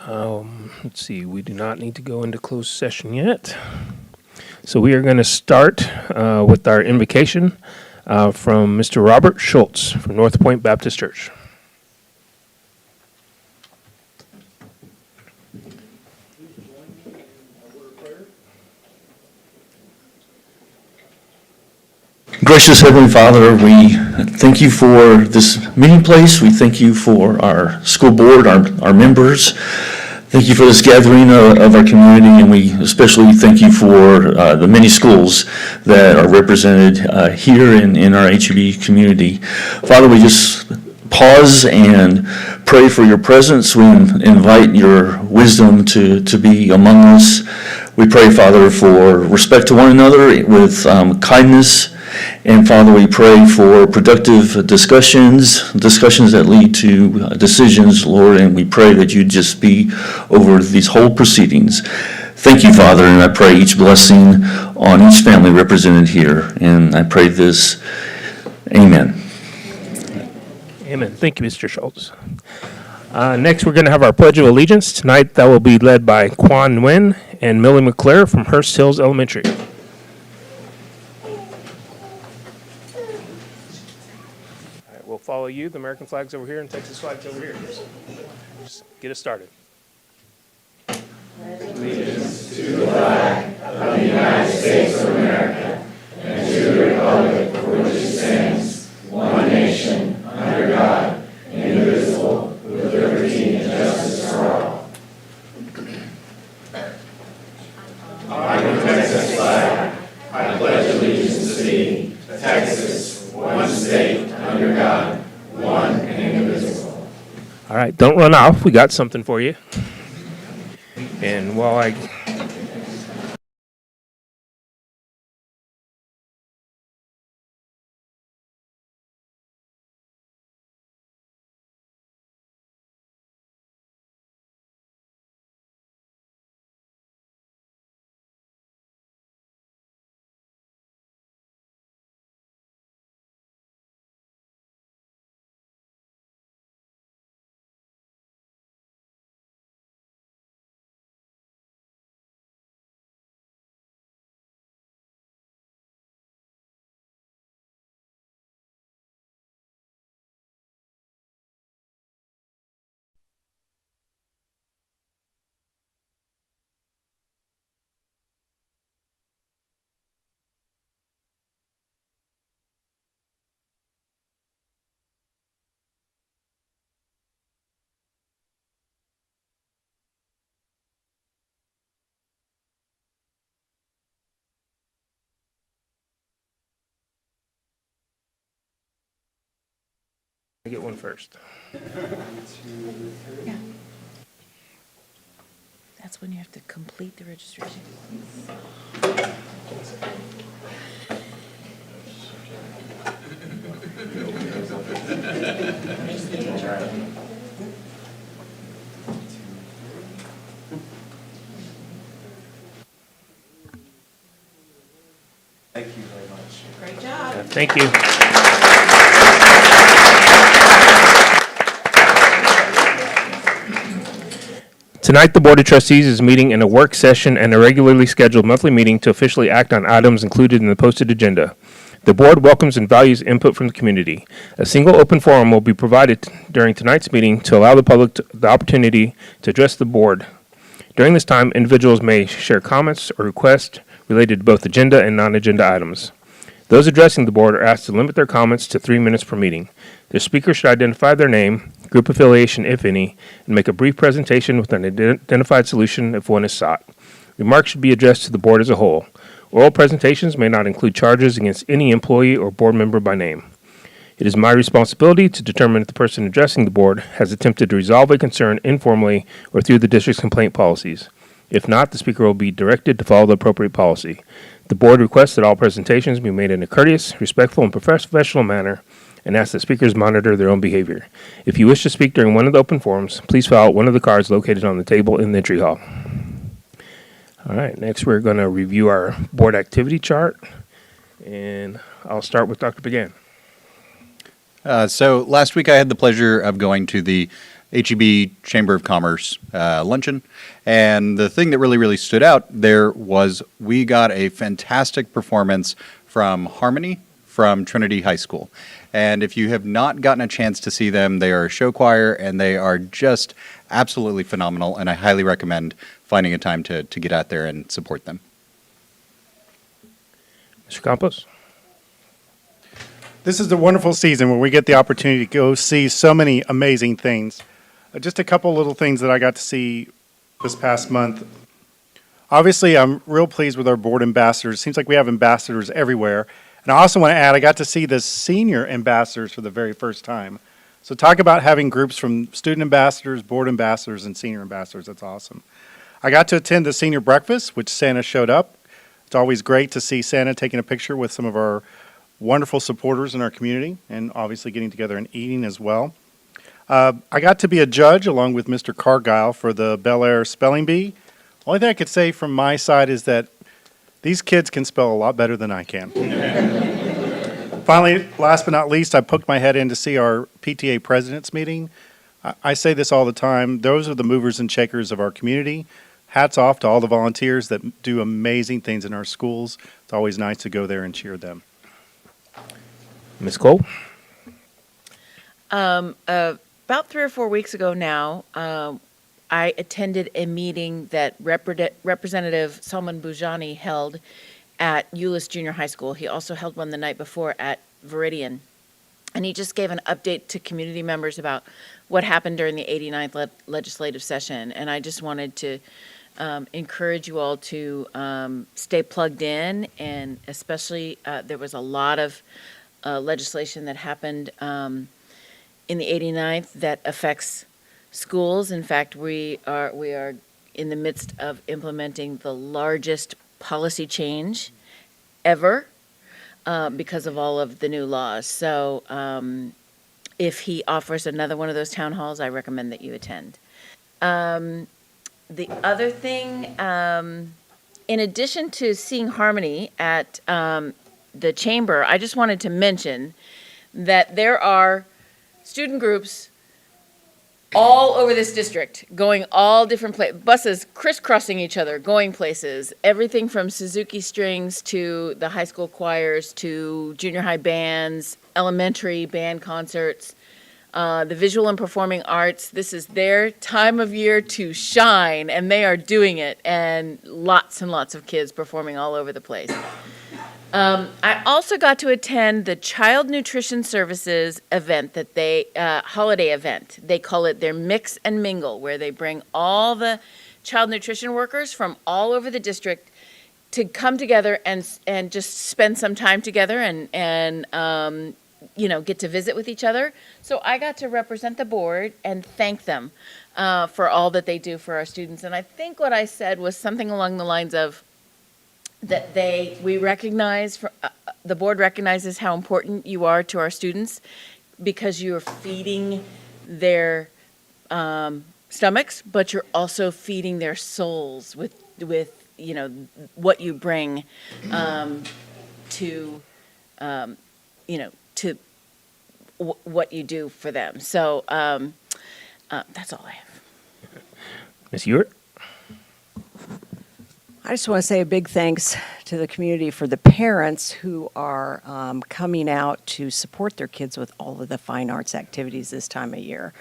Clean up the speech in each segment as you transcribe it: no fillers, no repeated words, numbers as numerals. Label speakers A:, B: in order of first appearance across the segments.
A: Let's see, we do not need to go into closed session yet. So we are going to start with our invocation from Mr. Robert Schultz from North Point Baptist Church.
B: Gracious Heavenly Father, we thank you for this meeting place. We thank you for our school board, our members. Thank you for this gathering of our community, and we especially thank you for the many schools that are represented here in our HEB community. Father, we just pause and pray for your presence. We invite your wisdom to be among us. We pray, Father, for respect to one another with kindness. And Father, we pray for productive discussions that lead to decisions, Lord, and we pray that you just be over these whole proceedings. Thank you, Father, and I pray each blessing on each family represented here, and I pray this. Amen.
A: Amen. Thank you, Mr. Schultz. Next, we're going to have our Pledge of Allegiance. Tonight, that will be led by Quan Nguyen and Millie McClure from Hurst Hills Elementary. We'll follow you. The American flag's over here and Texas flag's over here. Just get us started.
C: Allegiance to the flag of the United States of America and to the republic for which it stands, one nation, under God, indivisible, with liberty and justice for all. I, the Texas flag, I pledge allegiance to thee, Texas, one state, under God, one and indivisible.
A: All right, don't run off. We got something for you. And while I get one first.
D: Yeah. That's when you have to complete the registration.
C: Thank you very much.
D: Great job.
A: Thank you. Tonight, the Board of Trustees is meeting in a work session and a regularly scheduled monthly meeting to officially act on items included in the posted agenda. The Board welcomes and values input from the community. A single open forum will be provided during tonight's meeting to allow the public the opportunity to address the Board. During this time, individuals may share comments or requests related to both agenda and non-agenda items. Those addressing the Board are asked to limit their comments to 3 minutes per meeting. The speaker should identify their name, group affiliation, if any, and make a brief presentation with an identified solution if one is sought. Remarks should be addressed to the Board as a whole. Oral presentations may not include charges against any employee or board member by name. It is my responsibility to determine if the person addressing the Board has attempted to resolve a concern informally or through the district's complaint policies. If not, the speaker will be directed to follow the appropriate policy. The Board requests that all presentations be made in a courteous, respectful, and professional manner, and asks that speakers monitor their own behavior. If you wish to speak during one of the open forums, please fill out one of the cards located on the table in the entry hall. All right, next we're going to review our board activity chart, and I'll start with Dr. Pagan.
E: So last week I had the pleasure of going to the HEB Chamber of Commerce luncheon. And the thing that really stood out there was we got a fantastic performance from Harmony from Trinity High School. And if you have not gotten a chance to see them, they are a show choir and they are just absolutely phenomenal. And I highly recommend finding a time to get out there and support them.
A: Mr. Campos?
F: This is a wonderful season where we get the opportunity to go see so many amazing things. Just a couple little things that I got to see this past month. Obviously, I'm real pleased with our board ambassadors. Seems like we have ambassadors everywhere. And I also want to add, I got to see the senior ambassadors for the very first time. So talk about having groups from student ambassadors, board ambassadors, and senior ambassadors. That's awesome. I got to attend the senior breakfast, which Santa showed up. It's always great to see Santa taking a picture with some of our wonderful supporters in our community, and obviously getting together and eating as well. I got to be a judge along with Mr. Cargile for the Bel Air Spelling Bee. Only thing I could say from my side is that these kids can spell a lot better than I can. Finally, last but not least, I poked my head in to see our PTA president's meeting. I say this all the time. Those are the movers and shakers of our community. Hats off to all the volunteers that do amazing things in our schools. It's always nice to go there and cheer them.
A: Ms. Cole?
D: About 3 or 4 weeks ago now, I attended a meeting that Representative Salman Boujani held at Euless Junior High School. He also held one the night before at Viridian. And he just gave an update to community members about what happened during the 89th legislative session. And I just wanted to encourage you all to stay plugged in, and especially there was a lot of legislation that happened in the 89th that affects schools. In fact, we are in the midst of implementing the largest policy change ever because of all of the new laws. So if he offers another one of those town halls, I recommend that you attend. The other thing, in addition to seeing Harmony at the chamber, I just wanted to mention that there are student groups all over this district, going all different places, buses crisscrossing each other, going places, everything from Suzuki Strings to the high school choirs to junior high bands, elementary band concerts, the visual and performing arts. This is their time of year to shine, and they are doing it, and lots of kids performing all over the place. I also got to attend the Child Nutrition Services event that they, holiday event. They call it their Mix and Mingle, where they bring all the child nutrition workers from all over the district to come together and just spend some time together and get to visit with each other. So I got to represent the board and thank them for all that they do for our students. And I think what I said was something along the lines of, that we recognize, the board recognizes how important you are to our students because you're feeding their stomachs, but you're also feeding their souls with what you bring to what you do for them. So that's all I have.
A: Ms. Ewart?
G: I just want to say a big thanks to the community for the parents who are coming out to support their kids with all of the fine arts activities this time of year.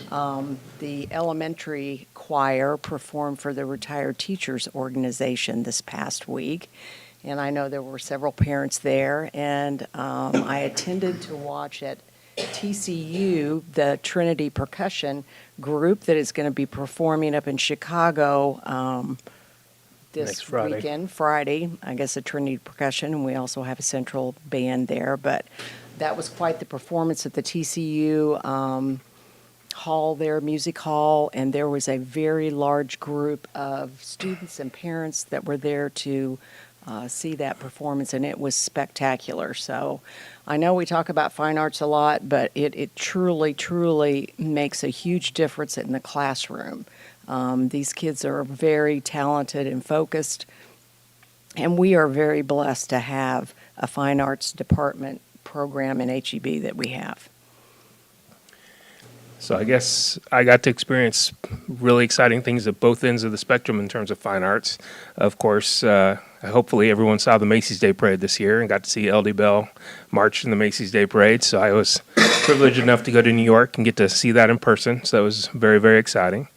G: The elementary choir performed for the Retired Teachers Organization this past week, and I know there were several parents there, and I attended to watch at TCU, the Trinity Percussion group that is going to be performing up in Chicago this
A: Next Friday.
G: weekend, Friday, I guess, at Trinity Percussion, and we also have a central band there. But that was quite the performance at the TCU hall there, music hall, and there was a very large group of students and parents that were there to see that performance, and it was spectacular. So I know we talk about fine arts a lot, but it truly, truly makes a huge difference in the classroom. These kids are very talented and focused, and we are very blessed to have a fine arts department program in HEB that we have.
A: So I guess I got to experience really exciting things at both ends of the spectrum in terms of fine arts. Of course, hopefully everyone saw the Macy's Day Parade this year and got to see LD Bell march in the Macy's Day Parade. So I was privileged enough to go to New York and get to see that in person. So that was very, very exciting.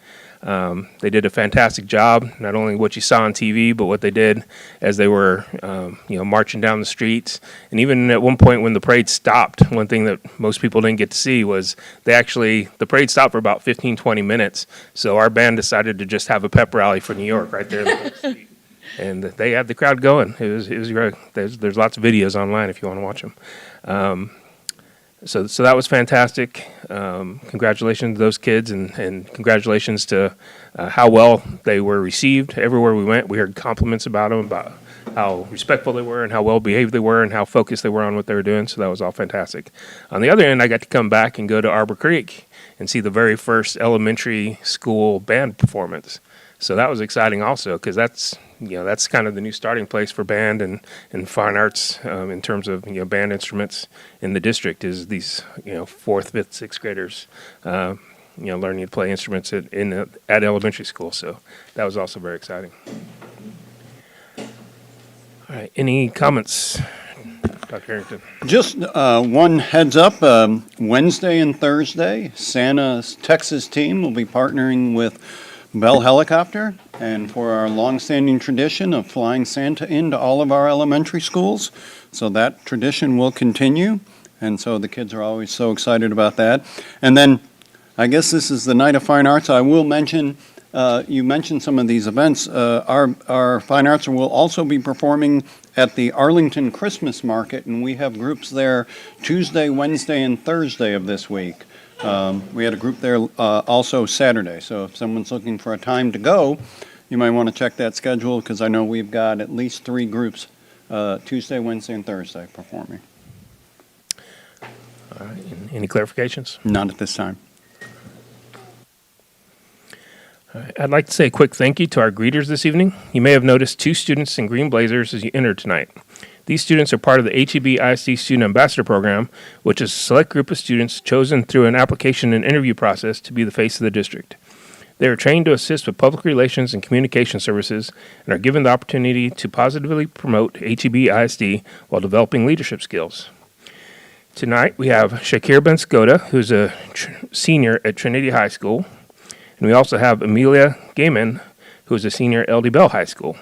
A: They did a fantastic job, not only what you saw on TV, but what they did as they were, marching down the streets. And even at one point when the parade stopped, one thing that most people didn't get to see was the parade stopped for about 15, 20 minutes. So our band decided to just have a pep rally for New York right there in the street. And they had the crowd going. It was great. There's lots of videos online if you want to watch them. So that was fantastic. Congratulations to those kids, and congratulations to how well they were received everywhere we went. We heard compliments about them, about how respectful they were and how well behaved they were and how focused they were on what they were doing. So that was all fantastic. On the other end, I got to come back and go to Arbor Creek and see the very first elementary school band performance. So that was exciting also, because that's kind of the new starting place for band and fine arts in terms of band instruments in the district, is these 4th, 5th, 6th graders learning to play instruments at elementary school. So that was also very exciting. All right, any comments, Dr. Harrington?
H: Just one heads up, Wednesday and Thursday, Santa's Texas team will be partnering with Bell Helicopter, and for our longstanding tradition of flying Santa into all of our elementary schools. So that tradition will continue, and so the kids are always so excited about that. And then, I guess this is the Night of Fine Arts. I will mention, you mentioned some of these events. Our Fine Arts will also be performing at the Arlington Christmas Market, and we have groups there Tuesday, Wednesday, and Thursday of this week. We had a group there also Saturday, so if someone's looking for a time to go, you might want to check that schedule, because I know we've got at least 3 groups Tuesday, Wednesday, and Thursday performing.
A: All right, any clarifications?
H: Not at this time.
A: All right, I'd like to say a quick thank you to our greeters this evening. You may have noticed 2 students in green blazers as you entered tonight. These students are part of the HEB ISD Student Ambassador Program, which is a select group of students chosen through an application and interview process to be the face of the district. They are trained to assist with public relations and communication services and are given the opportunity to positively promote HEB ISD while developing leadership skills. Tonight, we have Shakir Ben Skoda, who's a senior at Trinity High School, and we also have Amelia Gaiman, who is a senior at LD Bell High School.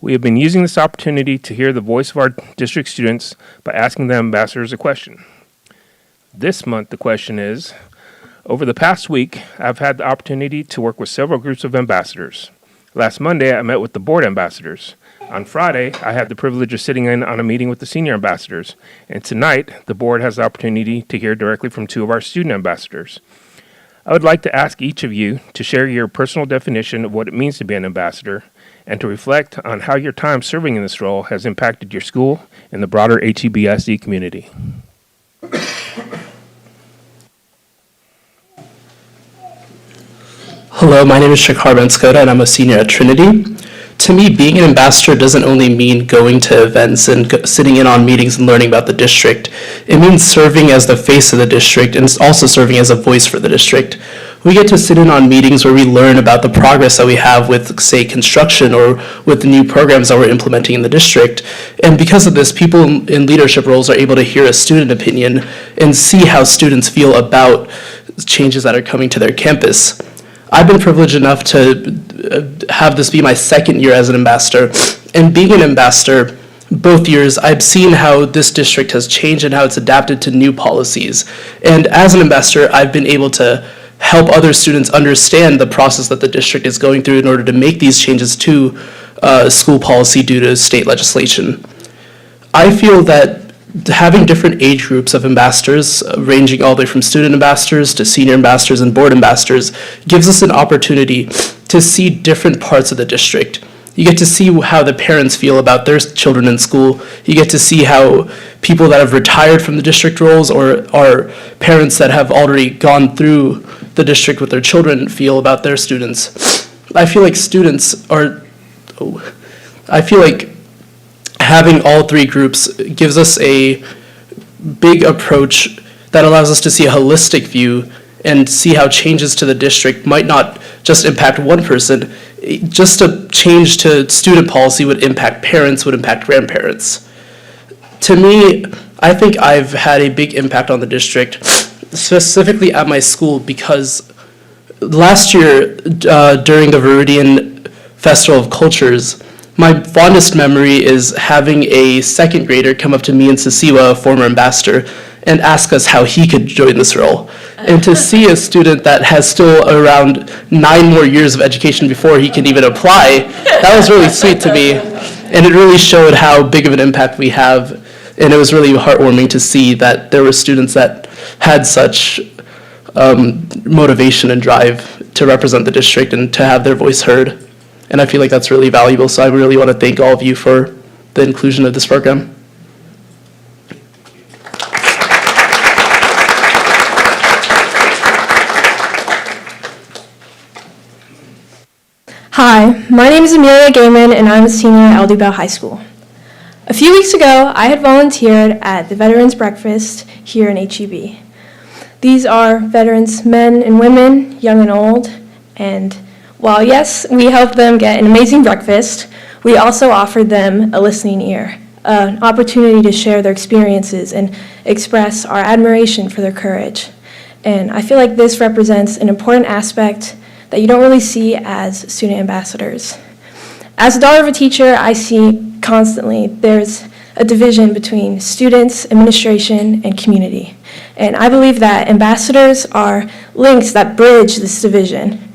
A: We have been using this opportunity to hear the voice of our district students by asking the ambassadors a question. This month, the question is, over the past week, I've had the opportunity to work with several groups of ambassadors. Last Monday, I met with the board ambassadors. On Friday, I had the privilege of sitting in on a meeting with the senior ambassadors. And tonight, the board has the opportunity to hear directly from 2 of our student ambassadors. I would like to ask each of you to share your personal definition of what it means to be an ambassador, and to reflect on how your time serving in this role has impacted your school and the broader HEBISD community.
I: Hello, my name is Shakar Ben Skoda, and I'm a senior at Trinity. To me, being an ambassador doesn't only mean going to events and sitting in on meetings and learning about the district. It means serving as the face of the district, and it's also serving as a voice for the district. We get to sit in on meetings where we learn about the progress that we have with, say, construction or with the new programs that we're implementing in the district. And because of this, people in leadership roles are able to hear a student opinion and see how students feel about changes that are coming to their campus. I've been privileged enough to have this be my 2nd year as an ambassador. And being an ambassador, both years, I've seen how this district has changed and how it's adapted to new policies. And as an ambassador, I've been able to help other students understand the process that the district is going through in order to make these changes to school policy due to state legislation. I feel that having different age groups of ambassadors, ranging all the way from student ambassadors to senior ambassadors and board ambassadors, gives us an opportunity to see different parts of the district. You get to see how the parents feel about their children in school. You get to see how people that have retired from the district roles or are parents that have already gone through the district with their children feel about their students. I feel like having all 3 groups gives us a big approach that allows us to see a holistic view and see how changes to the district might not just impact one person. Just a change to student policy would impact parents, would impact grandparents. To me, I think I've had a big impact on the district, specifically at my school, because last year during the Viridian Festival of Cultures, my fondest memory is having a second grader come up to me and Sisiwa, a former ambassador, and ask us how he could join this role. And to see a student that has still around 9 more years of education before he can even apply, that was really sweet to me. And it really showed how big of an impact we have. And it was really heartwarming to see that there were students that had such motivation and drive to represent the district and to have their voice heard. And I feel like that's really valuable, so I really want to thank all of you for the inclusion of this program.
J: Hi, my name is Amelia Gaiman, and I'm a senior at LD Bell High School. A few weeks ago, I had volunteered at the Veterans Breakfast here in HEB. These are veterans, men and women, young and old, and while yes, we helped them get an amazing breakfast, we also offered them a listening ear, an opportunity to share their experiences and express our admiration for their courage. And I feel like this represents an important aspect that you don't really see as student ambassadors. As a daughter of a teacher, I see constantly there's a division between students, administration, and community. And I believe that ambassadors are links that bridge this division.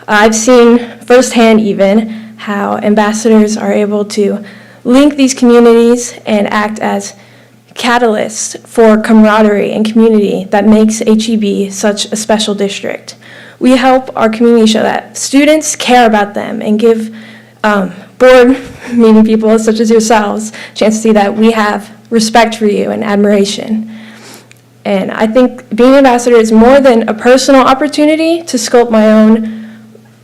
J: I've seen firsthand even how ambassadors are able to link these communities and act as catalysts for camaraderie and community that makes HEB such a special district. We help our community show that students care about them and give board meeting people such as yourselves a chance to see that we have respect for you and admiration. And I think being an ambassador is more than a personal opportunity to sculpt my own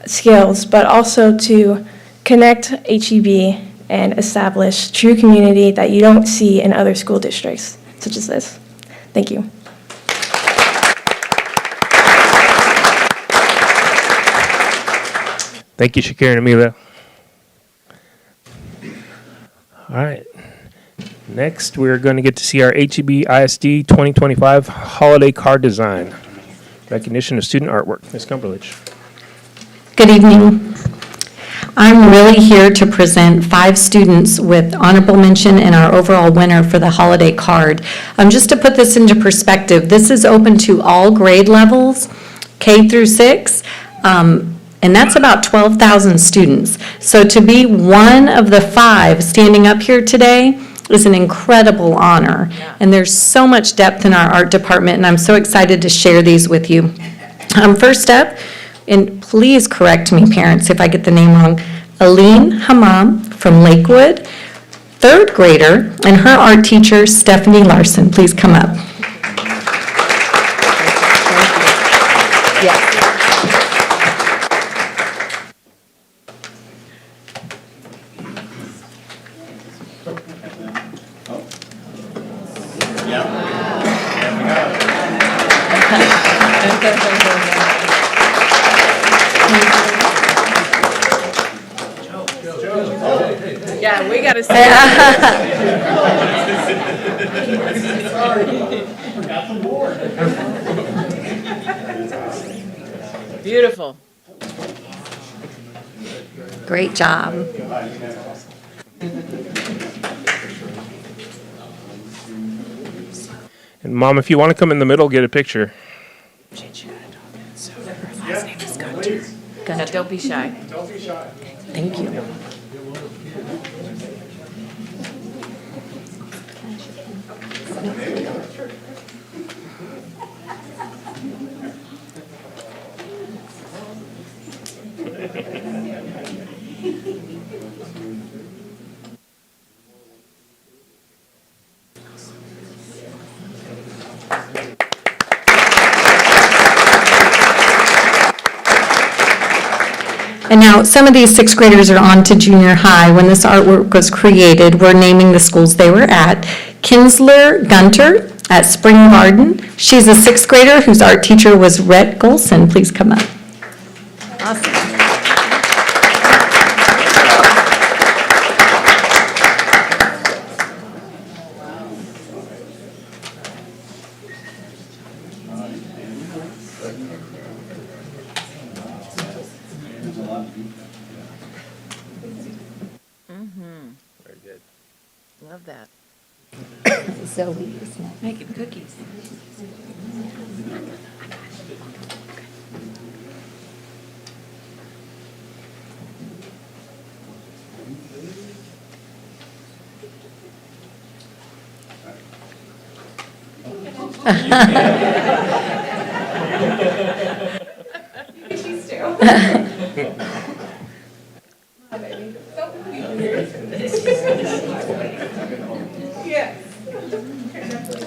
J: skills, but also to connect HEB and establish true community that you don't see in other school districts, such as this. Thank you.
A: Thank you, Shakira and Amelia. All right. Next, we're going to get to see our HEB ISD 2025 holiday card design. Recognition of student artwork. Ms. Cumberledge.
K: Good evening. I'm really here to present 5 students with honorable mention and our overall winner for the holiday card. Just to put this into perspective, this is open to all grade levels, K through 6, and that's about 12,000 students. So to be one of the 5 standing up here today is an incredible honor. Yeah. And there's so much depth in our art department, and I'm so excited to share these with you. First up, and please correct me, parents, if I get the name wrong, Aline Hammam from Lakewood, 3rd grader, and her art teacher, Stephanie Larson. Please come up.
D: Yes. Yeah, we gotta say beautiful.
K: Great job.
A: And Mom, if you want to come in the middle, get a picture.
D: Now, don't be shy.
K: Thank you. And now, some of these 6th graders are on to junior high. When this artwork was created, we're naming the schools they were at. Kinsler Gunter at Spring Garden. She's a sixth grader whose art teacher was Rhett Golson. Please come up. Awesome.
A: Very good.
D: Love that.
K: Zoe is next.
D: Making cookies.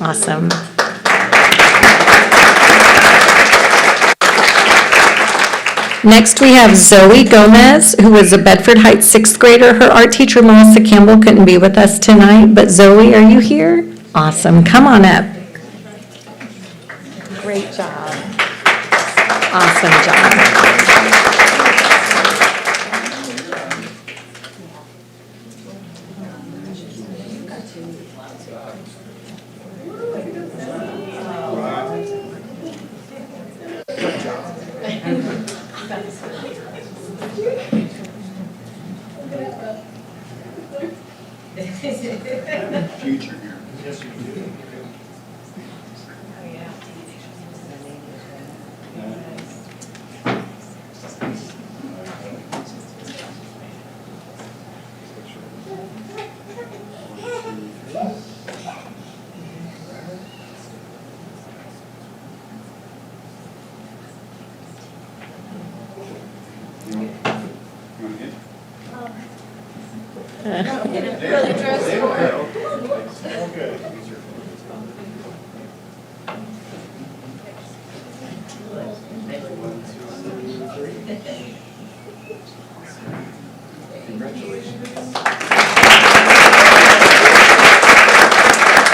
K: Awesome. Next, we have Zoe Gomez, who is a Bedford Heights sixth grader. Her art teacher, Melissa Campbell, couldn't be with us tonight, but Zoe, are you here? Awesome. Come on up. Great job. Awesome job.
H: Future here.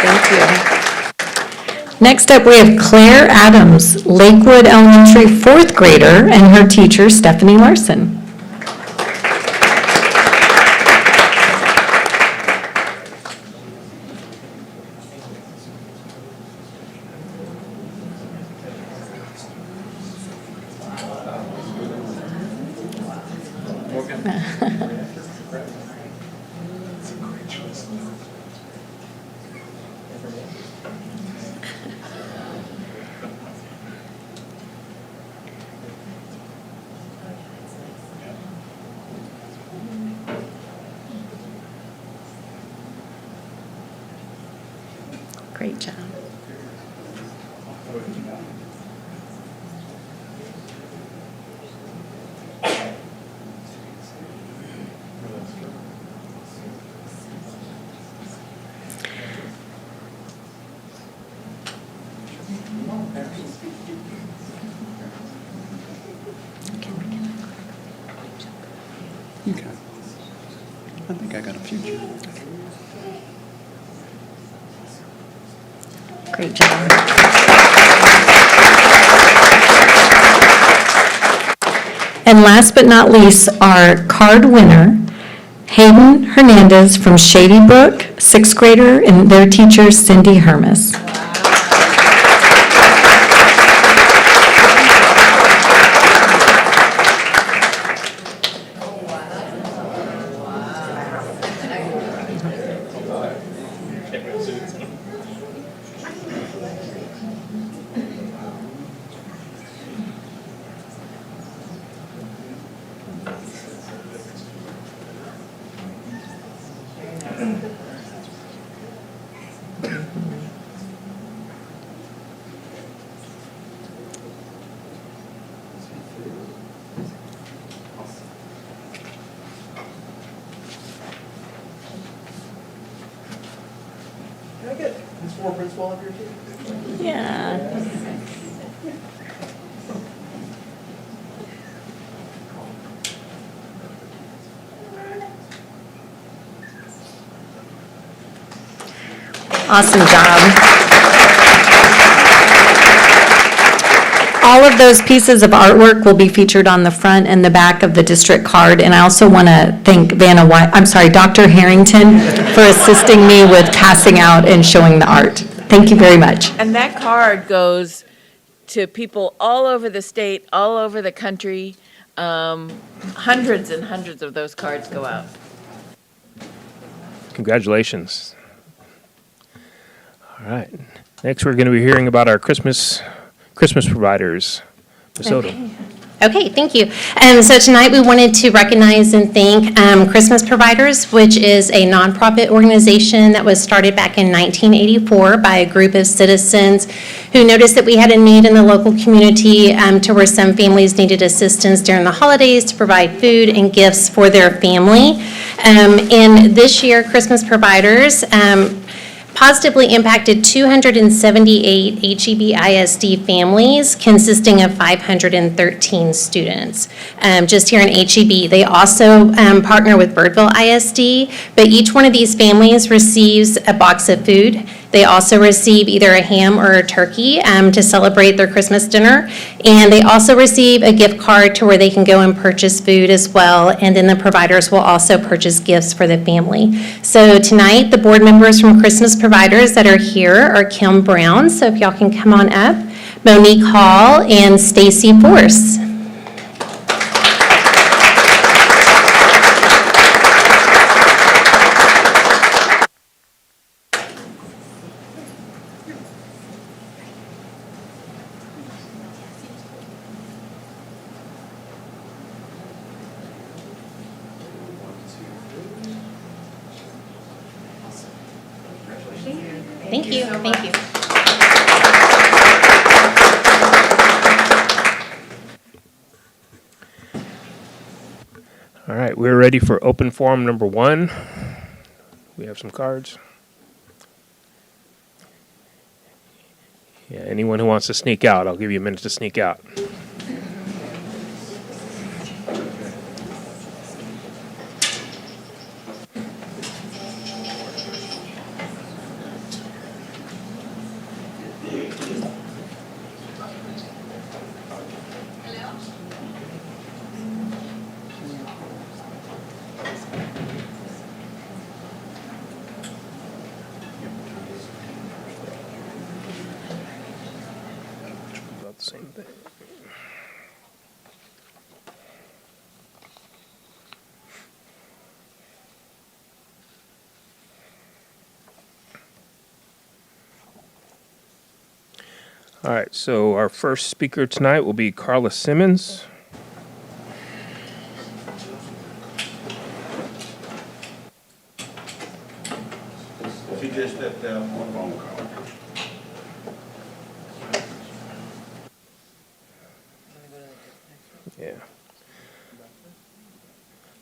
K: Thank you. Next up, we have Claire Adams, Lakewood Elementary fourth grader, and her teacher, Stephanie Larson. Great job.
H: Okay. I think I got a future.
K: Great job. And last but not least, our card winner, Hayden Hernandez from Shady Brook, sixth grader, and their teacher, Cindy Hermes.
C: Can I get principal or principal up here too?
K: Yeah. Awesome job. all of those pieces of artwork will be featured on the front and the back of the district card. And I also want to thank Dr. Harrington for assisting me with passing out and showing the art. Thank you very much.
D: And that card goes to people all over the state, all over the country. Hundreds and hundreds of those cards go out.
A: Congratulations. All right. Next, we're going to be hearing about our Christmas providers. Ms. Odo.
L: Okay, thank you. So tonight we wanted to recognize and thank Christmas Providers, which is a nonprofit organization that was started back in 1984 by a group of citizens who noticed that we had a need in the local community to where some families needed assistance during the holidays to provide food and gifts for their family. And this year, Christmas Providers positively impacted 278 HEB ISD families consisting of 513 students just here in HEB. They also partner with Birdville ISD, but each one of these families receives a box of food. They also receive either a ham or a turkey to celebrate their Christmas dinner. And they also receive a gift card to where they can go and purchase food as well. And then the providers will also purchase gifts for the family. So tonight, the board members from Christmas Providers that are here are Kim Brown. So if y'all can come on up, Monique Hall, and Stacy Force. Thank you. Thank you.
A: All right, we're ready for open forum number 1. We have some cards. Yeah, anyone who wants to sneak out, I'll give you a minute to sneak out. About the same thing. All right, so our first speaker tonight will be Carla Simmons.
C: She just stepped out on a phone call.
A: Yeah.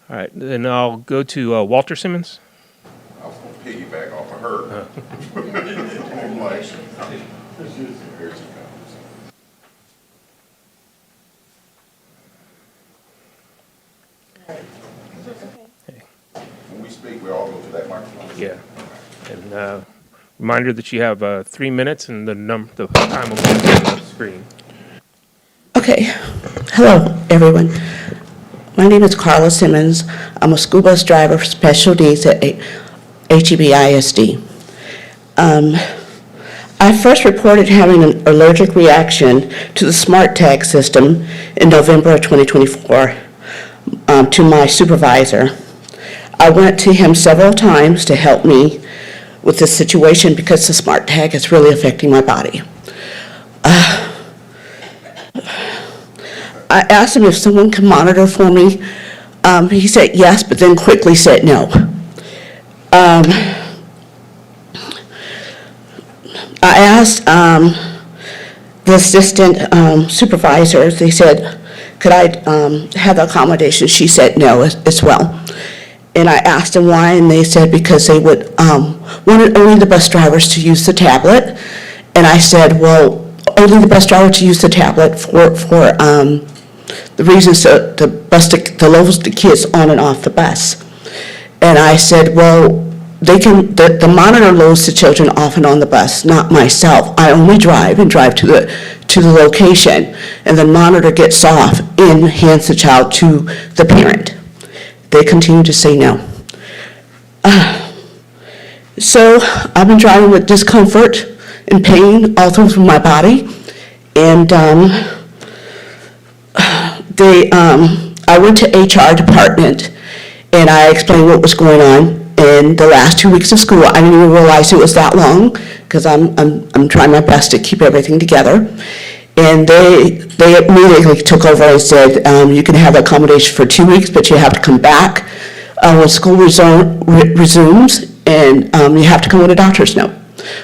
A: All right, then I'll go to Walter Simmons.
C: I was gonna piggyback off of her. I'm like, here she comes. When we speak, we all go to that microphone.
A: Yeah. And reminder that you have 3 minutes and the time will be on the screen.
M: Okay. Hello, everyone. My name is Carla Simmons. I'm a school bus driver for special needs at HEB ISD. I first reported having an allergic reaction to the smart tag system in November of 2024 to my supervisor. I went to him several times to help me with this situation because the smart tag is really affecting my body. I asked him if someone could monitor for me. He said yes, but then quickly said no. I asked the assistant supervisors, they said, could I have the accommodation? She said no as well. And I asked them why, and they said because they would wanted only the bus drivers to use the tablet. And I said, well, only the bus driver to use the tablet for the reasons to load the kids on and off the bus. And I said, well, the monitor loads the children off and on the bus, not myself. I only drive and drive to the location, and the monitor gets off and hands the child to the parent. They continue to say no. So I've been driving with discomfort and pain all through my body, and I went to HR department, and I explained what was going on. In the last 2 weeks of school, I didn't even realize it was that long, because I'm trying my best to keep everything together. And they immediately took over and said, you can have accommodation for 2 weeks, but you have to come back when school resumes, and you have to come with a doctor's note.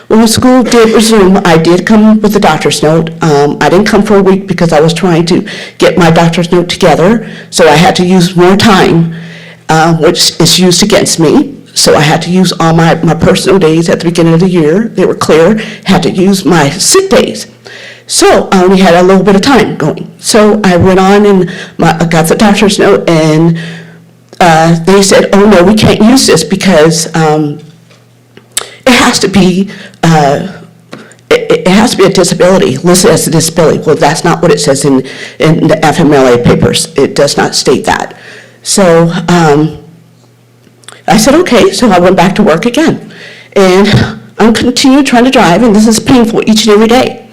M: When the school did resume, I did come with a doctor's note. I didn't come for a week because I was trying to get my doctor's note together, so I had to use more time, which is used against me. So I had to use all my personal days at the beginning of the year. They were clear. Had to use my sick days. So I only had a little bit of time going. So I went on and I got the doctor's note, and they said, oh no, we can't use this because it has to be a disability, listed as a disability. Well, that's not what it says in the FMLA papers. It does not state that. So I said, okay, so I went back to work again. And I'm continuing trying to drive, and this is painful each and every day.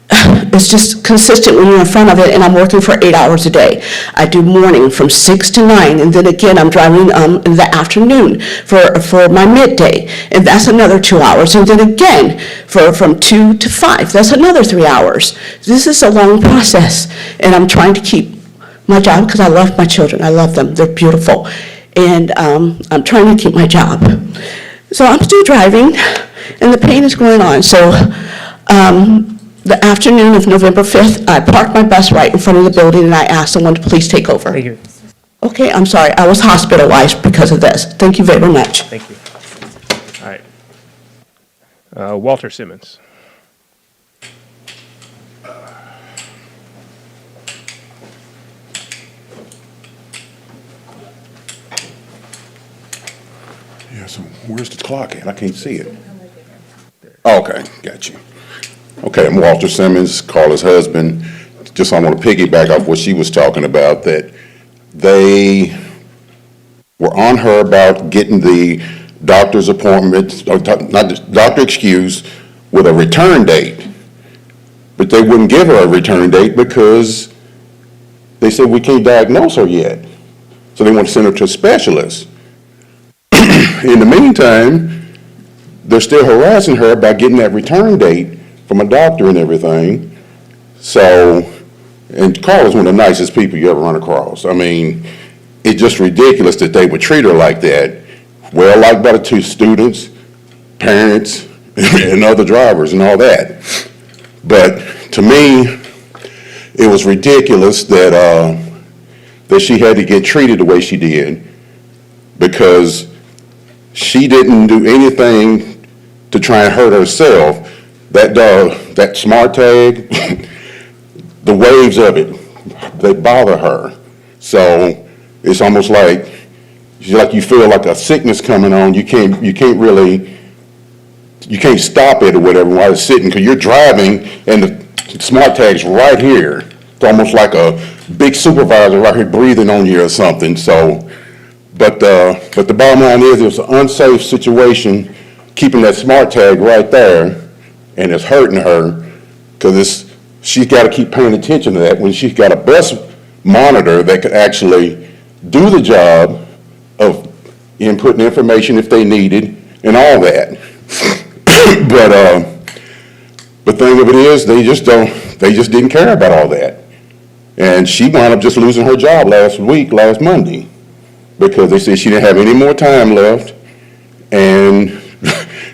M: It's just consistent when you're in front of it, and I'm working for 8 hours a day. I do morning from 6 to 9, and then again I'm driving in the afternoon for my midday, and that's another 2 hours, and then again from 2 to 5, that's another 3 hours. This is a long process, and I'm trying to keep my job because I love my children. I love them. They're beautiful, and I'm trying to keep my job. So I'm still driving, and the pain is going on. So the afternoon of November 5th, I parked my bus right in front of the building, and I asked someone to please take over.
A: Thank you.
M: Okay, I'm sorry. I was hospitalized because of this. Thank you very much.
A: Thank you. All right. Walter Simmons.
N: Yeah, so where's the clock at? I can't see it. Okay, got you. Okay, I'm Walter Simmons, Carla's husband. Just I want to piggyback off what she was talking about, that they were on her about getting the doctor's appointment, or not the doctor excuse, with a return date. But they wouldn't give her a return date because they said we can't diagnose her yet. So they want to send her to a specialist. In the meantime, they're still harassing her about getting that return date from a doctor and everything. So, and Carla's one of the nicest people you ever run across. I mean, it's just ridiculous that they would treat her like that. Well liked by the two students, parents, and other drivers and all that. But to me, it was ridiculous that that she had to get treated the way she did, because she didn't do anything to try and hurt herself. That smart tag, the waves of it, they bother her. So it's almost like you feel like a sickness coming on. You can't stop it or whatever while it's sitting, because you're driving and the smart tag's right here. It's almost like a big supervisor right here breathing on you or something. So, but the bottom line is, it was an unsafe situation keeping that smart tag right there, and it's hurting her because she's got to keep paying attention to that when she's got a bus monitor that could actually do the job of inputting information if they needed and all that. But the thing of it is, they just didn't care about all that. And she wound up just losing her job last Monday, because they said she didn't have any more time left, and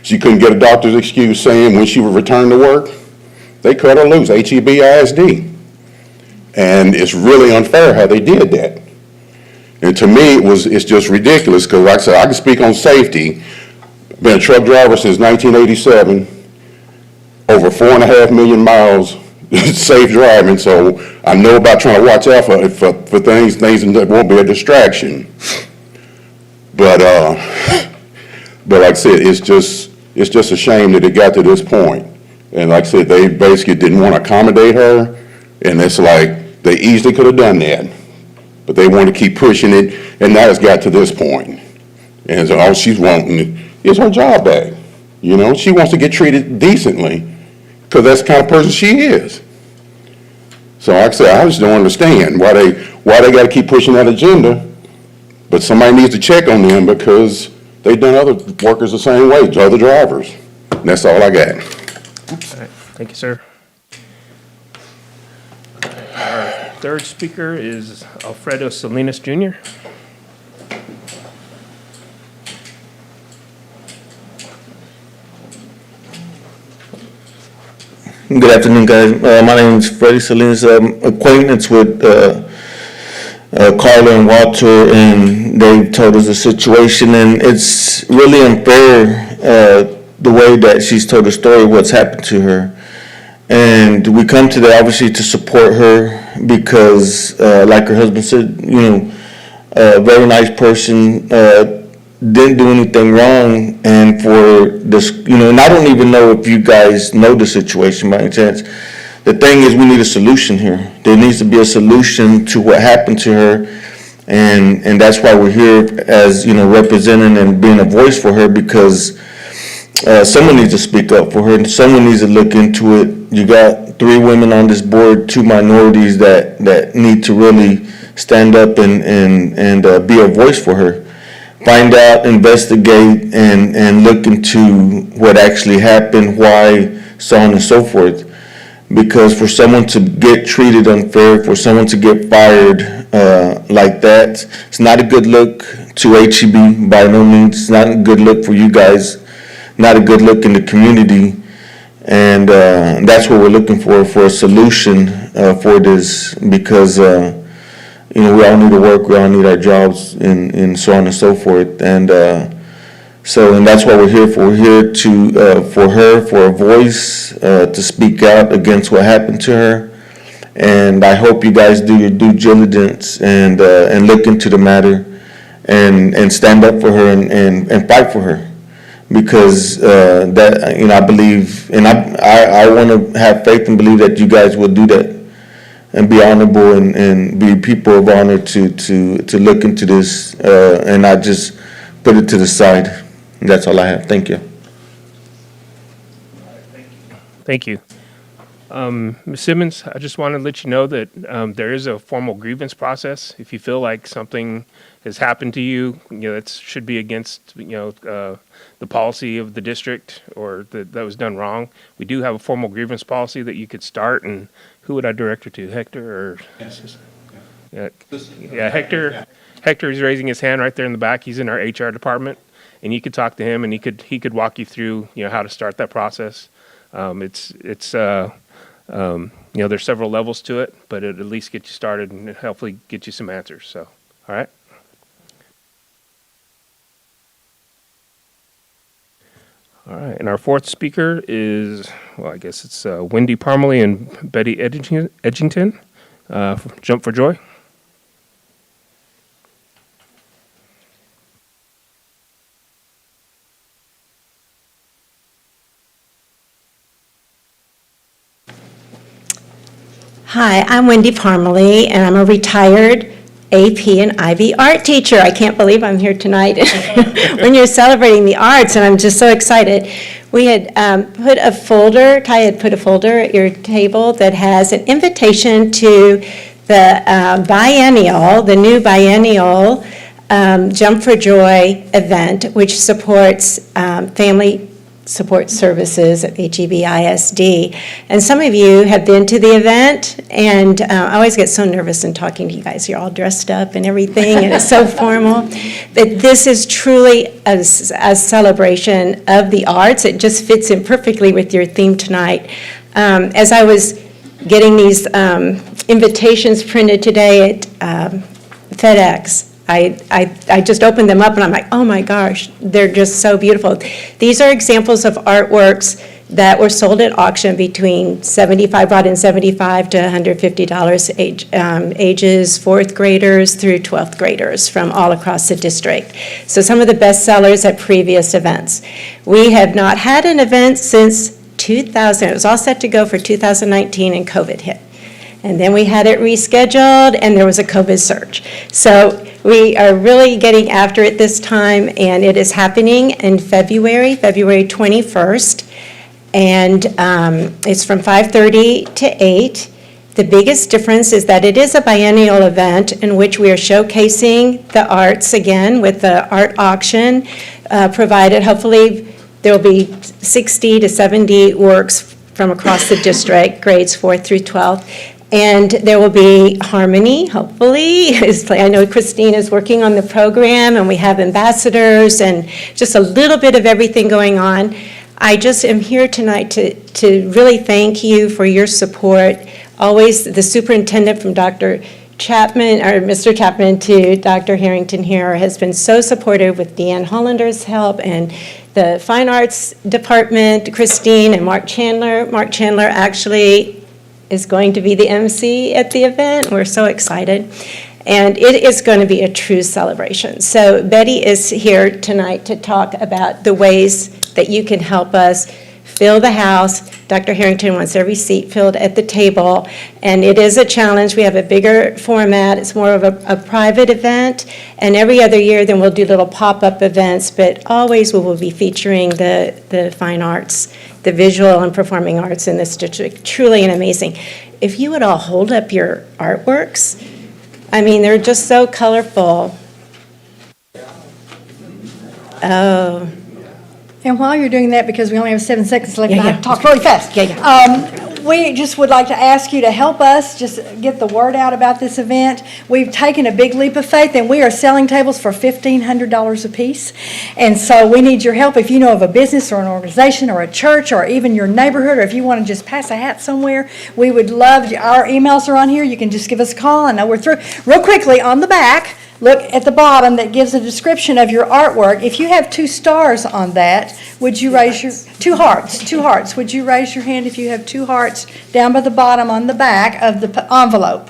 N: she couldn't get a doctor's excuse saying when she would return to work. They cut her loose, HEB-ISD. And it's really unfair how they did that. And to me, it's just ridiculous, because like I said, I can speak on safety. Been a truck driver since 1987, over 4.5 million miles safe driving, so I know about trying to watch out for things that won't be a distraction. But But like I said, it's just a shame that it got to this point. And like I said, they basically didn't want to accommodate her, and it's like, they easily could have done that. But they want to keep pushing it, and now it's got to this point. And so all she's wanting is her job back. You know, she wants to get treated decently, because that's the kind of person she is. So like I said, I just don't understand why they got to keep pushing that agenda, but somebody needs to check on them because they've done other workers the same way, other drivers. And that's all I got.
A: All right, thank you, sir. Our third speaker is Alfredo Salinas Jr.
B: Good afternoon, guys. My name is Freddie Salinas. I'm acquaintance with Carla and Walter, and they told us the situation, and it's really unfair the way that she's told the story, what's happened to her. And we come today obviously to support her because, like her husband said, you know, a very nice person, didn't do anything wrong, and for this, you know, and I don't even know if you guys know the situation by any chance. The thing is, we need a solution here. There needs to be a solution to what happened to her, and that's why we're here as, you know, representing and being a voice for her, because someone needs to speak up for her, and someone needs to look into it. You got 3 women on this board, 2 minorities that need to really stand up and be a voice for her. Find out, investigate, and look into what actually happened, why, so on and so forth. Because for someone to get treated unfair, for someone to get fired like that, it's not a good look to HEB by no means. It's not a good look for you guys, not a good look in the community. And that's what we're looking for a solution for this, because you know, we all need to work, we all need our jobs, and so on and so forth. And and that's what we're here for. We're here to for her, for a voice to speak out against what happened to her. And I hope you guys do your due diligence and look into the matter and stand up for her and fight for her. Because that, you know, I believe, and I want to have faith and believe that you guys will do that and be honorable and be people of honor to look into this and not just put it to the side. And that's all I have. Thank you.
A: Thank you. Ms. Simmons, I just want to let you know that there is a formal grievance process. If you feel like something has happened to you, you know, that should be against, you know, the policy of the district, or that was done wrong, we do have a formal grievance policy that you could start. And who would I direct her to, Hector or? Yeah, Hector. Yeah. Hector is raising his hand right there in the back. He's in our HR department, and you could talk to him, and he could walk you through, you know, how to start that process. It's you know, there's several levels to it, but it at least get you started and hopefully get you some answers. So, all right. All right, and our fourth speaker is, well, I guess it's Wendy Parmalee and Betty Edgington. Jump for Joy.
O: Hi, I'm Wendy Parmalee, and I'm a retired AP and IB art teacher. I can't believe I'm here tonight when you're celebrating the arts, and I'm just so excited. We had put a folder, Ty had put a folder at your table that has an invitation to the biennial, the new biennial Jump for Joy event, which supports family support services at HEB ISD. And some of you have been to the event, and I always get so nervous in talking to you guys. You're all dressed up and everything, and it's so formal. But this is truly a celebration of the arts. It just fits in perfectly with your theme tonight. As I was getting these invitations printed today at FedEx, I just opened them up and I'm like, oh my gosh, they're just so beautiful. These are examples of artworks that were sold at auction between brought in $75 to $150 ages 4th graders through 12th graders from all across the district. So some of the best sellers at previous events. We have not had an event since 2000. It was all set to go for 2019 and COVID hit. And then we had it rescheduled and there was a COVID surge. So we are really getting after it this time, and it is happening in February 21st. And it's from 5:30 to 8. The biggest difference is that it is a biennial event in which we are showcasing the arts again with the art auction provided. Hopefully there will be 60 to 70 works from across the district, grades 4th through 12th. And there will be harmony, hopefully. I know Christine is working on the program, and we have ambassadors and just a little bit of everything going on. I just am here tonight to really thank you for your support. Always the superintendent from Dr. Chapman, or Mr. Chapman, to Dr. Harrington here has been so supportive with Deanne Hollander's help, and the Fine Arts Department, Christine and Mark Chandler. Mark Chandler actually is going to be the MC at the event. We're so excited. And it is going to be a true celebration. So Betty is here tonight to talk about the ways that you can help us fill the house. Dr. Harrington wants every seat filled at the table, and it is a challenge. We have a bigger format. It's more of a private event, and every other year then we'll do little pop-up events, but always we will be featuring the fine arts, the visual and performing arts in this district. Truly an amazing. If you would all hold up your artworks, I mean, they're just so colorful. Oh.
P: And while you're doing that, because we only have 7 seconds left,
O: Yeah,
P: I
O: yeah.
P: have to talk really fast. We just would like to ask you to help us just get the word out about this event. We've taken a big leap of faith, and we are selling tables for $1,500 a piece. And so we need your help. If you know of a business or an organization or a church or even your neighborhood, or if you want to just pass a hat somewhere, we would love, our emails are on here. You can just give us a call. I know we're through. Real quickly, on the back, look at the bottom that gives a description of your artwork. If you have 2 stars on that, would you raise your, 2 hearts. Would you raise your hand if you have 2 hearts down by the bottom on the back of the envelope?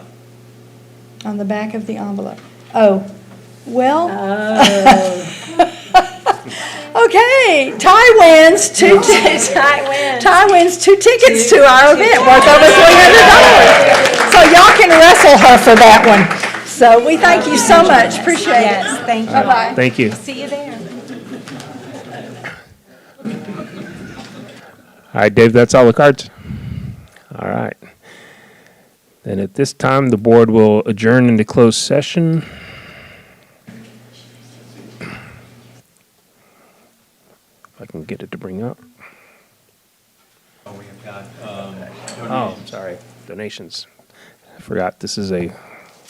P: On the back of the envelope. Oh, well. Okay, Ty wins 2 tickets. Ty wins 2 tickets to our event worth over $300. So y'all can wrestle her for that one. So we thank you so much. Appreciate it.
O: Yes, thank you.
P: Bye-bye.
A: Thank you.
O: See you there.
A: All right, Dave, that's all the cards? All right. Then at this time, the board will adjourn into closed session. If I can get it to bring up. Oh, sorry, donations. I forgot, this is a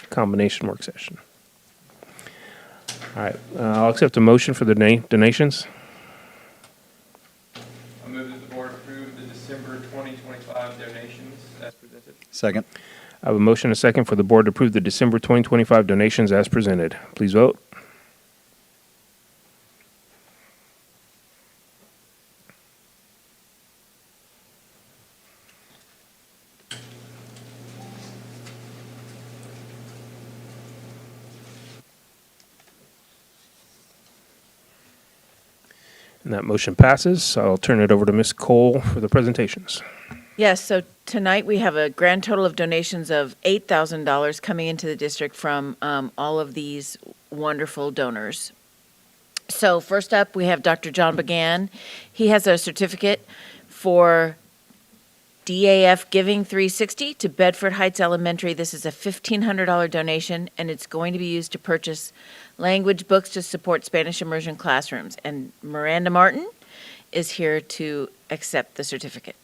A: combination work session. All right, I'll accept a motion for the donations.
Q: I move that the board approve the December 2025 donations as presented.
E: Second.
A: I have a motion and a second for the board to approve the December 2025 donations as presented. Please vote. And that motion passes. So I'll turn it over to Ms. Cole for the presentations.
D: Yes, so tonight we have a grand total of donations of $8,000 coming into the district from all of these wonderful donors. So first up, we have Dr. John Began. He has a certificate for DAF Giving 360 to Bedford Heights Elementary. This is a $1,500 donation, and it's going to be used to purchase language books to support Spanish immersion classrooms. And Miranda Martin is here to accept the certificate.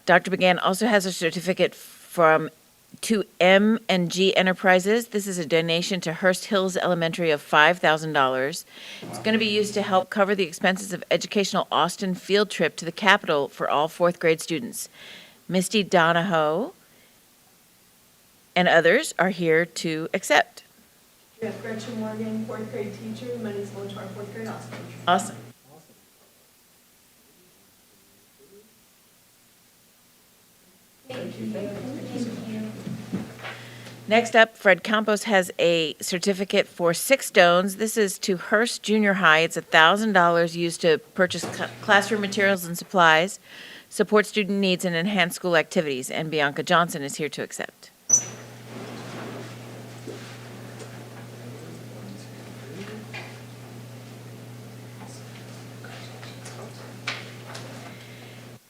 D: Dr. Began also has a certificate to M&G Enterprises. This is a donation to Hurst-Euless Elementary of $5,000. It's going to be used to help cover the expenses of educational Austin field trip to the Capitol for all 4th grade students. Misty Donahoe and others are here to accept.
J: We have Gretchen Morgan, fourth grade teacher. Money's going to our fourth grade awesome.
D: Awesome. Next up, Fred Campos has a certificate for 6 stones. This is to Hurst Junior High. It's $1,000 used to purchase classroom materials and supplies, support student needs, and enhance school activities. And Bianca Johnson is here to accept.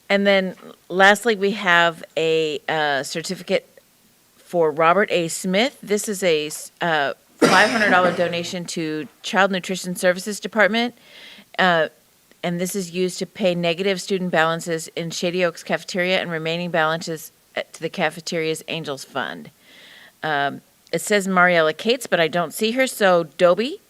D: And then lastly, we have a certificate for Robert A. Smith. This is a $500 donation to Child Nutrition Services Department. And this is used to pay negative student balances in Shady Oaks Cafeteria and remaining balances to the cafeteria's Angels Fund. It says Mariella Cates, but I don't see her, so Dobie?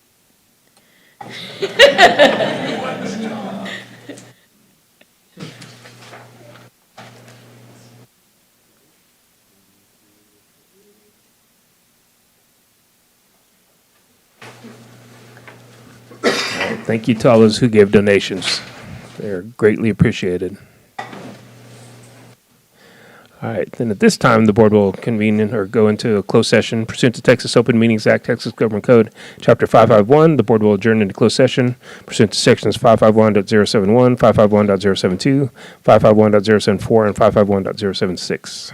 A: Thank you to all those who gave donations. They're greatly appreciated. All right, then at this time, the board will convene or go into a closed session pursuant to Texas Open Meetings Act, Texas Government Code, Chapter 551. The board will adjourn into closed session pursuant to sections 551.071, 551.072, 551.074, and 551.076.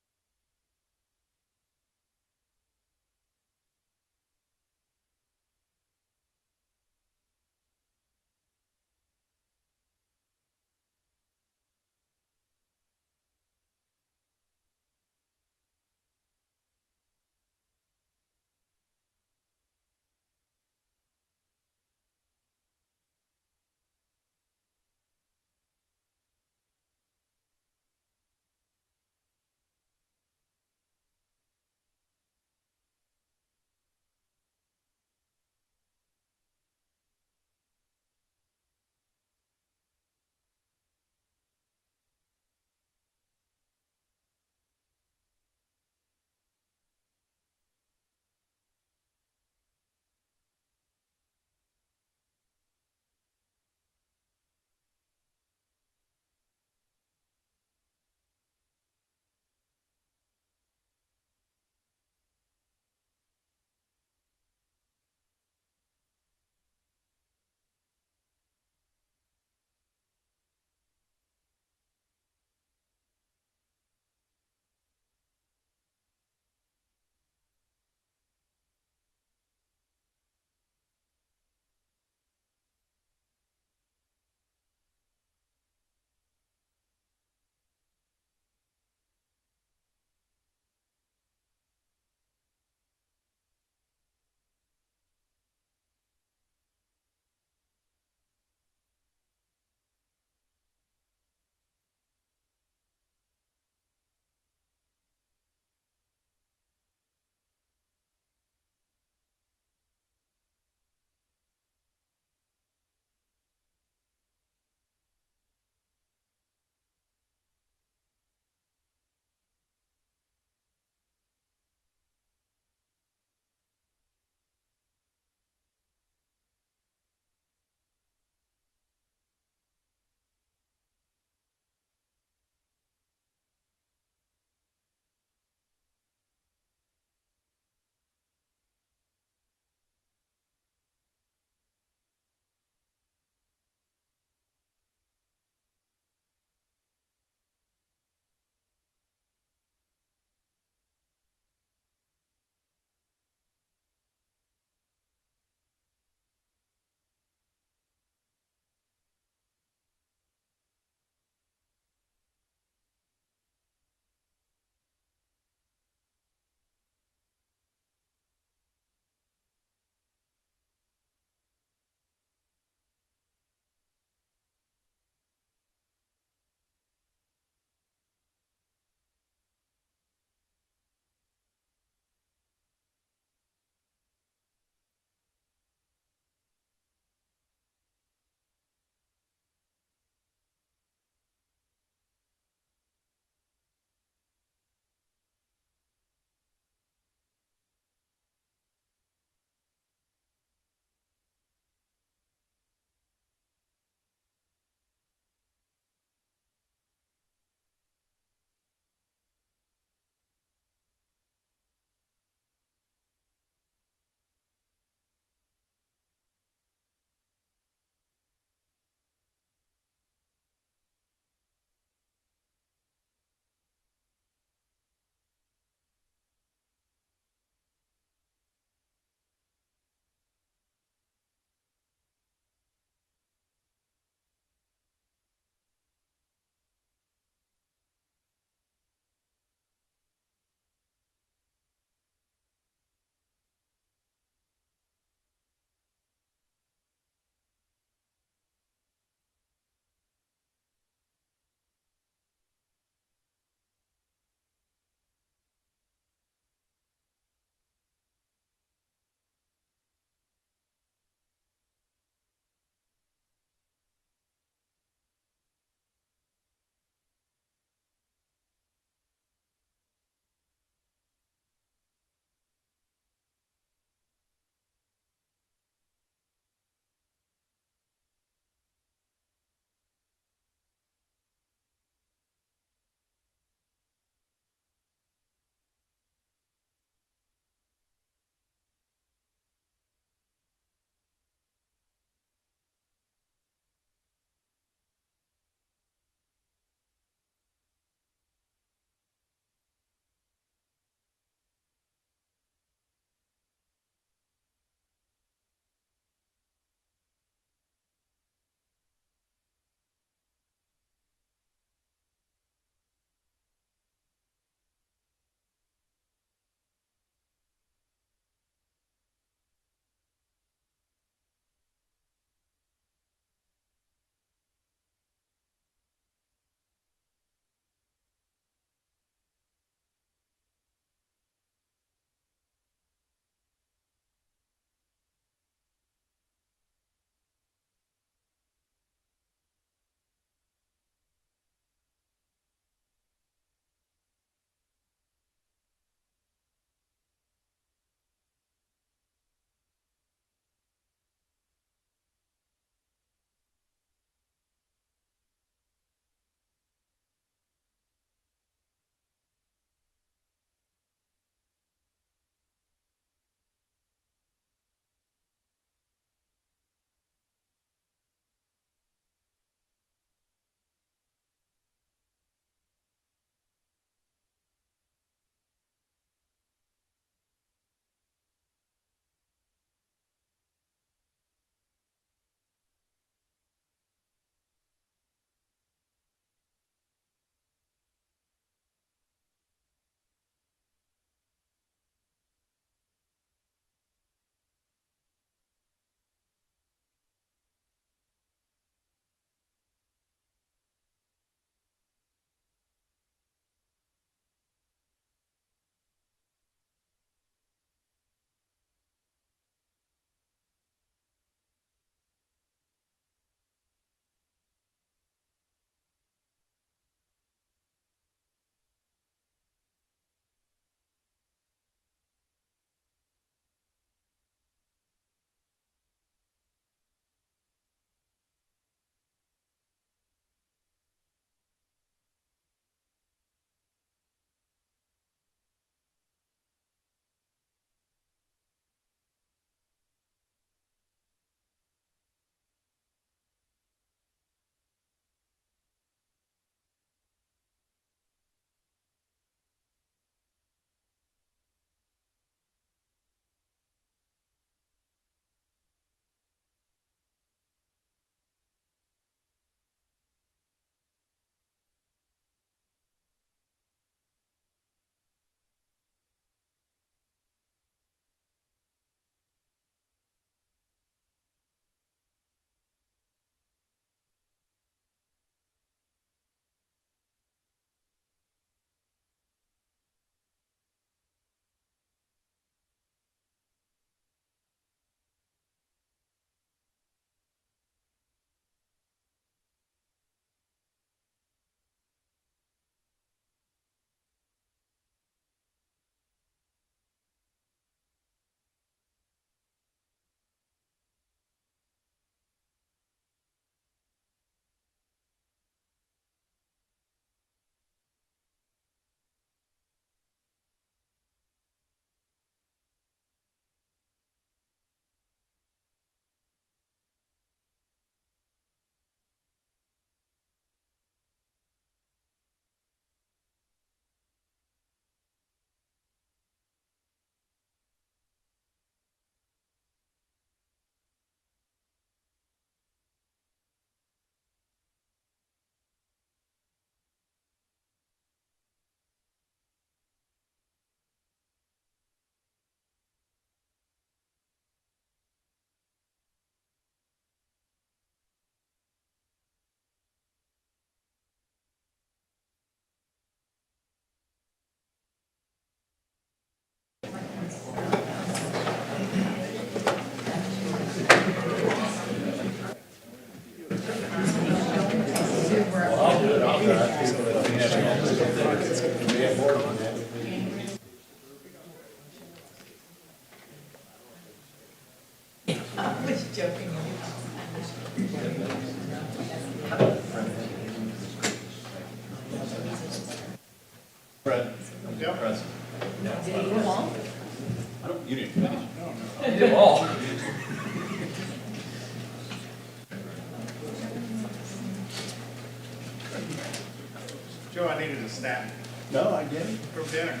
F: Joe, I needed a snack.
H: No, I get it.
F: From dinner.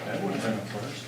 H: That would have been a first.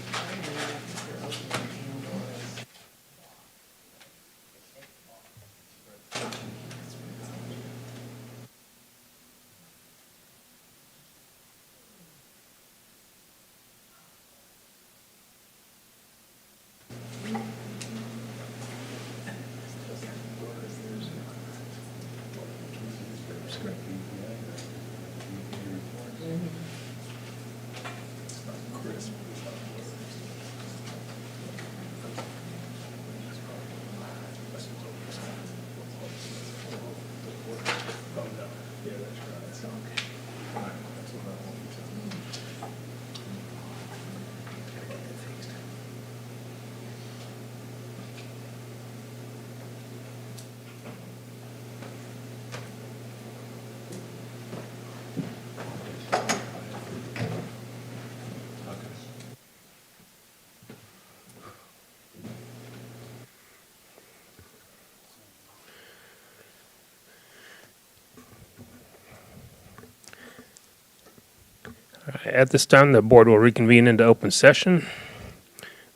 A: At this time, the board will reconvene into open session.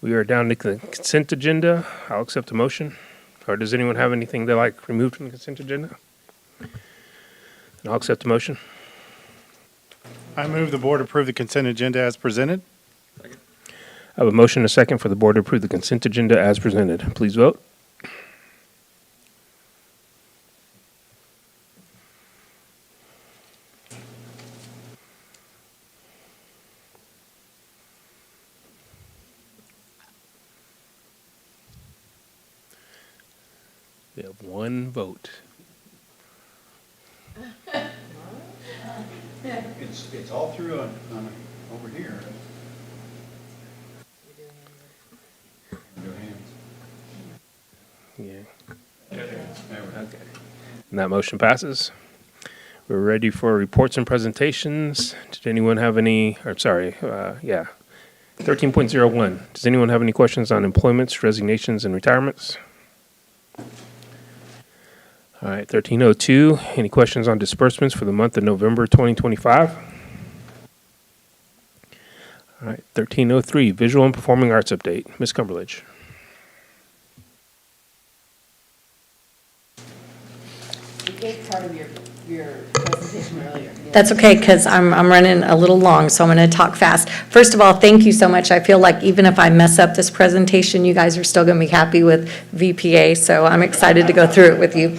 A: We are down to the consent agenda. I'll accept a motion. Or does anyone have anything they like removed from the consent agenda? And I'll accept a motion.
F: I move the board approve the consent agenda as presented.
A: I have a motion and a second for the board to approve the consent agenda as presented. Please vote. We have one vote.
H: It's all through on over here.
A: Yeah.
H: Okay.
A: And that motion passes. We're ready for reports and presentations. Did anyone have any, or sorry, 13.01. Does anyone have any questions on employments, resignations, and retirements? All right, 1302. Any questions on disbursements for the month of November 2025? All right, 1303. Visual and Performing Arts update. Ms. Cumberledge.
G: You gave part of your presentation earlier.
K: That's okay, because I'm running a little long, so I'm going to talk fast. First of all, thank you so much. I feel like even if I mess up this presentation, you guys are still going to be happy with VPA, so I'm excited to go through it with you.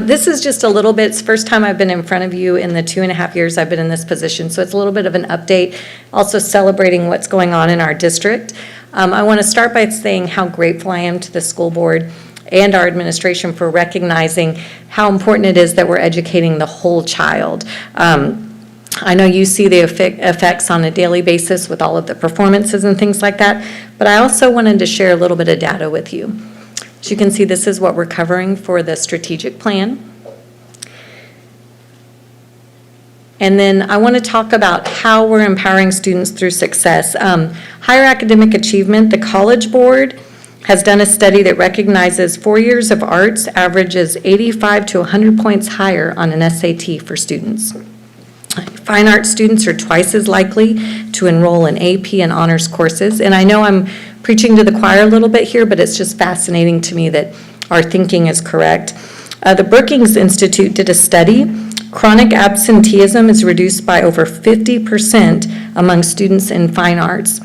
K: This is just a little bit, it's the first time I've been in front of you in the 2.5 years I've been in this position, so it's a little bit of an update, also celebrating what's going on in our district. I want to start by saying how grateful I am to the school board and our administration for recognizing how important it is that we're educating the whole child. I know you see the effects on a daily basis with all of the performances and things like that, but I also wanted to share a little bit of data with you. As you can see, this is what we're covering for the strategic plan. And then I want to talk about how we're empowering students through success. Higher academic achievement, the College Board has done a study that recognizes 4 years of arts averages 85 to 100 points higher on an SAT for students. Fine arts students are twice as likely to enroll in AP and honors courses. And I know I'm preaching to the choir a little bit here, but it's just fascinating to me that our thinking is correct. The Brookings Institute did a study. Chronic absenteeism is reduced by over 50% among students in fine arts.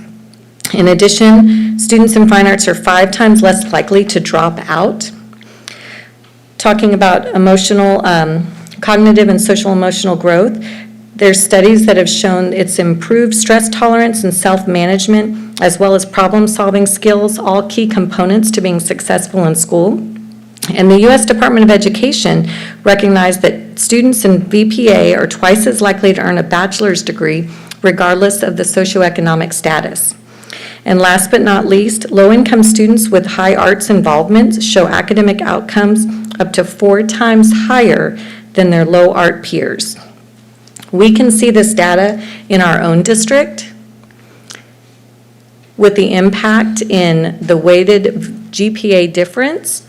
K: In addition, students in fine arts are 5 times less likely to drop out. Talking about emotional, cognitive and social emotional growth, There's studies that have shown it's improved stress tolerance and self-management, as well as problem-solving skills, all key components to being successful in school. And the U.S. Department of Education recognized that students in VPA are twice as likely to earn a bachelor's degree regardless of the socioeconomic status. And last but not least, low-income students with high arts involvement show academic outcomes up to 4 times higher than their low art peers. We can see this data in our own district with the impact in the weighted GPA difference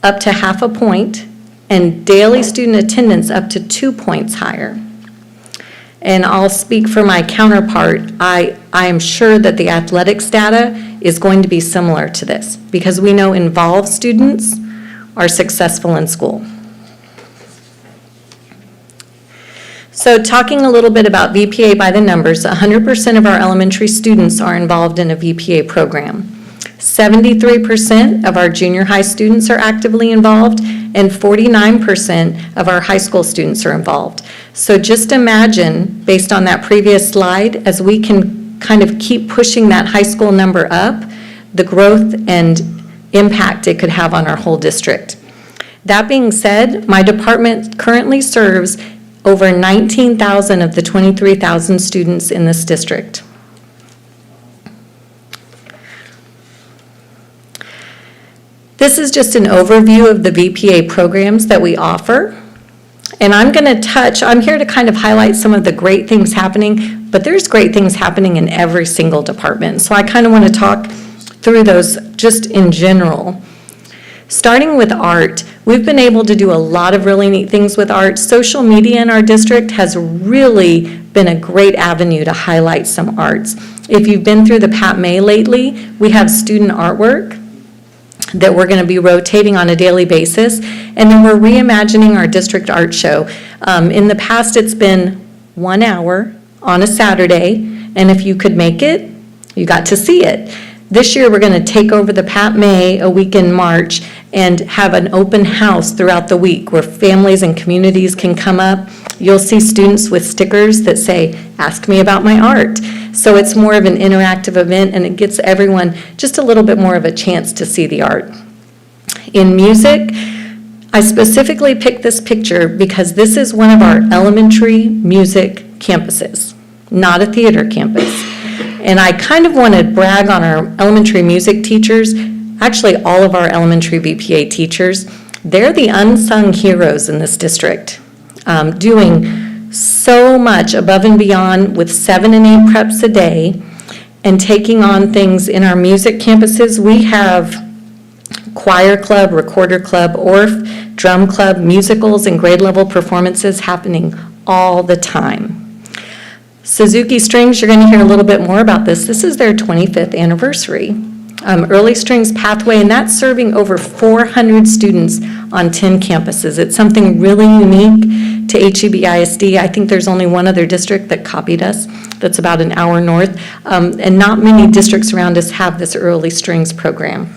K: up to 0.5 point and daily student attendance up to 2 points higher. And I'll speak for my counterpart. I am sure that the athletics data is going to be similar to this because we know involved students are successful in school. So talking a little bit about VPA by the numbers, 100% of our elementary students are involved in a VPA program. 73% of our junior high students are actively involved, and 49% of our high school students are involved. So just imagine, based on that previous slide, as we can kind of keep pushing that high school number up, the growth and impact it could have on our whole district. That being said, my department currently serves over 19,000 of the 23,000 students in this district. This is just an overview of the VPA programs that we offer. And I'm here to kind of highlight some of the great things happening, but there's great things happening in every single department. So I kind of want to talk through those just in general. Starting with art, we've been able to do a lot of really neat things with art. Social media in our district has really been a great avenue to highlight some arts. If you've been through the Pat May lately, we have student artwork that we're going to be rotating on a daily basis, and then we're reimagining our district art show. In the past, it's been 1 hour on a Saturday, and if you could make it, you got to see it. This year, we're going to take over the Pat May a week in March and have an open house throughout the week where families and communities can come up. You'll see students with stickers that say, "Ask me about my art." So it's more of an interactive event, and it gets everyone just a little bit more of a chance to see the art. In music, I specifically picked this picture because this is one of our elementary music campuses, not a theater campus. And I kind of want to brag on our elementary music teachers, actually all of our elementary VPA teachers. They're the unsung heroes in this district, doing so much above and beyond with 7 and 8 preps a day and taking on things in our music campuses. We have choir club, recorder club, ORF, drum club, musicals, and grade level performances happening all the time. Suzuki Strings, you're going to hear a little bit more about this. This is their 25th anniversary. Early Strings Pathway, and that's serving over 400 students on 10 campuses. It's something really unique to HEB ISD. I think there's only one other district that copied us that's about an hour north, and not many districts around us have this Early Strings program.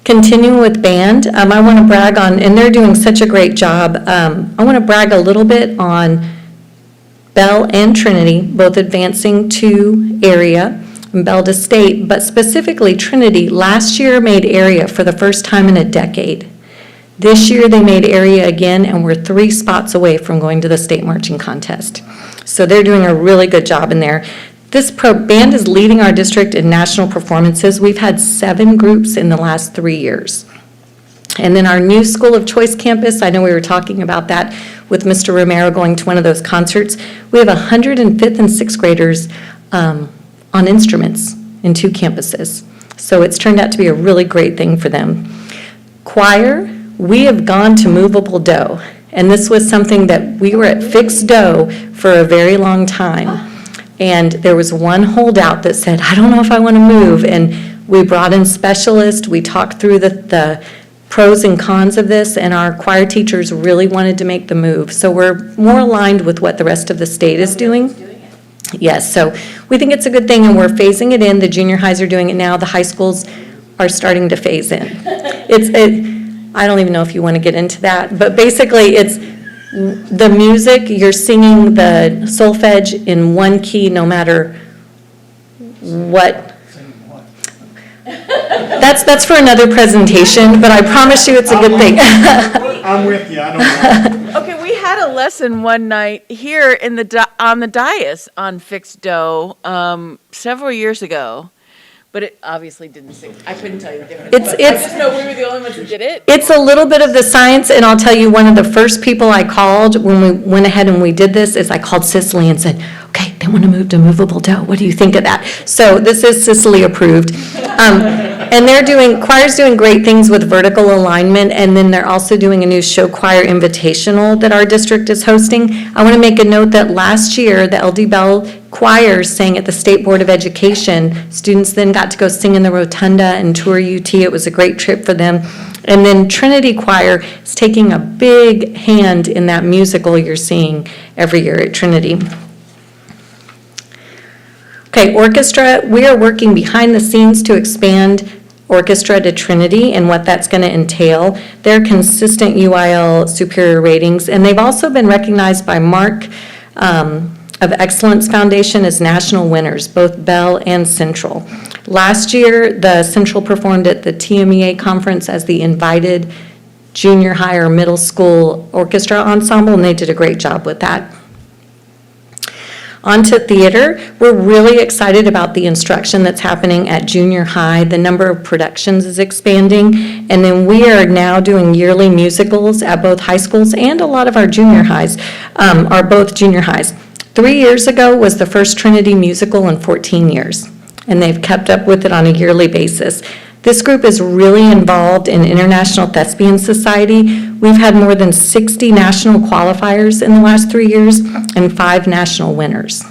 K: Continuing with band, I want to brag on, and they're doing such a great job, I want to brag a little bit on Bell and Trinity, both advancing to area, and Bell to state, but specifically Trinity last year made area for the first time in a decade. This year they made area again, and we're 3 spots away from going to the state marching contest. So they're doing a really good job in there. This band is leading our district in national performances. We've had 7 groups in the last 3 years. And then our new School of Choice campus, I know we were talking about that with Mr. Romero going to one of those concerts. We have 105th and 6th graders on instruments in 2 campuses. So it's turned out to be a really great thing for them. Choir, we have gone to movable dough. And this was something that we were at fixed dough for a very long time. And there was one holdout that said, I don't know if I want to move. And we brought in specialists. We talked through the pros and cons of this, and our choir teachers really wanted to make the move. So we're more aligned with what the rest of the state is doing. Yes, so we think it's a good thing, and we're phasing it in. The junior highs are doing it now. The high schools are starting to phase in. I don't even know if you want to get into that, but basically the music, you're singing the solfege in one key no matter what. That's for another presentation, but I promise you it's a good thing.
F: I'm with you, I don't know.
D: Okay, we had a lesson one night here in on the dais on fixed dough several years ago, but it obviously didn't sing. I couldn't tell you the difference. I just know we were the only ones who did it.
K: It's a little bit of the science, and I'll tell you, one of the first people I called when we went ahead and we did this is I called Cicely and said, okay, they want to move to movable dough. What do you think of that? So this is Cicely approved. And choir's doing great things with vertical alignment, and then they're also doing a new show choir invitational that our district is hosting. I want to make a note that last year, the LD Bell choirs sang at the State Board of Education. Students then got to go sing in the Rotunda and tour UT. It was a great trip for them. And then Trinity Choir is taking a big hand in that musical you're seeing every year at Trinity. Okay, orchestra, we are working behind the scenes to expand orchestra to Trinity and what that's going to entail. They're consistent UIL superior ratings, and they've also been recognized by Mark of Excellence Foundation as national winners, both Bell and Central. Last year, the Central performed at the TMEA conference as the invited junior high or middle school orchestra ensemble, and they did a great job with that. On to theater, we're really excited about the instruction that's happening at junior high. The number of productions is expanding, and then we are now doing yearly musicals at both high schools, and a lot of our junior highs are both junior highs. 3 years ago was the first Trinity musical in 14 years, and they've kept up with it on a yearly basis. This group is really involved in International Thespian Society. We've had more than 60 national qualifiers in the last 3 years and 5 national winners.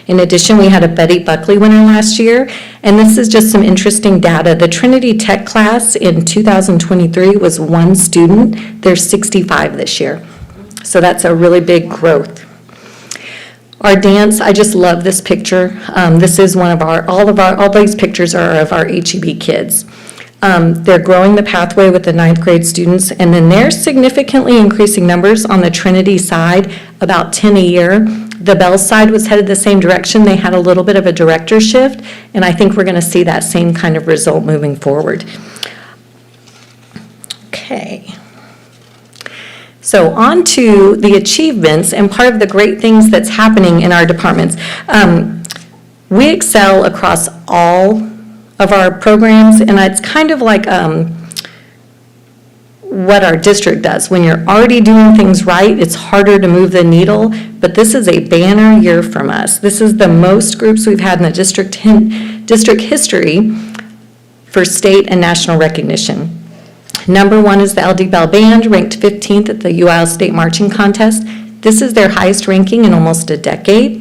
K: In addition, we had a Betty Buckley winner last year, and this is just some interesting data. The Trinity Tech class in 2023 was 1 student. There's 65 this year. So that's a really big growth. Our dance, I just love this picture. This is one of all these pictures are of our HEB kids. They're growing the pathway with the 9th grade students, and then they're significantly increasing numbers on the Trinity side, about 10 a year. The Bell side was headed the same direction. They had a little bit of a director shift, and I think we're going to see that same kind of result moving forward. Okay. So on to the achievements and part of the great things that's happening in our departments. We excel across all of our programs, and it's kind of like what our district does. When you're already doing things right, it's harder to move the needle, but this is a banner year from us. This is the most groups we've had in the district history for state and national recognition. Number 1 is the LD Bell Band, ranked 15th at the UIL State Marching Contest. This is their highest ranking in almost a decade.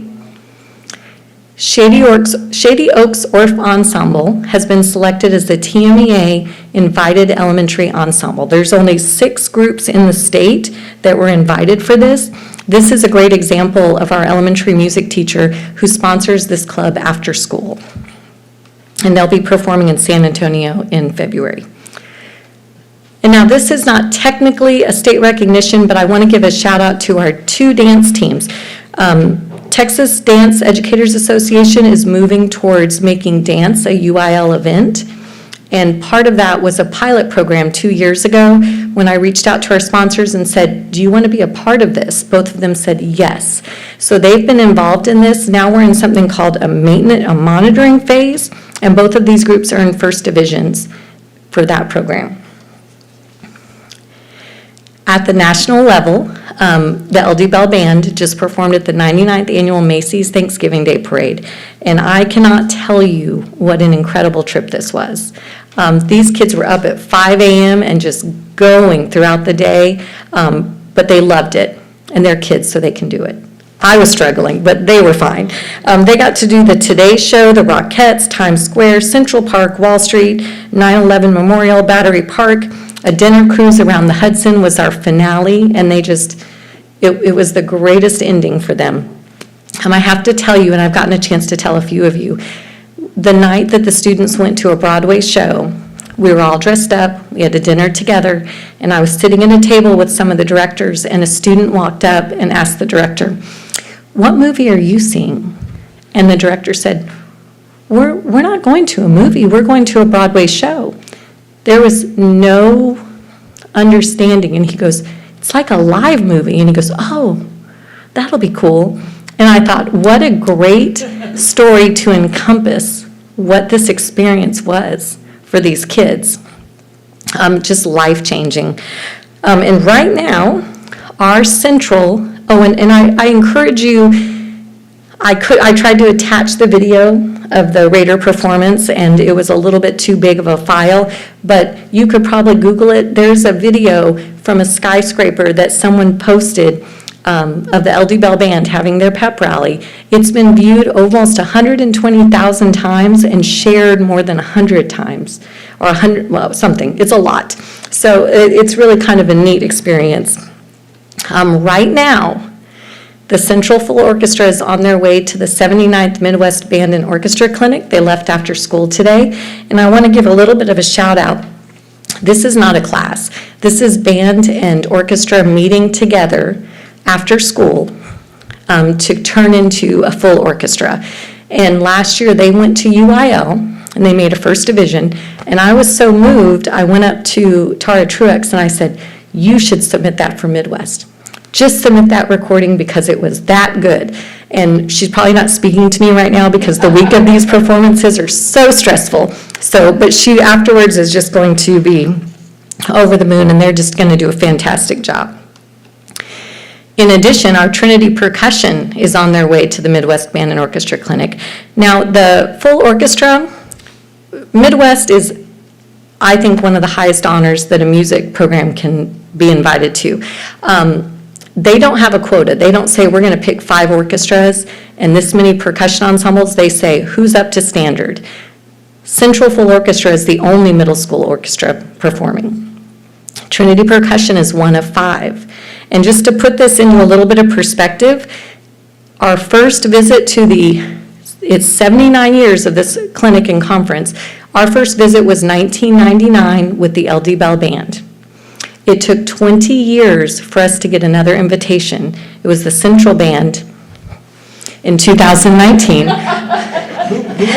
K: Shady Oaks Orff Ensemble has been selected as the TMEA Invited Elementary Ensemble. There's only 6 groups in the state that were invited for this. This is a great example of our elementary music teacher who sponsors this club after school. And they'll be performing in San Antonio in February. And now this is not technically a state recognition, but I want to give a shout out to our 2 dance teams. Texas Dance Educators Association is moving towards making dance a UIL event. And part of that was a pilot program 2 years ago when I reached out to our sponsors and said, do you want to be a part of this? Both of them said yes. So they've been involved in this. Now we're in something called a monitoring phase, and both of these groups are in first divisions for that program. At the national level, the LD Bell Band just performed at the 99th Annual Macy's Thanksgiving Day Parade, and I cannot tell you what an incredible trip this was. These kids were up at 5 a.m. and just going throughout the day, but they loved it, and they're kids, so they can do it. I was struggling, but they were fine. They got to do the Today Show, the Rockettes, Times Square, Central Park, Wall Street, 9/11 Memorial, Battery Park. A dinner cruise around the Hudson was our finale, and it was the greatest ending for them. I have to tell you, and I've gotten a chance to tell a few of you, the night that the students went to a Broadway show We were all dressed up, we had a dinner together, and I was sitting at a table with some of the directors, and a student walked up and asked the director, "What movie are you seeing?" And the director said, we're not going to a movie, we're going to a Broadway show. There was no understanding, and he goes, "It's like a live movie," and he goes, "Oh, that'll be cool." And I thought, what a great story to encompass what this experience was for these kids. Just life-changing. And right now, our central, and I encourage you, I tried to attach the video of the Raider performance, and it was a little bit too big of a file, but you could probably Google it. There's a video from a skyscraper that someone posted of the LD Bell Band having their pep rally. It's been viewed almost 120,000 times and shared more than 100 times, or 100, well, something. It's a lot. So it's really kind of a neat experience. Right now, the Central Full Orchestra is on their way to the 79th Midwest Band and Orchestra Clinic. They left after school today, and I want to give a little bit of a shout out. This is not a class. This is band and orchestra meeting together after school to turn into a full orchestra. And last year they went to UIL and they made a first division. And I was so moved, I went up to Tara Truex and I said, "You should submit that for Midwest. Just submit that recording because it was that good." And she's probably not speaking to me right now because the week of these performances are so stressful. But she afterwards is just going to be over the moon, and they're just going to do a fantastic job. In addition, our Trinity Percussion is on their way to the Midwest Band and Orchestra Clinic. Now, the full orchestra, Midwest is, I think, one of the highest honors that a music program can be invited to. They don't have a quota. They don't say, we're going to pick 5 orchestras and this many percussion ensembles. They say, who's up to standard? Central Full Orchestra is the only middle school orchestra performing. Trinity Percussion is one of 5. And just to put this into a little bit of perspective, our first visit to it's 79 years of this clinic and conference. Our first visit was 1999 with the LD Bell Band. It took 20 years for us to get another invitation. It was the Central Band in 2019.
B: Who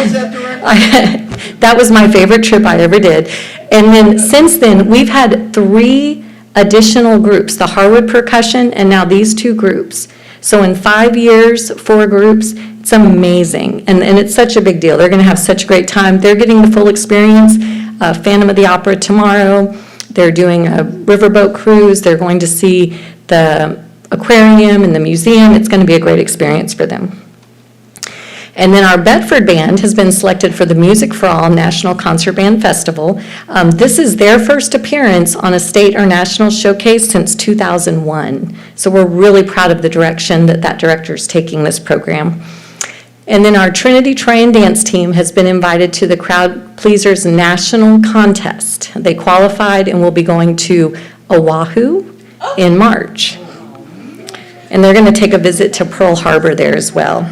B: was that director?
K: That was my favorite trip I ever did. And then since then, we've had 3 additional groups, the Harwood Percussion and now these 2 groups. So in 5 years, 4 groups, it's amazing. And it's such a big deal. They're going to have such a great time. They're getting the full experience. Phantom of the Opera tomorrow. They're doing a riverboat cruise. They're going to see the aquarium and the museum. It's going to be a great experience for them. And then our Bedford Band has been selected for the Music for All National Concert Band Festival. This is their first appearance on a state or national showcase since 2001. So we're really proud of the direction that director is taking this program. And then our Trinity Train Dance Team has been invited to the Crowd Pleasers National Contest. They qualified and will be going to Oahu in March. And they're going to take a visit to Pearl Harbor there as well.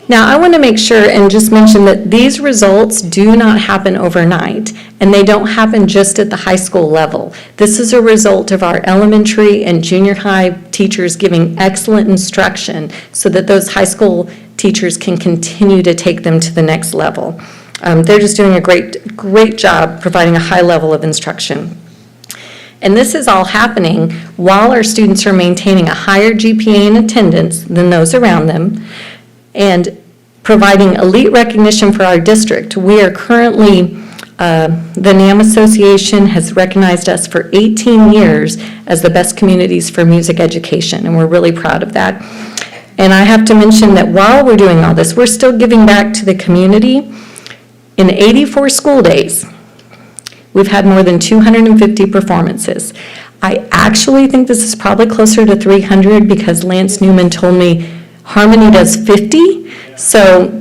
K: Now, I want to make sure and just mention that these results do not happen overnight, and they don't happen just at the high school level. This is a result of our elementary and junior high teachers giving excellent instruction so that those high school teachers can continue to take them to the next level. They're just doing a great job providing a high level of instruction. And this is all happening while our students are maintaining a higher GPA in attendance than those around them, and providing elite recognition for our district. We are currently, the NAM Association has recognized us for 18 years as the best communities for music education, and we're really proud of that. And I have to mention that while we're doing all this, we're still giving back to the community. In 84 school days, we've had more than 250 performances. I actually think this is probably closer to 300 because Lance Newman told me Harmony does 50, so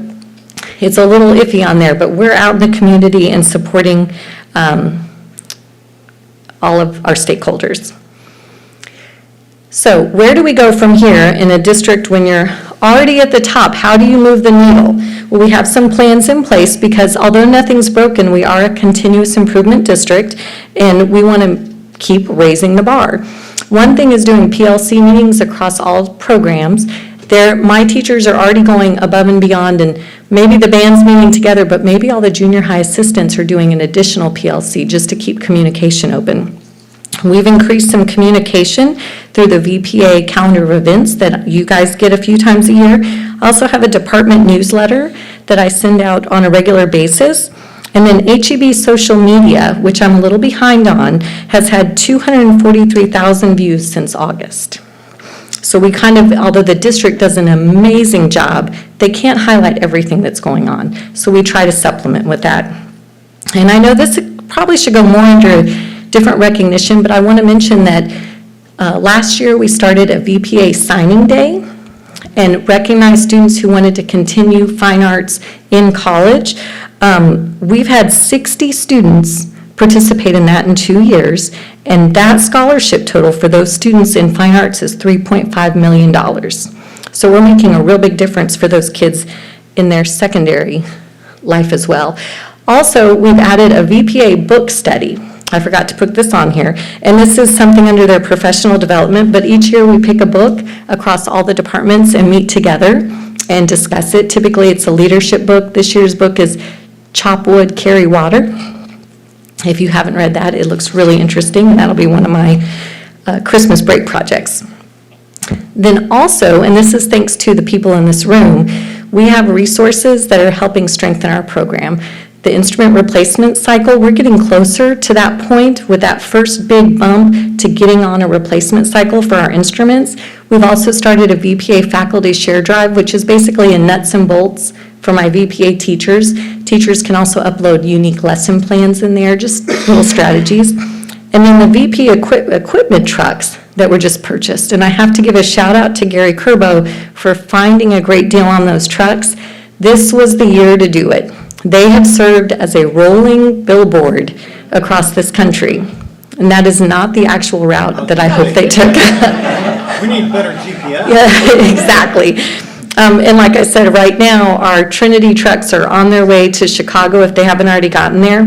K: it's a little iffy on there, but we're out in the community and supporting all of our stakeholders. So where do we go from here in a district when you're already at the top? How do you move the needle? Well, we have some plans in place because although nothing's broken, we are a continuous improvement district and we want to keep raising the bar. One thing is doing PLC meetings across all programs. My teachers are already going above and beyond, and maybe the band's meeting together, but maybe all the junior high assistants are doing an additional PLC just to keep communication open. We've increased some communication through the VPA calendar of events that you guys get a few times a year. I also have a department newsletter that I send out on a regular basis. And then HEB social media, which I'm a little behind on, has had 243,000 views since August. So we kind of, although the district does an amazing job, they can't highlight everything that's going on. So we try to supplement with that. And I know this probably should go more under different recognition, but I want to mention that last year we started a VPA signing day and recognized students who wanted to continue fine arts in college. We've had 60 students participate in that in 2 years, and that scholarship total for those students in fine arts is $3.5 million. So we're making a real big difference for those kids in their secondary life as well. Also, we've added a VPA book study. I forgot to put this on here, and this is something under their professional development, but each year we pick a book across all the departments and meet together and discuss it. Typically, it's a leadership book. This year's book is Chop Wood, Carry Water. If you haven't read that, it looks really interesting, and that'll be one of my Christmas break projects. Then also, and this is thanks to the people in this room, we have resources that are helping strengthen our program. The instrument replacement cycle, we're getting closer to that point with that first big bump to getting on a replacement cycle for our instruments. We've also started a VPA faculty share drive, which is basically a nuts and bolts for my VPA teachers. Teachers can also upload unique lesson plans in there, just little strategies. And then the VP equipment trucks that were just purchased. And I have to give a shout out to Gary Curbo for finding a great deal on those trucks. This was the year to do it. They have served as a rolling billboard across this country. And that is not the actual route that I hope they took.
H: We need better GPS.
K: Yeah, exactly. And like I said, right now, our Trinity trucks are on their way to Chicago if they haven't already gotten there.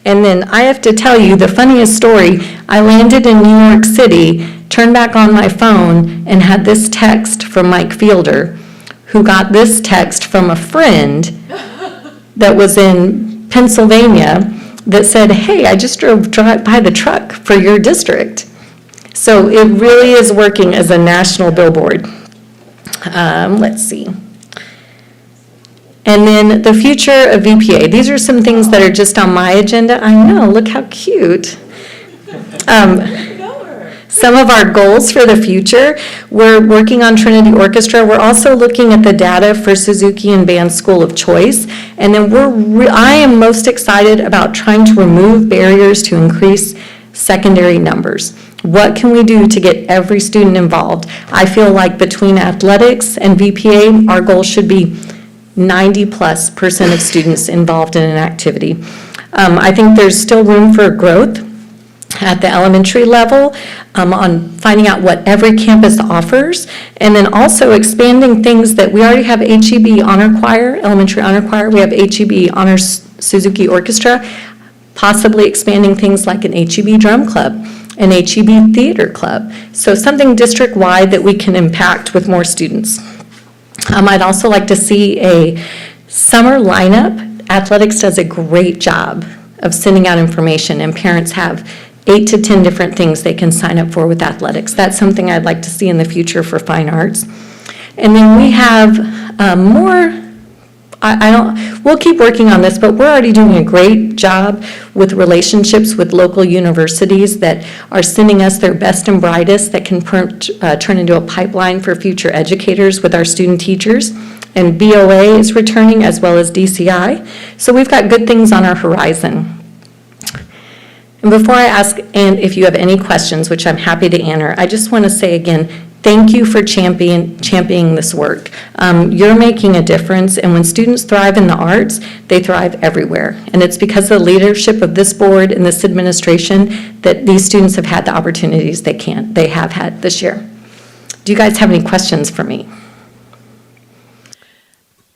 K: And then I have to tell you the funniest story. I landed in New York City, turned back on my phone, and had this text from Mike Fielder, who got this text from a friend that was in Pennsylvania that said, hey, I just drove by the truck for your district. So it really is working as a national billboard. Let's see. And then the future of VPA. These are some things that are just on my agenda. I know, look how cute. Some of our goals for the future, we're working on Trinity Orchestra. We're also looking at the data for Suzuki and Band School of Choice. And then I am most excited about trying to remove barriers to increase secondary numbers. What can we do to get every student involved? I feel like between athletics and VPA, our goal should be 90+% of students involved in an activity. I think there's still room for growth at the elementary level on finding out what every campus offers, and then also expanding things that we already have HEB Honor Choir, Elementary Honor Choir, we have HEB Honor Suzuki Orchestra, possibly expanding things like an HEB Drum Club, an HEB Theater Club, so something district-wide that we can impact with more students. I'd also like to see a summer lineup. Athletics does a great job of sending out information, and parents have 8 to 10 different things they can sign up for with athletics. That's something I'd like to see in the future for fine arts. And then we have more, we'll keep working on this, but we're already doing a great job with relationships with local universities that are sending us their best and brightest that can turn into a pipeline for future educators with our student teachers. And BOA is returning as well as DCI. So we've got good things on our horizon. And before I ask, and if you have any questions, which I'm happy to answer, I just want to say again, thank you for championing this work. You're making a difference, and when students thrive in the arts, they thrive everywhere. And it's because of the leadership of this board and this administration that these students have had the opportunities they have had this year. Do you guys have any questions for me?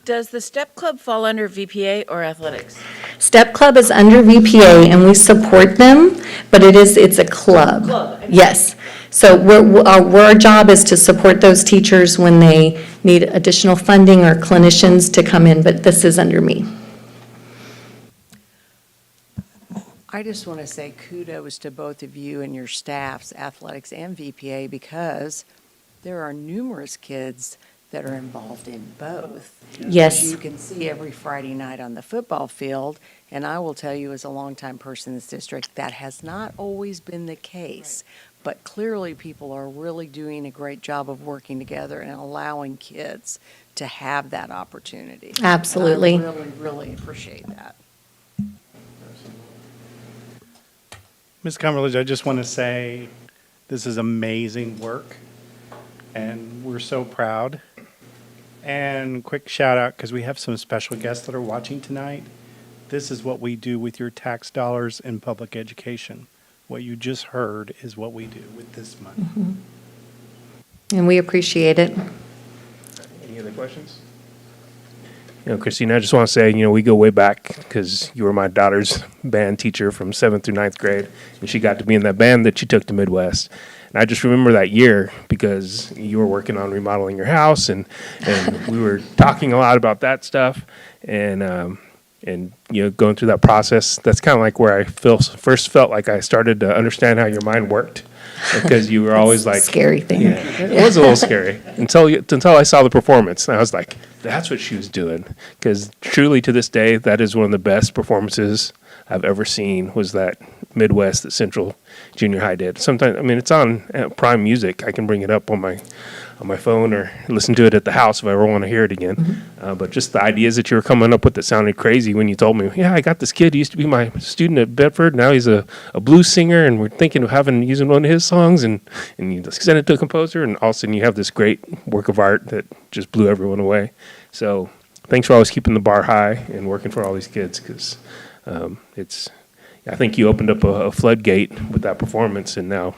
D: Does the STEP Club fall under VPA or athletics?
K: STEP Club is under VPA, and we support them, but it's a club. Yes. So our job is to support those teachers when they need additional funding or clinicians to come in, but this is under me.
G: I just want to say kudos to both of you and your staffs, athletics and VPA, because there are numerous kids that are involved in both.
K: Yes.
G: As you can see every Friday night on the football field, and I will tell you as a longtime person in this district, that has not always been the case. But clearly, people are really doing a great job of working together and allowing kids to have that opportunity.
K: Absolutely.
G: And I really, really appreciate that.
F: Ms. Cumberledge, I just want to say this is amazing work, and we're so proud. And quick shout out, because we have some special guests that are watching tonight. This is what we do with your tax dollars in public education. What you just heard is what we do with this money.
K: Mm-hmm. And we appreciate it.
A: Any other questions? Christina, I just want to say, we go way back because you were my daughter's band teacher from 7th through 9th grade, and she got to be in that band that she took to Midwest. And I just remember that year because you were working on remodeling your house, and we were talking a lot about that stuff, and going through that process. That's kind of like where I first felt like I started to understand how your mind worked, because you were always like
K: scary thing.
A: Yeah, it was a little scary until I saw the performance, and I was like, that's what she was doing. Because truly, to this day, that is one of the best performances I've ever seen. Was that Midwest that Central Junior High did? Sometimes, it's on Prime Music. I can bring it up on my phone or listen to it at the house if I ever want to hear it again.
K: Mm-hmm.
A: But just the ideas that you were coming up with that sounded crazy when you told me, yeah, I got this kid, he used to be my student at Bedford, now he's a blues singer, and we're thinking of using one of his songs, and you just send it to a composer, and all of a sudden you have this great work of art that just blew everyone away. So thanks for always keeping the bar high and working for all these kids, because I think you opened up a floodgate with that performance, and now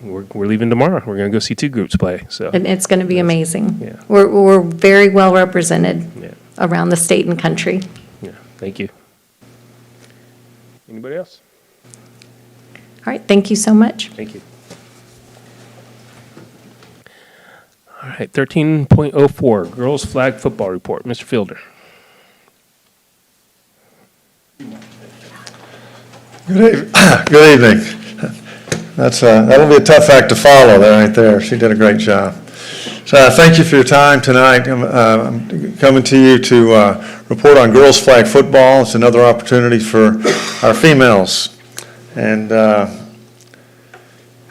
A: we're leaving tomorrow. We're going to go see 2 groups play. So
K: And it's going to be amazing.
A: Yeah.
K: We're very well represented
A: Yeah.
K: around the state and country.
A: Yeah, thank you. Anybody else?
K: All right, thank you so much.
A: Thank you. All right, 13.04, Girls Flag Football Report. Mr. Fielder.
R: Good evening. That'll be a tough act to follow there, right there. She did a great job. So thank you for your time tonight. I'm coming to you to report on girls flag football. It's another opportunity for our females. And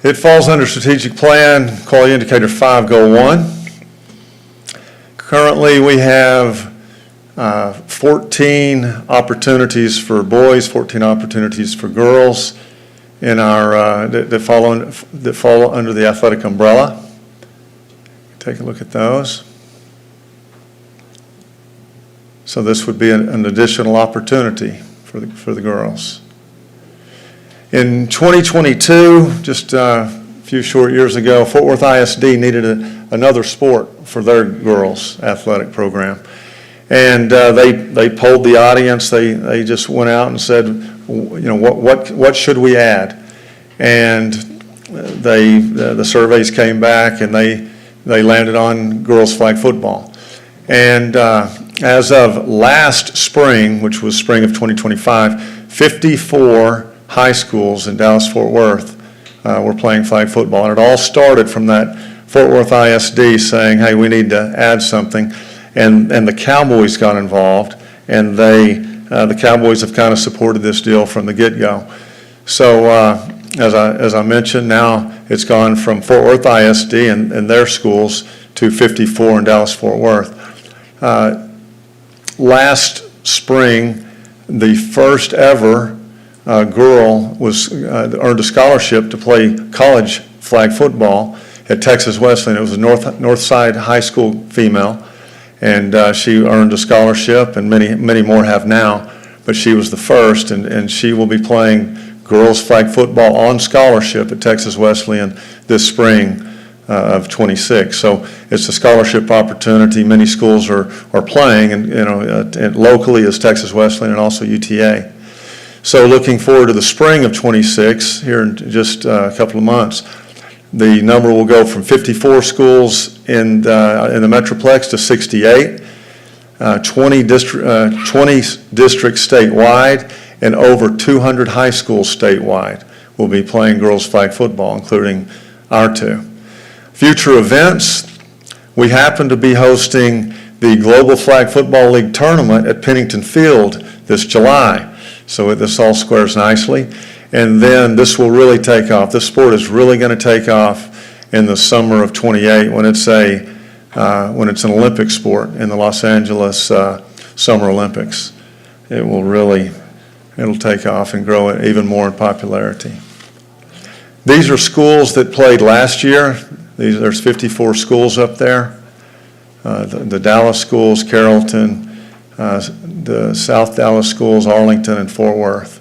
R: it falls under strategic plan, quality indicator 5, goal 1. Currently, we have 14 opportunities for boys, 14 opportunities for girls in our that fall under the athletic umbrella. Take a look at those. So this would be an additional opportunity for the girls. In 2022, just a few short years ago, Fort Worth ISD needed another sport for their girls athletic program. And they polled the audience. They just went out and said, what should we add? And the surveys came back, and they landed on girls flag football. And as of last spring, which was spring of 2025, 54 high schools in Dallas-Fort Worth were playing flag football. And it all started from that Fort Worth ISD saying, hey, we need to add something. And the Cowboys got involved, and the Cowboys have kind of supported this deal from the get-go. So as I mentioned, now it's gone from Fort Worth ISD and their schools to 54 in Dallas-Fort Worth. Last spring, the first ever girl earned a scholarship to play college flag football at Texas Wesleyan. It was a Northside High School female. And she earned a scholarship, and many more have now, but she was the first, and she will be playing girls flag football on scholarship at Texas Wesleyan this spring of 26. So it's a scholarship opportunity. Many schools are playing, and and locally is Texas Wesleyan and also UTA. So looking forward to the spring of 26 here in just a couple of months. The number will go from 54 schools in the Metroplex to 68, 20 districts statewide, and over 200 high schools statewide will be playing girls flag football, including our two. Future events, we happen to be hosting the Global Flag Football League tournament at Pennington Field this July. So this all squares nicely. And then this will really take off. This sport is really going to take off in the summer of 28 when it's an Olympic sport in the Los Angeles Summer Olympics. It'll take off and grow even more in popularity. These are schools that played last year. There's 54 schools up there. The Dallas schools, Carrollton, the South Dallas schools, Arlington, and Fort Worth.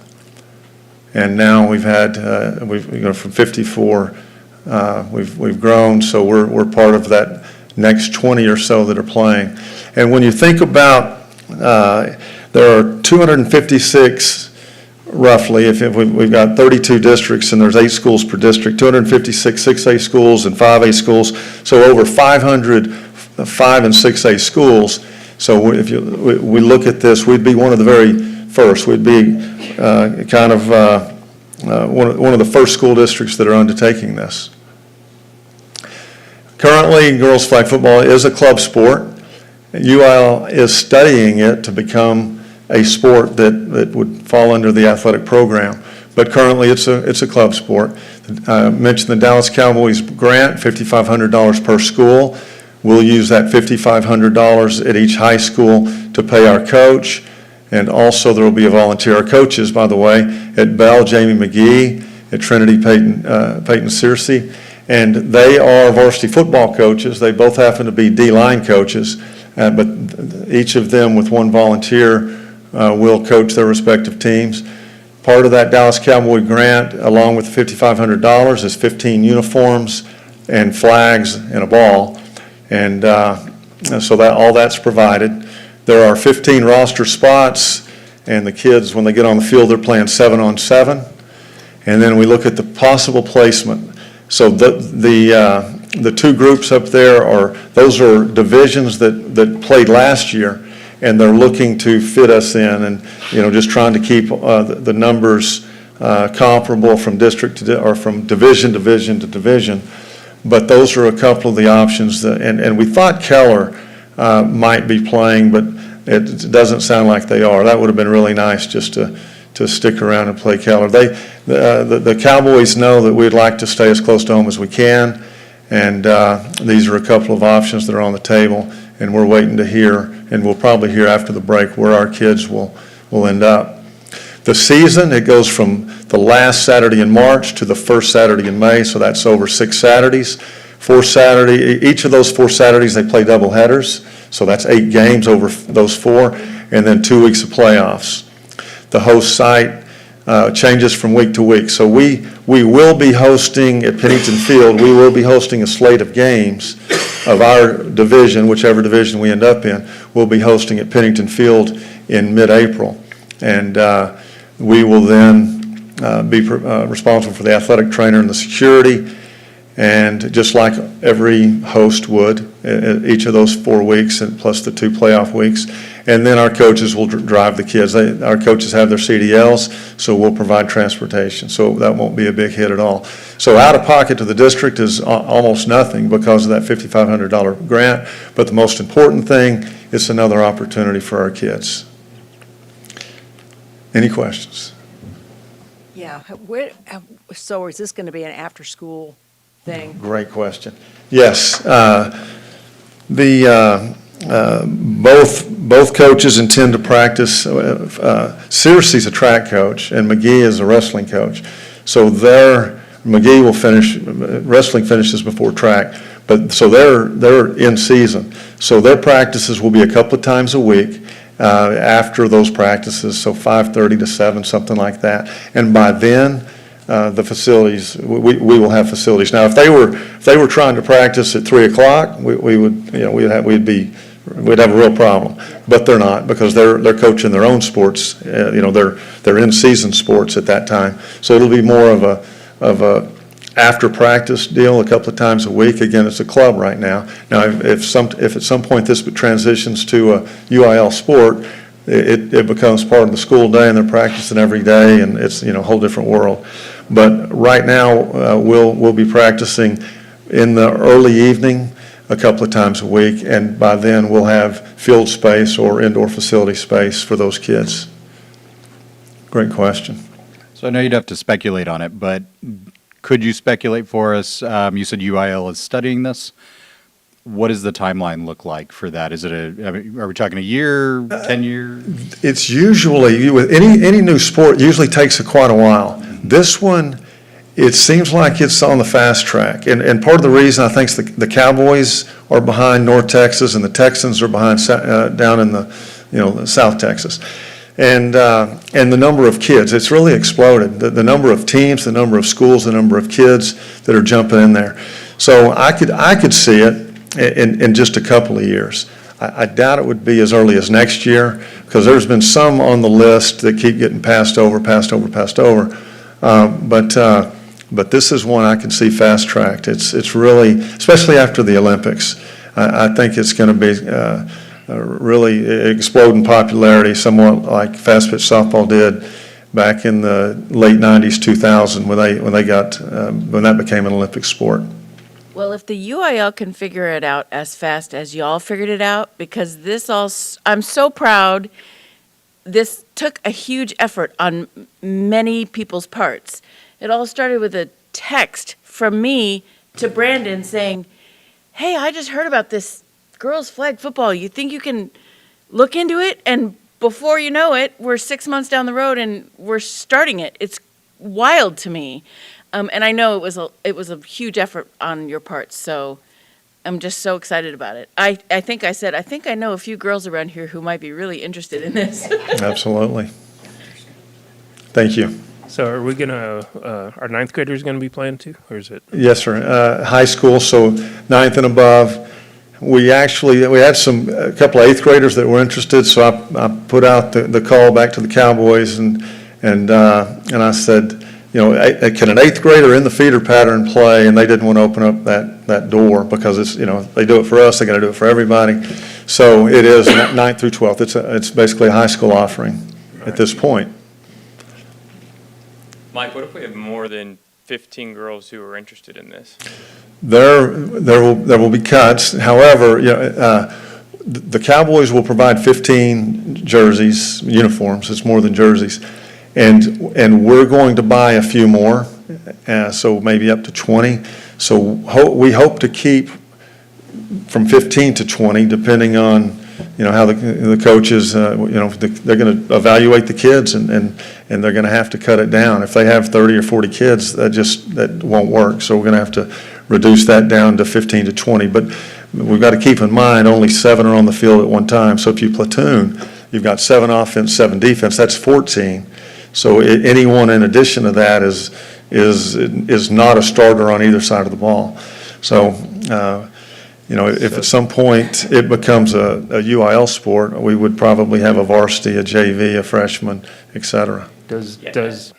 R: And now we've from 54, we've grown, so we're part of that next 20 or so that are playing. And when you think about, there are 256 roughly, if we've got 32 districts and there's 8 schools per district, 256 6A schools and 5A schools, so over 500 5 and 6A schools. So if we look at this, we'd be one of the very first. We'd be one of the first school districts that are undertaking this. Currently, girls flag football is a club sport. UIL is studying it to become a sport that would fall under the athletic program. But currently, it's a club sport. I mentioned the Dallas Cowboys grant, $5,500 per school. We'll use that $5,500 at each high school to pay our coach. And also there will be a volunteer. Our coaches, by the way, at Bell, Jamie McGee, at Trinity, Peyton Searcy. And they are varsity football coaches. They both happen to be D-line coaches. But each of them with one volunteer will coach their respective teams. Part of that Dallas Cowboy grant, along with the $5,500, is 15 uniforms and flags and a ball. And so all that's provided. There are 15 roster spots, and the kids, when they get on the field, they're playing 7-on-7. And then we look at the possible placement. So the two groups up there those are divisions that played last year, and they're looking to fit us in, and just trying to keep the numbers comparable from district or from division to division. But those are a couple of the options, and we thought Keller might be playing, but it doesn't sound like they are. That would have been really nice just to stick around and play Keller. The Cowboys know that we'd like to stay as close to home as we can, and these are a couple of options that are on the table, and we're waiting to hear, and we'll probably hear after the break where our kids will end up. The season, it goes from the last Saturday in March to the first Saturday in May, so that's over 6 Saturdays. Each of those 4 Saturdays, they play double headers, so that's 8 games over those 4, and then 2 weeks of playoffs. The host site changes from week to week, so we will be hosting at Pennington Field, we will be hosting a slate of games of our division, whichever division we end up in, we'll be hosting at Pennington Field in mid-April. And we will then be responsible for the athletic trainer and the security, and just like every host would, each of those 4 weeks and plus the 2 playoff weeks. And then our coaches will drive the kids. Our coaches have their CDLs, so we'll provide transportation. So that won't be a big hit at all. So out of pocket to the district is almost nothing because of that $5,500 grant. But the most important thing is another opportunity for our kids. Any questions?
G: Yeah, so is this going to be an after-school thing?
R: Great question. Yes, both coaches intend to practice. Searcy's a track coach, and McGee is a wrestling coach. So McGee will finish. Wrestling finishes before track, but so they're in season. So their practices will be a couple of times a week. After those practices, so 5:30 to 7, something like that. And by then, the facilities, we will have facilities. Now, if they were trying to practice at 3 o'clock, we would, we'd have a real problem. But they're not, because they're coaching their own sports. They're in season sports at that time. So it'll be more of a after practice deal a couple of times a week. Again, it's a club right now. Now, if at some point this transitions to a UIL sport, it becomes part of the school day and they're practicing every day, and it's a whole different world. But right now, we'll be practicing in the early evening a couple of times a week, and by then we'll have field space or indoor facility space for those kids. Great question.
E: So I know you'd have to speculate on it, but could you speculate for us? You said UIL is studying this. What does the timeline look like for that? Is it are we talking a year, 10 years?
R: It's usually, with any new sport, usually takes quite a while. This one, it seems like it's on the fast track. And part of the reason I think the Cowboys are behind North Texas and the Texans are behind down in the South Texas. And the number of kids, it's really exploded. The number of teams, the number of schools, the number of kids that are jumping in there. So I could see it in just a couple of years. I doubt it would be as early as next year, because there's been some on the list that keep getting passed over. But this is one I can see fast tracked. It's really, especially after the Olympics, I think it's going to be really explode in popularity, somewhat like fast pitch softball did back in the late 90s, 2000, when that became an Olympic sport.
D: Well, if the UIL can figure it out as fast as y'all figured it out, because I'm so proud. This took a huge effort on many people's parts. It all started with a text from me to Brandon saying, "Hey, I just heard about this girls' flag football. You think you can look into it?" And before you know it, we're 6 months down the road and we're starting it. It's wild to me. And I know it was a huge effort on your part, so I'm just so excited about it. I think I know a few girls around here who might be really interested in this.
R: Absolutely. Thank you.
A: So are we our ninth graders going to be playing too, or is it?
R: Yes, sir. High school, so ninth and above. We had a couple of eighth graders that were interested, so I put out the call back to the Cowboys, and I said, can an eighth grader in the feeder pattern play? And they didn't want to open up that door, because it's, they do it for us, they got to do it for everybody. So it is 9th through 12th. It's basically a high school offering at this point.
Q: Mike, what if we have more than 15 girls who are interested in this?
R: There will be cuts. However, the Cowboys will provide 15 jerseys, uniforms. It's more than jerseys. And we're going to buy a few more, so maybe up to 20. So we hope to keep from 15 to 20, depending on how the coaches they're going to evaluate the kids, and they're going to have to cut it down. If they have 30 or 40 kids, that won't work. So we're going to have to reduce that down to 15 to 20. But we've got to keep in mind only 7 are on the field at one time. So if you platoon, you've got 7 offense, 7 defense. That's 14. So anyone in addition to that is not a starter on either side of the ball. So, if at some point it becomes a UIL sport, we would probably have a varsity, a JV, a freshman, et cetera.
A: Sorry, go ahead.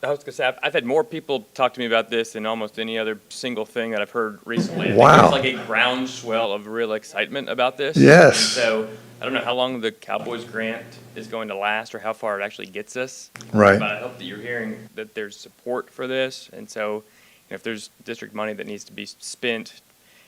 Q: I was going to say, I've had more people talk to me about this than almost any other single thing that I've heard recently.
R: Wow.
Q: There's like a groundswell of real excitement about this.
R: Yes.
Q: And so I don't know how long the Cowboys grant is going to last or how far it actually gets us.
R: Right.
Q: But I hope that you're hearing that there's support for this. And so if there's district money that needs to be spent,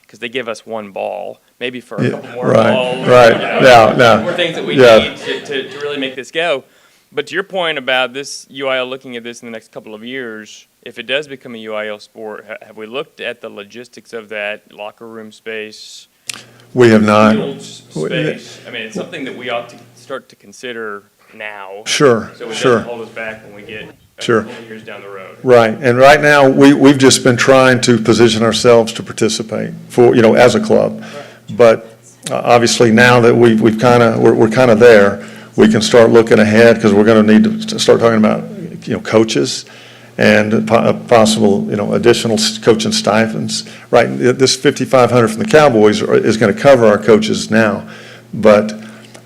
Q: because they give us one ball, maybe for a couple more balls.
R: Right.
Q: More things that we need to really make this go. But to your point about this UIL looking at this in the next couple of years, if it does become a UIL sport, have we looked at the logistics of that, locker room space?
R: We have not.
Q: Field space? I mean, it's something that we ought to start to consider now.
R: Sure.
Q: So it doesn't hold us back when we get a couple of years down the road.
R: Right. And right now, we've just been trying to position ourselves to participate as a club. But obviously now that we're kind of there, we can start looking ahead, because we're going to need to start talking about, coaches and possible, additional coaching stipends. Right, this $5,500 from the Cowboys is going to cover our coaches now, but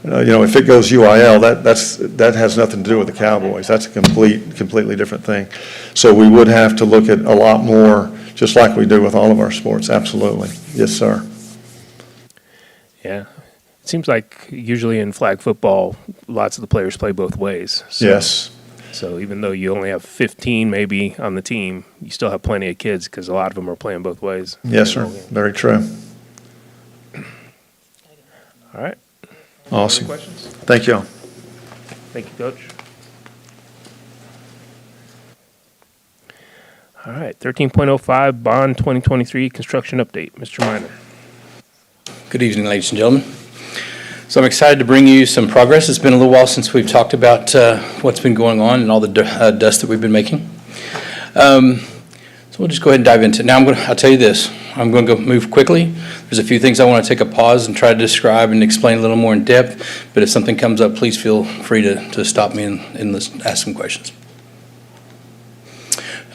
R: if it goes UIL, that has nothing to do with the Cowboys. That's a completely different thing. So we would have to look at a lot more, just like we do with all of our sports. Absolutely, yes, sir.
A: Yeah. It seems like usually in flag football, lots of the players play both ways. So,
R: Yes.
A: So even though you only have 15 maybe on the team, you still have plenty of kids because a lot of them are playing both ways.
R: Yes, sir. Very true.
A: All right.
R: Awesome.
A: Any questions?
R: Thank you.
A: Thank you, Coach. All right, 13.05 Bond 2023 Construction Update. Mr. Minor.
S: Good evening, ladies and gentlemen. So I'm excited to bring you some progress. It's been a little while since we've talked about what's been going on and all the dust that we've been making. So we'll just go ahead and dive into it. Now I'll tell you this. I'm going to go move quickly. There's a few things I want to take a pause and try to describe and explain a little more in depth. But if something comes up, please feel free to stop me and ask some questions.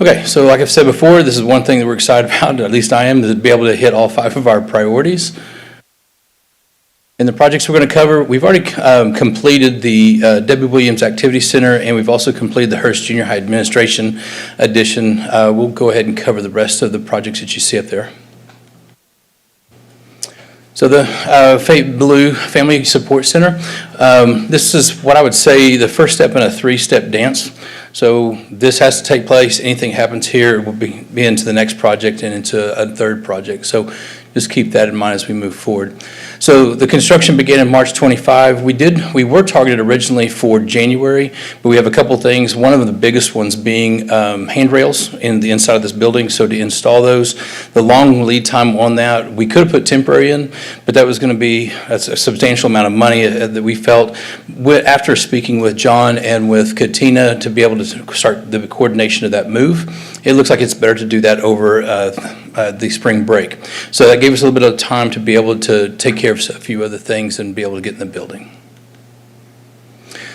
S: Okay, so like I've said before, this is one thing that we're excited about, at least I am, to be able to hit all 5 of our priorities. And the projects we're going to cover, we've already completed the Debbie Williams Activity Center, and we've also completed the Hurst Junior High Administration addition. We'll go ahead and cover the rest of the projects that you see up there. So the Fate Blue Family Support Center, this is what I would say the first step in a 3-step dance. So this has to take place. Anything happens here, it will be into the next project and into a third project. So just keep that in mind as we move forward. So the construction began in March 25. We were targeted originally for January, but we have a couple things. One of the biggest ones being handrails in the inside of this building. So to install those, the long lead time on that, we could have put temporary in, but that was going to be a substantial amount of money that we felt after speaking with John and with Katina to be able to start the coordination of that move. It looks like it's better to do that over the spring break. So that gave us a little bit of time to be able to take care of a few other things and be able to get in the building.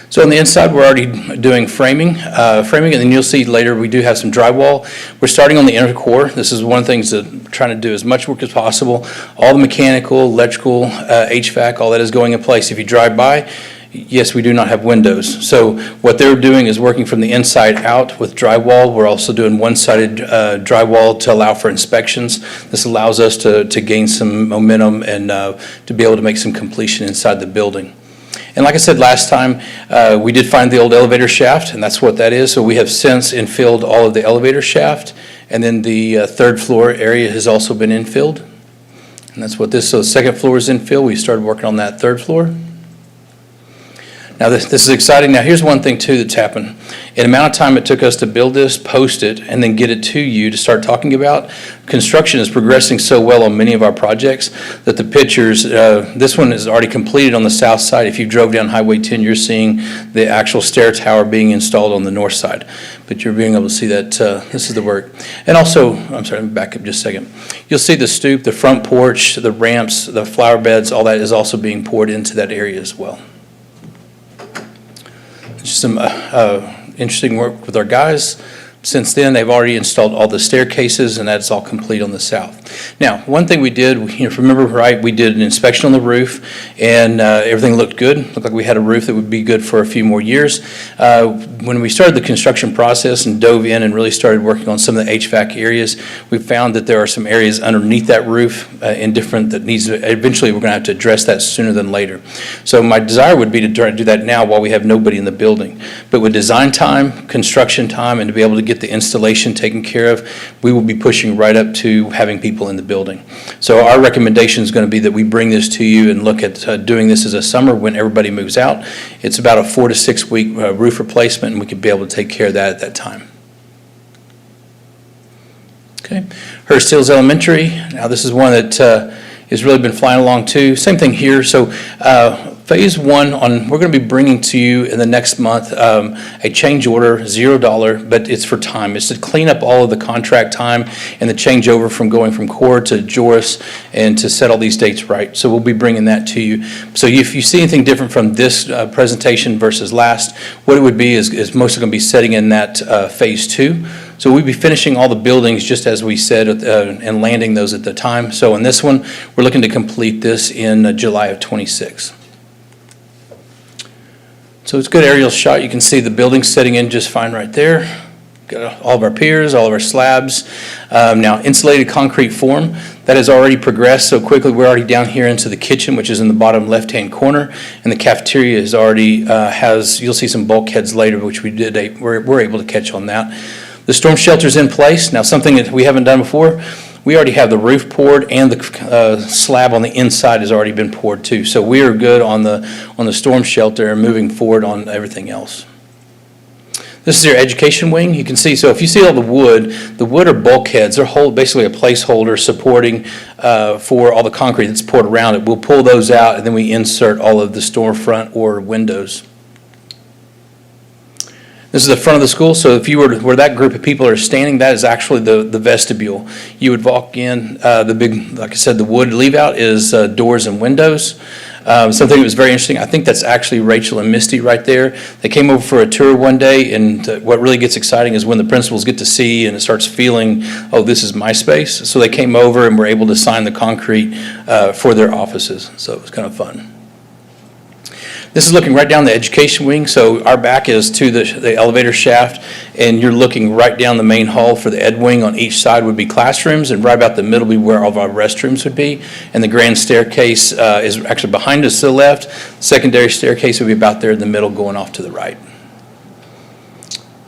S: So on the inside, we're already doing framing, and then you'll see later we do have some drywall. We're starting on the inner core. This is one of the things that we're trying to do as much work as possible. All the mechanical, electrical, HVAC, all that is going in place. If you drive by, yes, we do not have windows. So what they're doing is working from the inside out with drywall. We're also doing one-sided drywall to allow for inspections. This allows us to gain some momentum and to be able to make some completion inside the building. And like I said last time, we did find the old elevator shaft, and that's what that is. So we have since infilled all of the elevator shaft, and then the third floor area has also been infilled. And that's what this, so the second floor is infilled. We started working on that third floor. Now this is exciting. Now here's one thing too that's happened. In the amount of time it took us to build this, post it, and then get it to you to start talking about, construction is progressing so well on many of our projects that the pictures, this one is already completed on the south side. If you drove down Highway 10, you're seeing the actual stair tower being installed on the north side. But you're being able to see that this is the work. And also, I'm sorry, let me back up just a second. You'll see the stoop, the front porch, the ramps, the flower beds, all that is also being poured into that area as well. Some interesting work with our guys. Since then, they've already installed all the staircases, and that's all complete on the south. Now, one thing we did, if you remember right, we did an inspection on the roof, and everything looked good. Looked like we had a roof that would be good for a few more years. When we started the construction process and dove in and really started working on some of the HVAC areas, we found that there are some areas underneath that roof that needs, eventually we're going to have to address that sooner than later. So my desire would be to try to do that now while we have nobody in the building. But with design time, construction time, and to be able to get the installation taken care of, we will be pushing right up to having people in the building. So our recommendation is going to be that we bring this to you and look at doing this as a summer when everybody moves out. It's about a 4 to 6 week roof replacement, and we could be able to take care of that at that time. Okay, Hurst-Euless Elementary. Now this is one that has really been flying along too. Same thing here. So phase one we're going to be bringing to you in the next month a change order, $0, but it's for time. It's to clean up all of the contract time and the changeover from going from core to Joris and to set all these dates right. So we'll be bringing that to you. So if you see anything different from this presentation versus last, what it would be is mostly going to be setting in that phase two. So we'd be finishing all the buildings just as we said and landing those at the time. So in this one, we're looking to complete this in July of '26. So it's a good aerial shot. You can see the building setting in just fine right there. Got all of our piers, all of our slabs. Now, insulated concrete form, that has already progressed so quickly. We're already down here into the kitchen, which is in the bottom left-hand corner, and the cafeteria is already you'll see some bulkheads later, which we're able to catch on that. The storm shelter's in place. Now, something that we haven't done before, we already have the roof poured and the slab on the inside has already been poured too. So we are good on the storm shelter and moving forward on everything else. This is your education wing. You can see, so if you see all the wood are bulkheads. They're basically a placeholder supporting for all the concrete that's poured around it. We'll pull those out and then we insert all of the storefront or windows. This is the front of the school, so if you were where that group of people are standing, that is actually the vestibule. You would walk in, the big, like I said, the wood leave out is doors and windows. Something that was very interesting, I think that's actually Rachel and Misty right there. They came over for a tour one day, and what really gets exciting is when the principals get to see and it starts feeling, oh, this is my space. So they came over and were able to sign the concrete for their offices, so it was kind of fun. This is looking right down the education wing, so our back is to the elevator shaft, and you're looking right down the main hall for the ed wing. On each side would be classrooms, and right about the middle would be where all of our restrooms would be. And the grand staircase is actually behind us to the left. Secondary staircase would be about there in the middle going off to the right.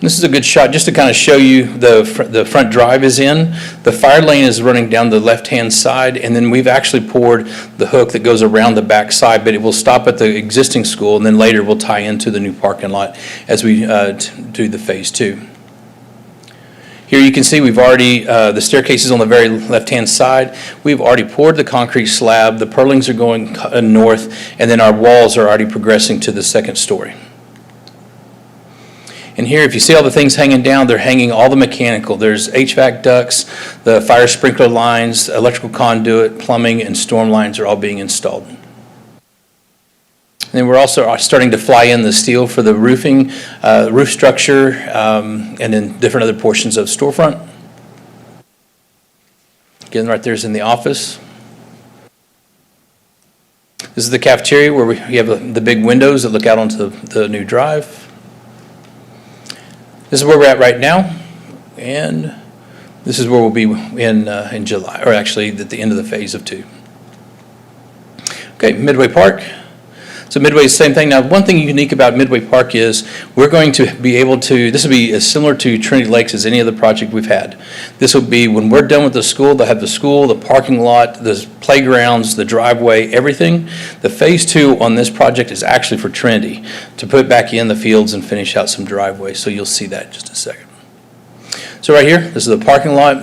S: This is a good shot just to kind of show you the front drive is in. The fire lane is running down the left-hand side, and then we've actually poured the hook that goes around the back side, but it will stop at the existing school, and then later we'll tie into the new parking lot as we do the phase 2. Here you can see we've already, the staircase is on the very left-hand side. We've already poured the concrete slab. The purlings are going north, and then our walls are already progressing to the second story. And here, if you see all the things hanging down, they're hanging all the mechanical. There's HVAC ducts, the fire sprinkler lines, electrical conduit, plumbing, and storm lines are all being installed. And then we're also starting to fly in the steel for the roofing, roof structure, and then different other portions of storefront. Again, right there's in the office. This is the cafeteria where we have the big windows that look out onto the new drive. This is where we're at right now, and this is where we'll be in July, or actually at the end of the phase of 2. Okay, Midway Park. So Midway is the same thing. Now, one thing unique about Midway Park is we're going to be able to, this will be as similar to Trinity Lakes as any other project we've had. This will be, when we're done with the school, they'll have the school, the parking lot, the playgrounds, the driveway, everything. The phase 2 on this project is actually for Trinity, to put back in the fields and finish out some driveways. So you'll see that in just a second. So right here, this is the parking lot,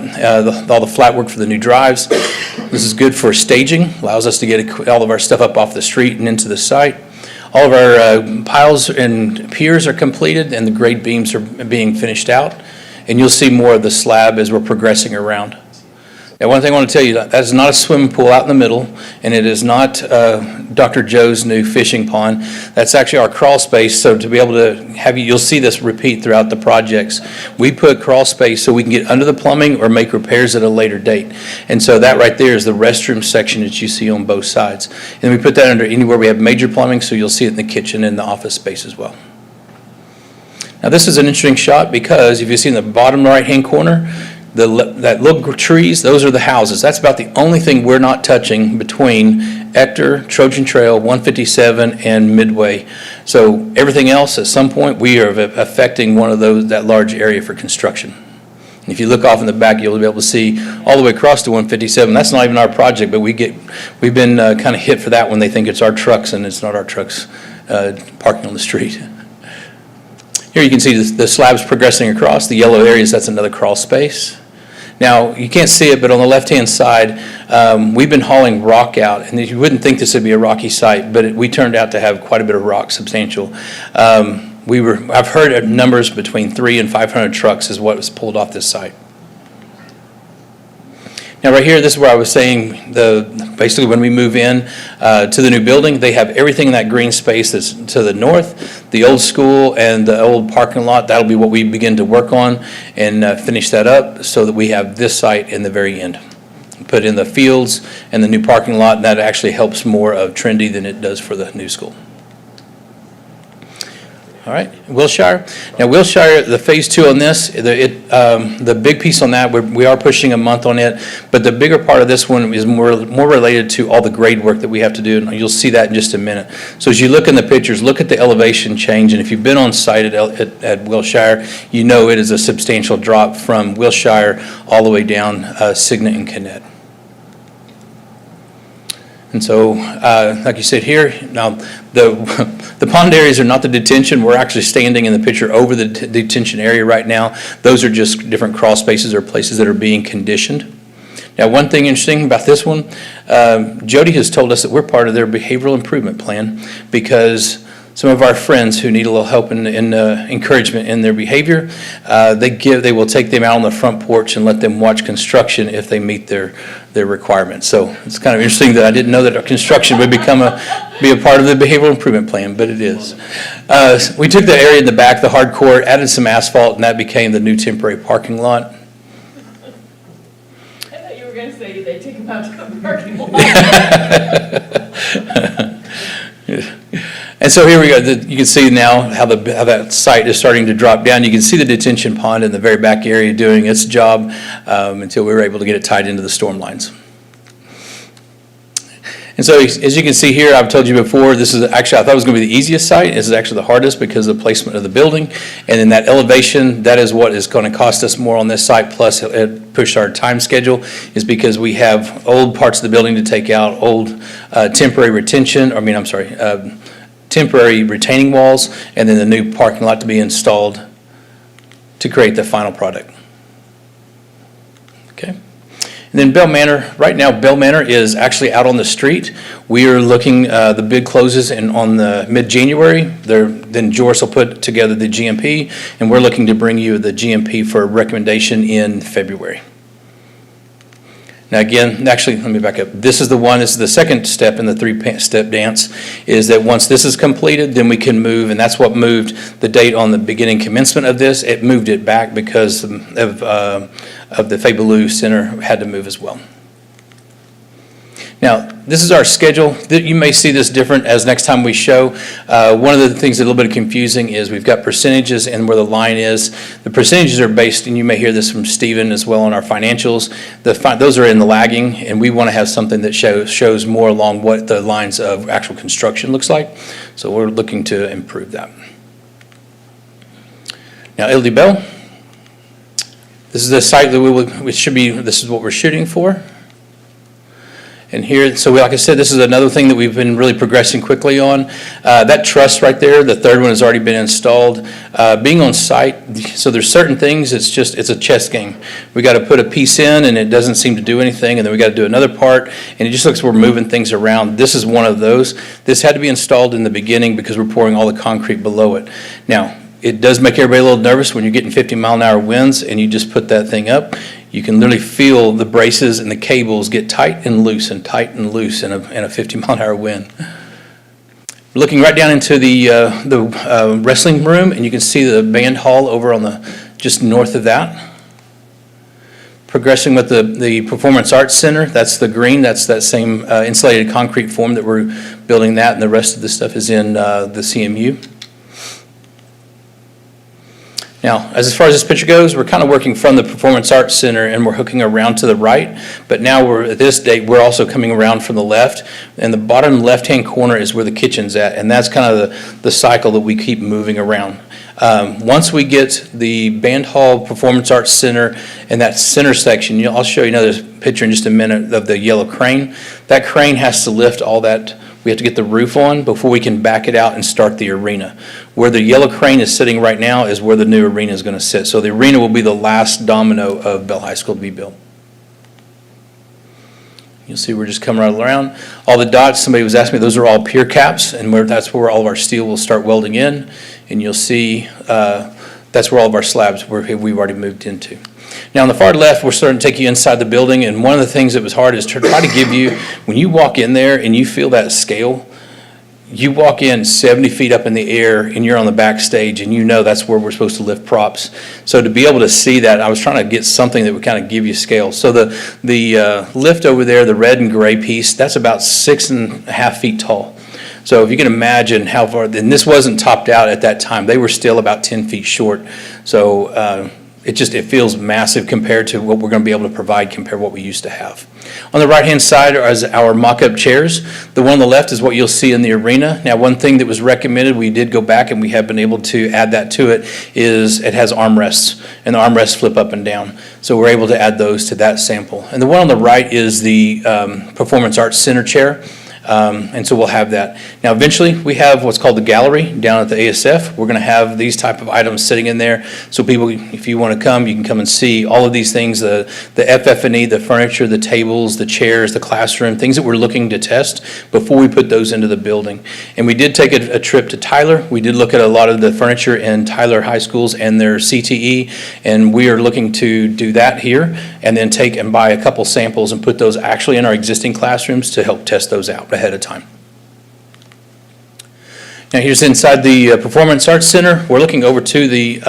S: all the flat work for the new drives. This is good for staging, allows us to get all of our stuff up off the street and into the site. All of our piles and piers are completed, and the grade beams are being finished out. And you'll see more of the slab as we're progressing around. Now, one thing I want to tell you, that is not a swimming pool out in the middle, and it is not Dr. Joe's new fishing pond. That's actually our crawl space, so to be able to have you'll see this repeat throughout the projects. We put crawl space so we can get under the plumbing or make repairs at a later date. And so that right there is the restroom section that you see on both sides. And we put that under anywhere we have major plumbing, so you'll see it in the kitchen and the office space as well. Now, this is an interesting shot because if you see in the bottom right-hand corner, that little trees, those are the houses. That's about the only thing we're not touching between Ector, Trojan Trail, 157, and Midway. So everything else, at some point, we are affecting that large area for construction. And if you look off in the back, you'll be able to see all the way across to 157. That's not even our project, but we've been kind of hit for that when they think it's our trucks, and it's not our trucks parking on the street. Here you can see the slabs progressing across. The yellow areas, that's another crawl space. Now, you can't see it, but on the left-hand side, we've been hauling rock out, and you wouldn't think this would be a rocky site, but we turned out to have quite a bit of rock, substantial. I've heard numbers between 300 and 500 trucks is what was pulled off this site. Now, right here, this is where I was saying, basically when we move in to the new building, they have everything in that green space that's to the north, the old school and the old parking lot. That'll be what we begin to work on and finish that up so that we have this site in the very end. Put in the fields and the new parking lot, and that actually helps more of Trinity than it does for the new school. All right, Wilshire. Now, Wilshire, the phase 2 on this, the big piece on that, we are pushing a month on it, but the bigger part of this one is more related to all the grade work that we have to do, and you'll see that in just a minute. So as you look in the pictures, look at the elevation change, and if you've been on site at Wilshire, you know it is a substantial drop from Wilshire all the way down Signet and Connect. And so, like you said here, now the pond areas are not the detention. We're actually standing in the picture over the detention area right now. Those are just different crawl spaces or places that are being conditioned. Now, one thing interesting about this one, Jody has told us that we're part of their behavioral improvement plan because some of our friends who need a little help and encouragement in their behavior, they will take them out on the front porch and let them watch construction if they meet their requirements. So it's kind of interesting that I didn't know that our construction would be a part of the behavioral improvement plan, but it is. We took the area in the back, the hardcore, added some asphalt, and that became the new temporary parking lot.
D: I thought you were going to say they take them out to the parking lot.
S: And so here we go. You can see now how that site is starting to drop down. You can see the detention pond in the very back area doing its job until we were able to get it tied into the storm lines. And so as you can see here, I've told you before, this is actually, I thought it was going to be the easiest site. This is actually the hardest because of the placement of the building. And then that elevation, that is what is going to cost us more on this site, plus it push our time schedule, is because we have old parts of the building to take out, old temporary temporary retaining walls, and then the new parking lot to be installed to create the final product. Okay. And then Bell Manor, right now Bell Manor is actually out on the street. We are looking, the bid closes on the mid-January. Then Joris will put together the GMP, and we're looking to bring you the GMP for recommendation in February. Now again, actually, let me back up. This is the second step in the three-step dance, is that once this is completed, then we can move, and that's what moved the date on the beginning commencement of this. It moved it back because of the Fay Ballou Center had to move as well. Now, this is our schedule. You may see this different as next time we show. One of the things that's a little bit confusing is we've got percentages and where the line is. The percentages are based, and you may hear this from Stephen as well on our financials. Those are in the lagging, and we want to have something that shows more along what the lines of actual construction looks like. So we're looking to improve that. Now, LD Bell. This is the site that this is what we're shooting for. And here, so like I said, this is another thing that we've been really progressing quickly on. That truss right there, the third one has already been installed. Being on site, so there's certain things, it's a chess game. We got to put a piece in and it doesn't seem to do anything, and then we got to do another part, and it just looks like we're moving things around. This is one of those. This had to be installed in the beginning because we're pouring all the concrete below it. Now, it does make everybody a little nervous when you're getting 50-mile-an-hour winds and you just put that thing up. You can literally feel the braces and the cables get tight and loose in a 50-mile-an-hour wind. Looking right down into the wrestling room, and you can see the band hall over on just north of that. Progressing with the Performance Arts Center, that's the green, that's that same insulated concrete form that we're building that, and the rest of the stuff is in the CMU. Now, as far as this picture goes, we're kind of working from the Performance Arts Center and we're hooking around to the right, but now at this date, we're also coming around from the left, and the bottom left-hand corner is where the kitchen's at, and that's kind of the cycle that we keep moving around. Once we get the Band Hall Performance Arts Center and that center section, I'll show you another picture in just a minute of the yellow crane. That crane has to lift all that. We have to get the roof on before we can back it out and start the arena. Where the yellow crane is sitting right now is where the new arena is going to sit. So the arena will be the last domino of Bell High School to be built. You'll see we're just coming right around. All the dots, somebody was asking me, those are all pier caps, and that's where all of our steel will start welding in. And you'll see that's where all of our slabs we've already moved into. Now, on the far left, we're starting to take you inside the building, and one of the things that was hard is to try to give you, when you walk in there and you feel that scale, you walk in 70 feet up in the air and you're on the backstage and you know that's where we're supposed to lift props. So to be able to see that, I was trying to get something that would kind of give you scale. So the lift over there, the red and gray piece, that's about 6.5 feet tall. So if you can imagine how far, and this wasn't topped out at that time, they were still about 10 feet short. So it feels massive compared to what we're going to be able to provide compared to what we used to have. On the right-hand side are our mock-up chairs. The one on the left is what you'll see in the arena. Now, one thing that was recommended, we did go back and we have been able to add that to it, is it has armrests, and the armrests flip up and down. So we're able to add those to that sample. And the one on the right is the Performance Arts Center chair. And so we'll have that. Now, eventually, we have what's called the gallery down at the ASF. We're going to have these type of items sitting in there. So people, if you want to come, you can come and see all of these things, the FF&E, the furniture, the tables, the chairs, the classroom, things that we're looking to test before we put those into the building. And we did take a trip to Tyler. We did look at a lot of the furniture in Tyler high schools and their CTE, and we are looking to do that here and then take and buy a couple samples and put those actually in our existing classrooms to help test those out ahead of time. Now here's inside the Performance Arts Center. We're looking over to the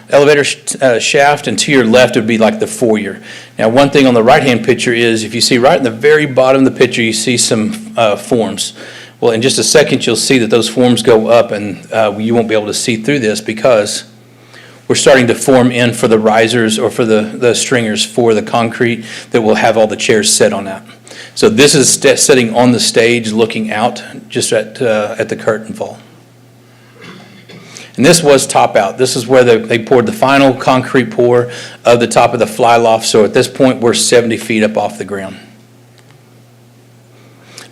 S: elevator shaft, and to your left would be like the foyer. Now one thing on the right-hand picture is, if you see right in the very bottom of the picture, you see some forms. Well, in just a second, you'll see that those forms go up, and you won't be able to see through this because we're starting to form in for the risers or for the stringers for the concrete that will have all the chairs set on that. So this is sitting on the stage looking out just at the curtain fall. And this was top out. This is where they poured the final concrete pour of the top of the fly loft. So at this point, we're 70 feet up off the ground.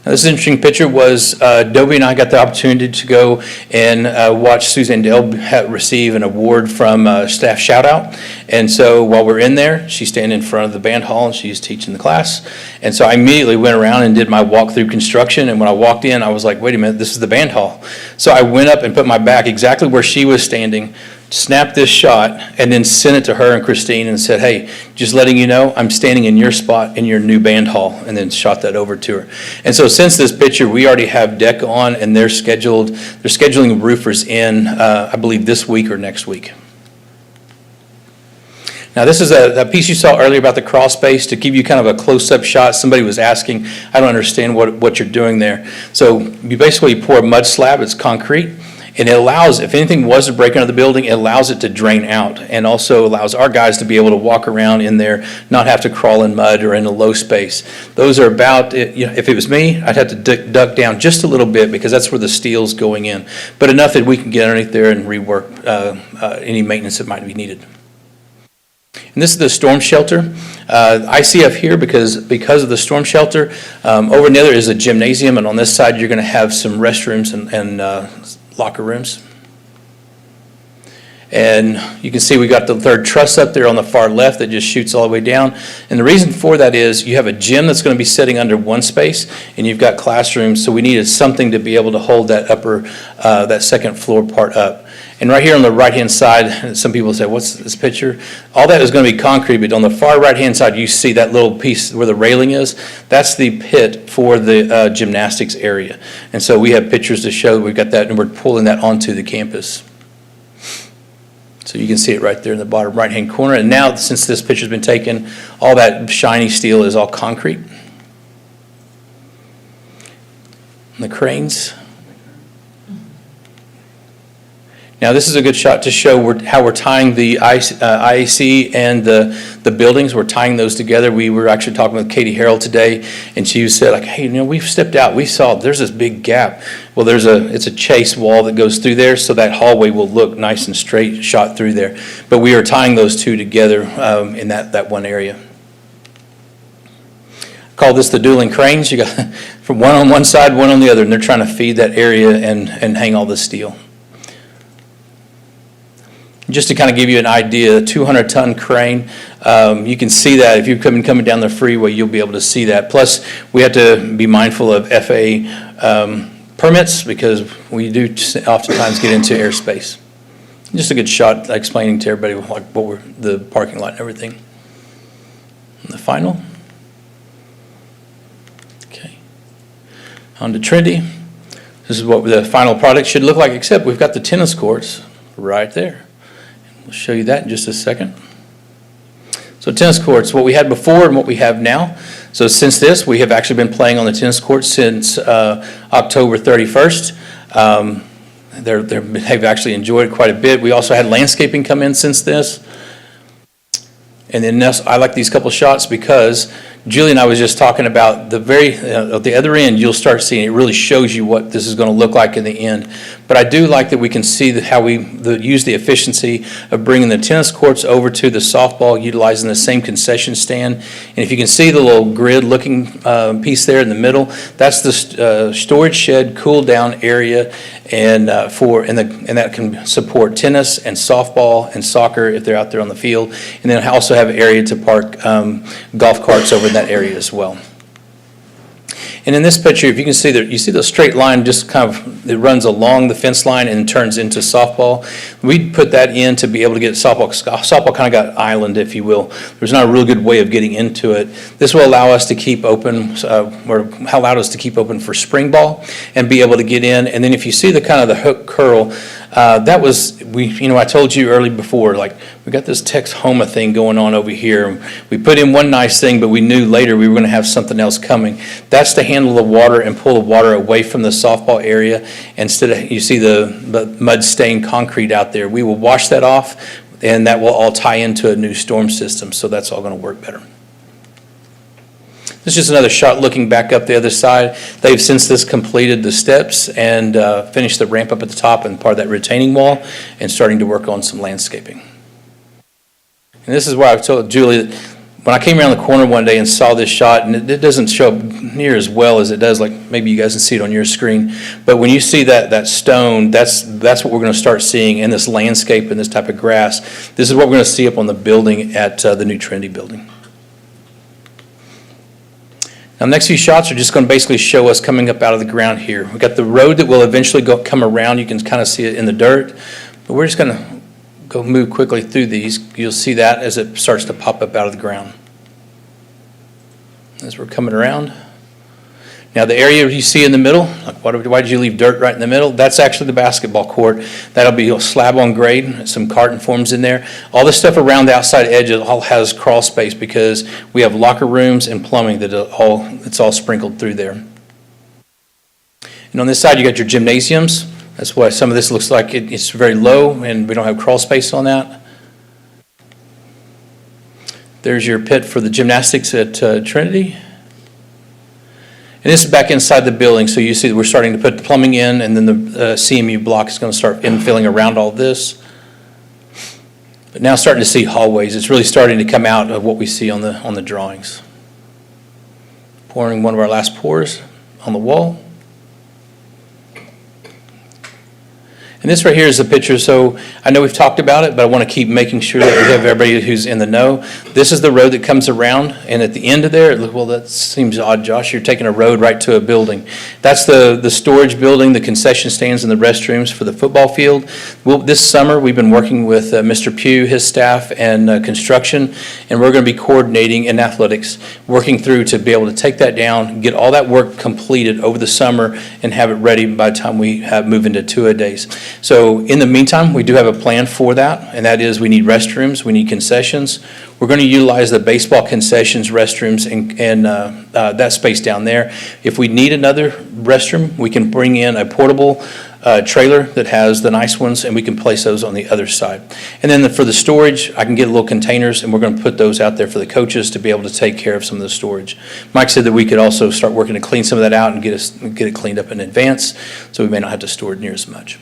S: Now, this is an interesting picture. Dobie and I got the opportunity to go and watch Suzanne Dell receive an award from Staff Shout Out. And so while we're in there, she's standing in front of the band hall and she's teaching the class. And so I immediately went around and did my walk through construction. And when I walked in, I was like, wait a minute, this is the band hall. So I went up and put my back exactly where she was standing, snapped this shot, and then sent it to her and Christine and said, hey, just letting you know, I'm standing in your spot in your new band hall, and then shot that over to her. And so since this picture, we already have deck on, and they're scheduling roofers in, I believe, this week or next week. Now, this is a piece you saw earlier about the crawl space. To give you kind of a close-up shot, somebody was asking, I don't understand what you're doing there. So you basically pour a mud slab, it's concrete, and it allows, if anything was to break into the building, it allows it to drain out, and also allows our guys to be able to walk around in there, not have to crawl in mud or in a low space. Those are about, if it was me, I'd have to duck down just a little bit because that's where the steel's going in, but enough that we can get underneath there and rework any maintenance that might be needed. And this is the storm shelter. ICF here because of the storm shelter. Over in the other is a gymnasium, and on this side you're going to have some restrooms and locker rooms. And you can see we got the third truss up there on the far left that just shoots all the way down. And the reason for that is you have a gym that's going to be sitting under one space, and you've got classrooms, so we needed something to be able to hold that that second floor part up. And right here on the right-hand side, some people say, what's this picture? All that is going to be concrete, but on the far right-hand side, you see that little piece where the railing is. That's the pit for the gymnastics area. And so we have pictures to show that we've got that, and we're pulling that onto the campus. So you can see it right there in the bottom right-hand corner. And now, since this picture's been taken, all that shiny steel is all concrete. And the cranes. Now, this is a good shot to show how we're tying the IAC and the buildings. We're tying those together. We were actually talking with Katie Harrell today, and she said, like, hey, we've stepped out. We saw there's this big gap. Well, it's a chase wall that goes through there, so that hallway will look nice and straight shot through there. But we are tying those two together in that one area. Call this the dueling cranes. You got from one on one side, one on the other, and they're trying to feed that area and hang all the steel. Just to kind of give you an idea, a 200-ton crane, you can see that if you're coming down the freeway, you'll be able to see that. Plus, we have to be mindful of FAA permits because we do oftentimes get into airspace. Just a good shot explaining to everybody like what we're, the parking lot and everything. And the final. Okay. On to Trinity. This is what the final product should look like, except we've got the tennis courts right there. We'll show you that in just a second. So tennis courts, what we had before and what we have now. So since this, we have actually been playing on the tennis courts since October 31st. They've actually enjoyed it quite a bit. We also had landscaping come in since this. And then I like these couple shots because Julie and I was just talking about the at the other end, you'll start seeing it really shows you what this is going to look like in the end. But I do like that we can see how we use the efficiency of bringing the tennis courts over to the softball, utilizing the same concession stand. And if you can see the little grid looking piece there in the middle, that's the storage shed cool down area, and that can support tennis and softball and soccer if they're out there on the field. And then also have an area to park golf carts over in that area as well. And in this picture, if you can see that, you see the straight line just kind of, it runs along the fence line and turns into softball. We put that in to be able to get softball. Softball kind of got island, if you will. There's not a real good way of getting into it. This will allow us to keep open, or allowed us to keep open for spring ball and be able to get in. And then if you see the kind of the hook curl, that was, I told you early before, like, we got this Texhoma thing going on over here. We put in one nice thing, but we knew later we were going to have something else coming. That's to handle the water and pull the water away from the softball area. Instead of, you see the mud-stained concrete out there. We will wash that off, and that will all tie into a new storm system, so that's all going to work better. This is just another shot looking back up the other side. They've since this completed the steps and finished the ramp up at the top and part of that retaining wall and starting to work on some landscaping. And this is where I've told Julie that when I came around the corner one day and saw this shot, and it doesn't show up near as well as it does, like maybe you guys can see it on your screen, but when you see that stone, that's what we're going to start seeing in this landscape and this type of grass. This is what we're going to see up on the building at the new Trinity building. Now, the next few shots are just going to basically show us coming up out of the ground here. We've got the road that will eventually come around. You can kind of see it in the dirt, but we're just going to move quickly through these. You'll see that as it starts to pop up out of the ground. As we're coming around. Now the area you see in the middle, like why did you leave dirt right in the middle? That's actually the basketball court. That'll be a slab on grade, some carton forms in there. All the stuff around the outside edge all has crawl space because we have locker rooms and plumbing that it's all sprinkled through there. And on this side you got your gymnasiums. That's why some of this looks like it's very low and we don't have crawl space on that. There's your pit for the gymnastics at Trinity. And this is back inside the building, so you see that we're starting to put the plumbing in, and then the CMU block is going to start infilling around all this. But now starting to see hallways. It's really starting to come out of what we see on the drawings. Pouring one of our last pours on the wall. And this right here is a picture, so I know we've talked about it, but I want to keep making sure that we have everybody who's in the know. This is the road that comes around, and at the end of there, well, that seems odd, Josh. You're taking a road right to a building. That's the storage building, the concession stands, and the restrooms for the football field. Well, this summer, we've been working with Mr. Pugh, his staff, and construction, and we're going to be coordinating in athletics, working through to be able to take that down, get all that work completed over the summer, and have it ready by the time we move into two-a-days. So in the meantime, we do have a plan for that, and that is we need restrooms, we need concessions. We're going to utilize the baseball concessions, restrooms, and that space down there. If we need another restroom, we can bring in a portable trailer that has the nice ones, and we can place those on the other side. And then for the storage, I can get little containers, and we're going to put those out there for the coaches to be able to take care of some of the storage. Mike said that we could also start working to clean some of that out and get it cleaned up in advance, so we may not have to store it near as much.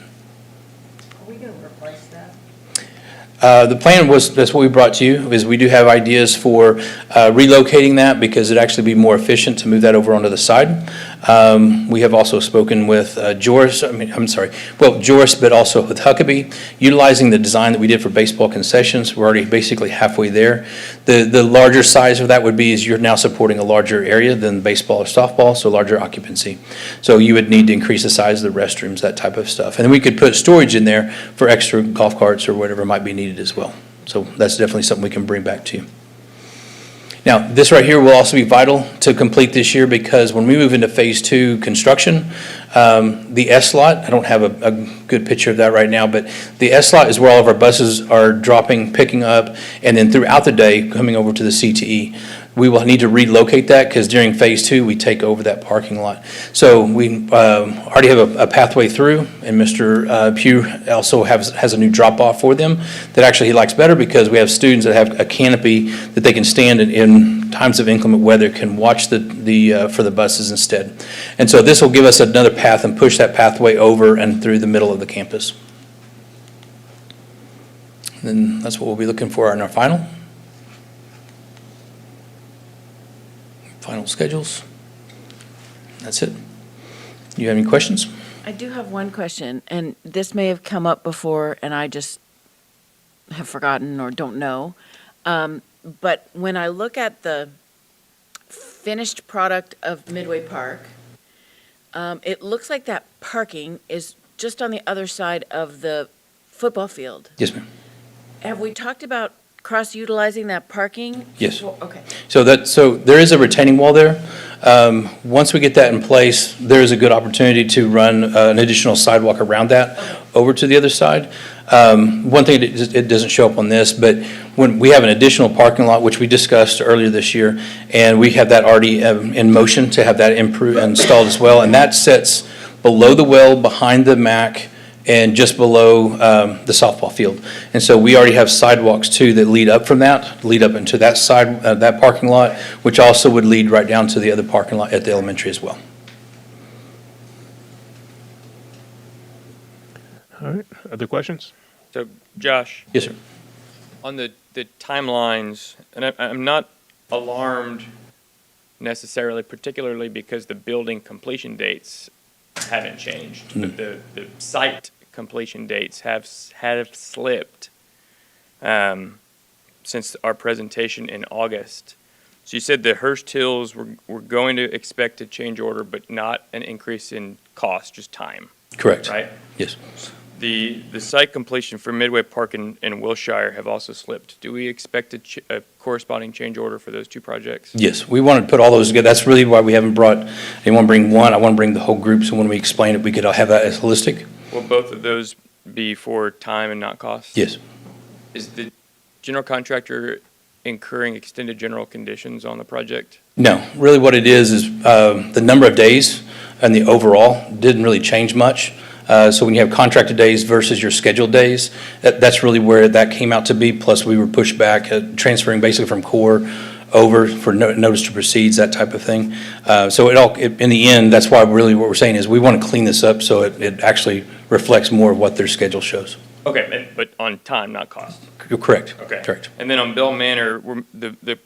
S: The plan was, that's what we brought to you, is we do have ideas for relocating that because it'd actually be more efficient to move that over onto the side. We have also spoken with Joris, Joris, but also with Huckabee, utilizing the design that we did for baseball concessions. We're already basically halfway there. The larger size of that would be is you're now supporting a larger area than baseball or softball, so larger occupancy. So you would need to increase the size of the restrooms, that type of stuff. And then we could put storage in there for extra golf carts or whatever might be needed as well. So that's definitely something we can bring back to you. Now, this right here will also be vital to complete this year because when we move into phase 2 construction, the S lot, I don't have a good picture of that right now, but the S lot is where all of our buses are dropping, picking up, and then throughout the day coming over to the CTE. We will need to relocate that because during phase 2, we take over that parking lot. So we already have a pathway through, and Mr. Pugh also has a new drop-off for them that actually he likes better because we have students that have a canopy that they can stand in times of inclement weather, can watch for the buses instead. And so this will give us another path and push that pathway over and through the middle of the campus. And then that's what we'll be looking for in our final schedules. That's it. You have any questions?
D: I do have one question, and this may have come up before, and I just have forgotten or don't know. But when I look at the finished product of Midway Park, it looks like that parking is just on the other side of the football field.
S: Yes, ma'am.
D: Have we talked about cross-utilizing that parking?
S: Yes.
D: Well, okay.
S: So there is a retaining wall there. Once we get that in place, there is a good opportunity to run an additional sidewalk around that over to the other side. One thing, it doesn't show up on this, but when we have an additional parking lot, which we discussed earlier this year, and we have that already in motion to have that installed as well, and that sits below the well, behind the MAC, and just below the softball field. And so we already have sidewalks too that lead up from that, lead up into that side, that parking lot, which also would lead right down to the other parking lot at the elementary as well.
A: All right, other questions?
Q: So, Josh?
S: Yes, sir.
Q: On the timelines, and I'm not alarmed necessarily, particularly because the building completion dates haven't changed, but the site completion dates have slipped since our presentation in August. So you said the Hurst-Hills we're going to expect a change order, but not an increase in cost, just time.
S: Correct.
Q: Right?
S: Yes.
Q: The site completion for Midway Park and Wilshire have also slipped. Do we expect a corresponding change order for those two projects?
S: Yes, we want to put all those together. That's really why we haven't brought, I didn't want to bring one, I want to bring the whole group, so when we explain it, we could have that as holistic.
Q: Will both of those be for time and not cost?
S: Yes.
Q: Is the general contractor incurring extended general conditions on the project?
S: No, really what it is the number of days and the overall didn't really change much. So when you have contracted days versus your scheduled days, that's really where that came out to be. Plus we were pushed back, transferring basically from core over for notice to proceeds, that type of thing. So in the end, that's why really what we're saying is we want to clean this up so it actually reflects more of what their schedule shows.
Q: Okay, but on time, not cost?
S: Correct.
Q: Okay.
S: Correct.
Q: And then on Bell Manor, the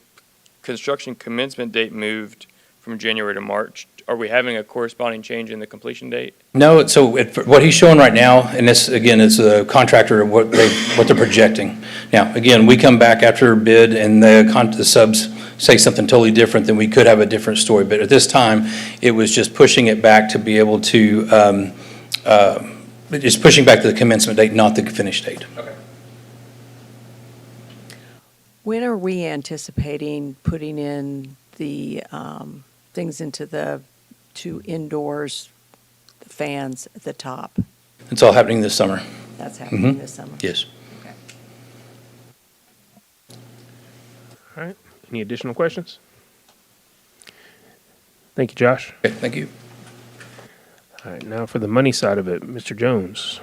Q: construction commencement date moved from January to March. Are we having a corresponding change in the completion date?
S: No, so what he's showing right now, and this, again, is a contractor of what they're projecting. Now, again, we come back after bid and the subs say something totally different, then we could have a different story. But at this time, it was just pushing it back to be able to, just pushing back to the commencement date, not the finish date.
Q: Okay.
G: When are we anticipating putting in the things into the two indoors, the fans at the top?
S: It's all happening this summer.
G: That's happening this summer?
S: Yes.
G: Okay.
A: All right, any additional questions? Thank you, Josh.
S: Okay, thank you.
A: All right, now for the money side of it, Mr. Jones.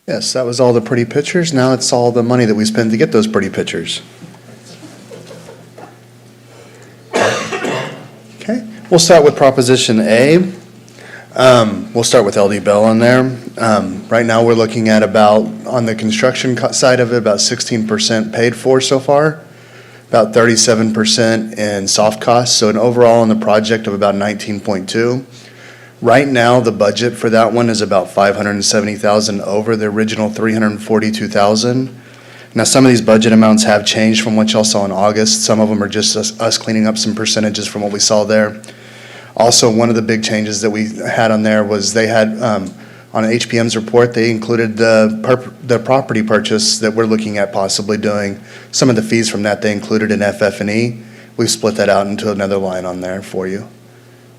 T: Yes, that was all the pretty pictures. Now it's all the money that we spend to get those pretty pictures. Okay, we'll start with Proposition A. We'll start with LD Bell on there. Right now, we're looking at about, on the construction side of it, about 16% paid for so far, about 37% in soft costs, so an overall on the project of about 19.2. Right now, the budget for that one is about 570,000 over the original 342,000. Now, some of these budget amounts have changed from what y'all saw in August. Some of them are just us cleaning up some percentages from what we saw there. Also, one of the big changes that we had on there was they had, on HPM's report, they included the property purchase that we're looking at possibly doing. Some of the fees from that they included in FF&E. We've split that out into another line on there for you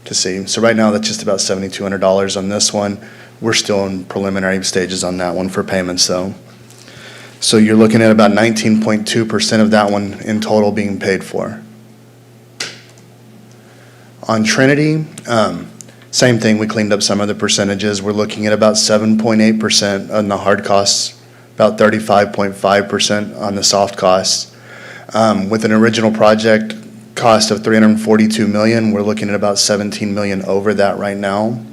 T: to see. So right now, that's just about $7,200 on this one. We're still in preliminary stages on that one for payments, though. So you're looking at about 19.2% of that one in total being paid for. On Trinity, same thing, we cleaned up some of the percentages. We're looking at about 7.8% on the hard costs, about 35.5% on the soft costs. With an original project cost of $342 million, we're looking at about $17 million over that right now.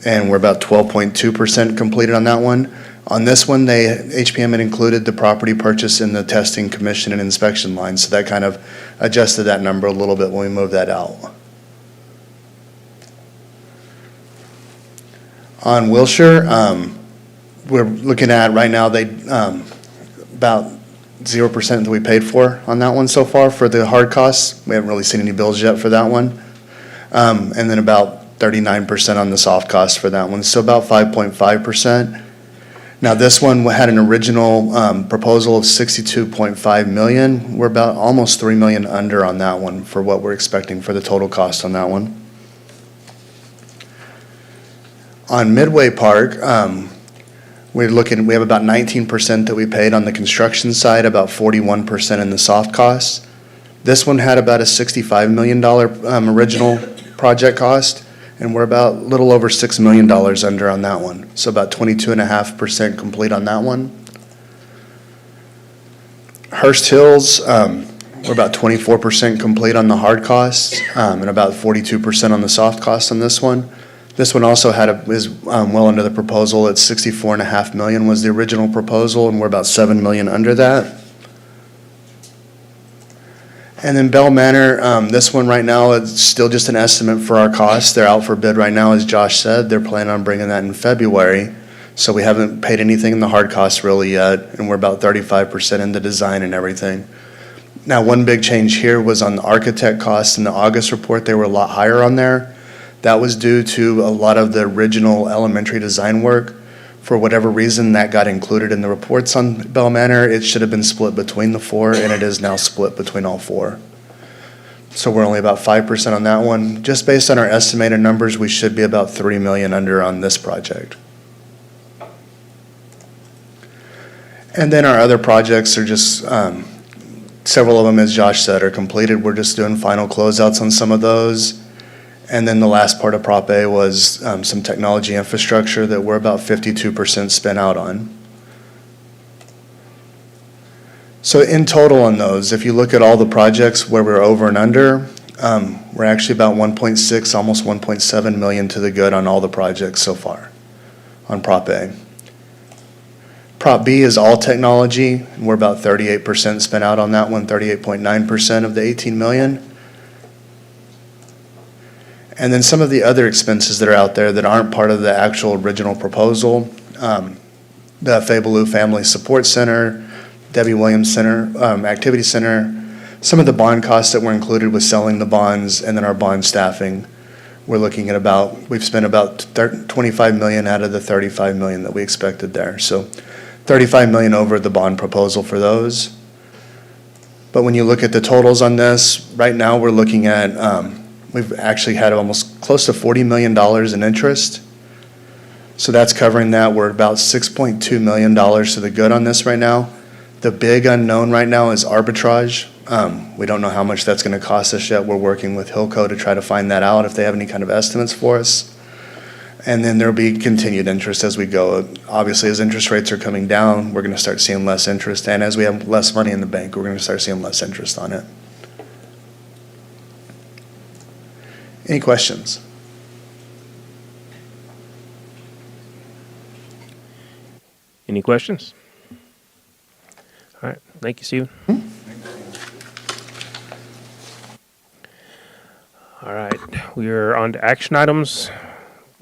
T: And we're about 12.2% completed on that one. On this one, HPM had included the property purchase in the testing, commission, and inspection line, so that kind of adjusted that number a little bit when we moved that out. On Wilshire, we're looking at right now, about 0% that we paid for on that one so far for the hard costs. We haven't really seen any bills yet for that one. And then about 39% on the soft costs for that one, so about 5.5%. Now, this one had an original proposal of $62.5 million. We're about almost $3 million under on that one for what we're expecting for the total cost on that one. On Midway Park, we have about 19% that we paid on the construction side, about 41% in the soft costs. This one had about a $65 million original project cost, and we're about a little over $6 million under on that one. So about 22.5% complete on that one. Hurst Hills, we're about 24% complete on the hard costs, and about 42% on the soft costs on this one. This one also is well under the proposal. It's $64.5 million was the original proposal, and we're about $7 million under that. And then Bell Manor, this one right now, it's still just an estimate for our costs. They're out for bid right now, as Josh said. They're planning on bringing that in February. So we haven't paid anything in the hard costs really yet, and we're about 35% in the design and everything. Now, one big change here was on the architect costs. In the August report, they were a lot higher on there. That was due to a lot of the original elementary design work. For whatever reason, that got included in the reports on Bell Manor. It should have been split between the four, and it is now split between all four. So we're only about 5% on that one. Just based on our estimated numbers, we should be about $3 million under on this project. And then our other projects are just, several of them, as Josh said, are completed. We're just doing final closeouts on some of those. And then the last part of Prop A was some technology infrastructure that we're about 52% spent out on. So in total on those, if you look at all the projects where we're over and under, we're actually about 1.6, almost 1.7 million to the good on all the projects so far on Prop A. Prop B is all technology, and we're about 38% spent out on that one, 38.9% of the 18 million. And then some of the other expenses that are out there that aren't part of the actual original proposal, the Fabaloo Family Support Center, Debbie Williams Center, Activity Center, some of the bond costs that were included with selling the bonds, and then our bond staffing. We're looking at we've spent about 25 million out of the 35 million that we expected there. So 35 million over the bond proposal for those. But when you look at the totals on this, right now we're looking at, we've actually had almost close to $40 million in interest. So that's covering that. We're about $6.2 million to the good on this right now. The big unknown right now is arbitrage. We don't know how much that's going to cost us yet. We're working with Hilco to try to find that out if they have any kind of estimates for us. And then there'll be continued interest as we go. Obviously, as interest rates are coming down, we're going to start seeing less interest. And as we have less money in the bank, we're going to start seeing less interest on it. Any questions?
A: Any questions? All right. Thank you, Stephen. All right, we are on to action items.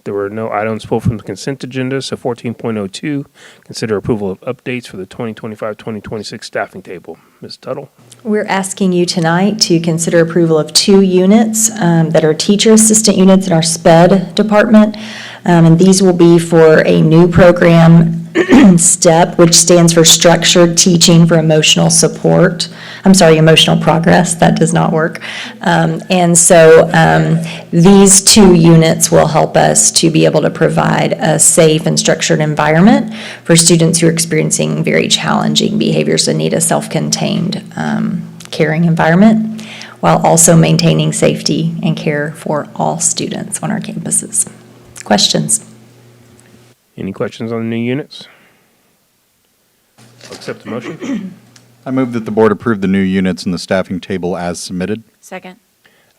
A: There were no items pulled from the consent agenda, so 14.02, consider approval of updates for the 2025-2026 staffing table. Ms. Tuttle?
U: We're asking you tonight to consider approval of 2 units that are teacher assistant units in our SPED department. And these will be for a new program, STEP, which stands for Structured Teaching for Emotional Support. Emotional Progress. That does not work. And so these 2 units will help us to be able to provide a safe and structured environment for students who are experiencing very challenging behaviors and need a self-contained caring environment, while also maintaining safety and care for all students on our campuses. Questions?
A: Any questions on the new units? I'll accept the motion.
E: I move that the board approve the new units in the staffing table as submitted.
D: Second.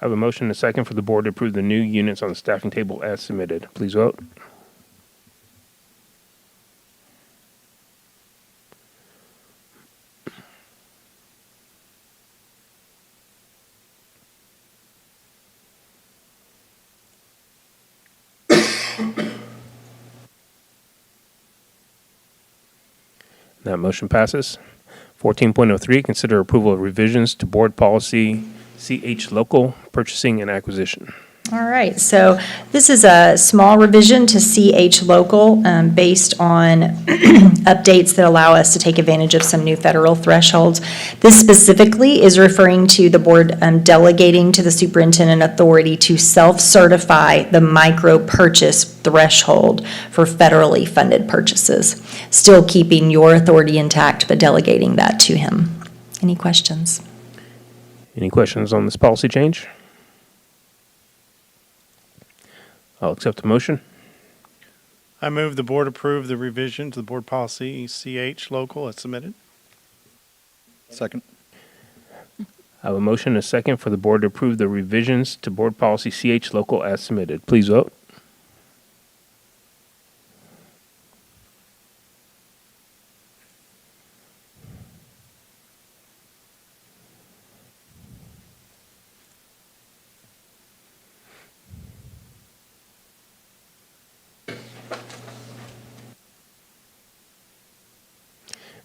A: I have a motion and a second for the board to approve the new units on the staffing table as submitted. Please vote. That motion passes. 14.03, consider approval of revisions to board policy CH Local Purchasing and Acquisition.
U: All right, so this is a small revision to CH Local based on updates that allow us to take advantage of some new federal thresholds. This specifically is referring to the board delegating to the superintendent authority to self-certify the micro purchase threshold for federally funded purchases, still keeping your authority intact, but delegating that to him. Any questions?
A: Any questions on this policy change? I'll accept the motion.
F: I move the board approve the revision to the board policy CH Local as submitted.
E: Second.
A: I have a motion and a second for the board to approve the revisions to board policy CH Local as submitted. Please vote.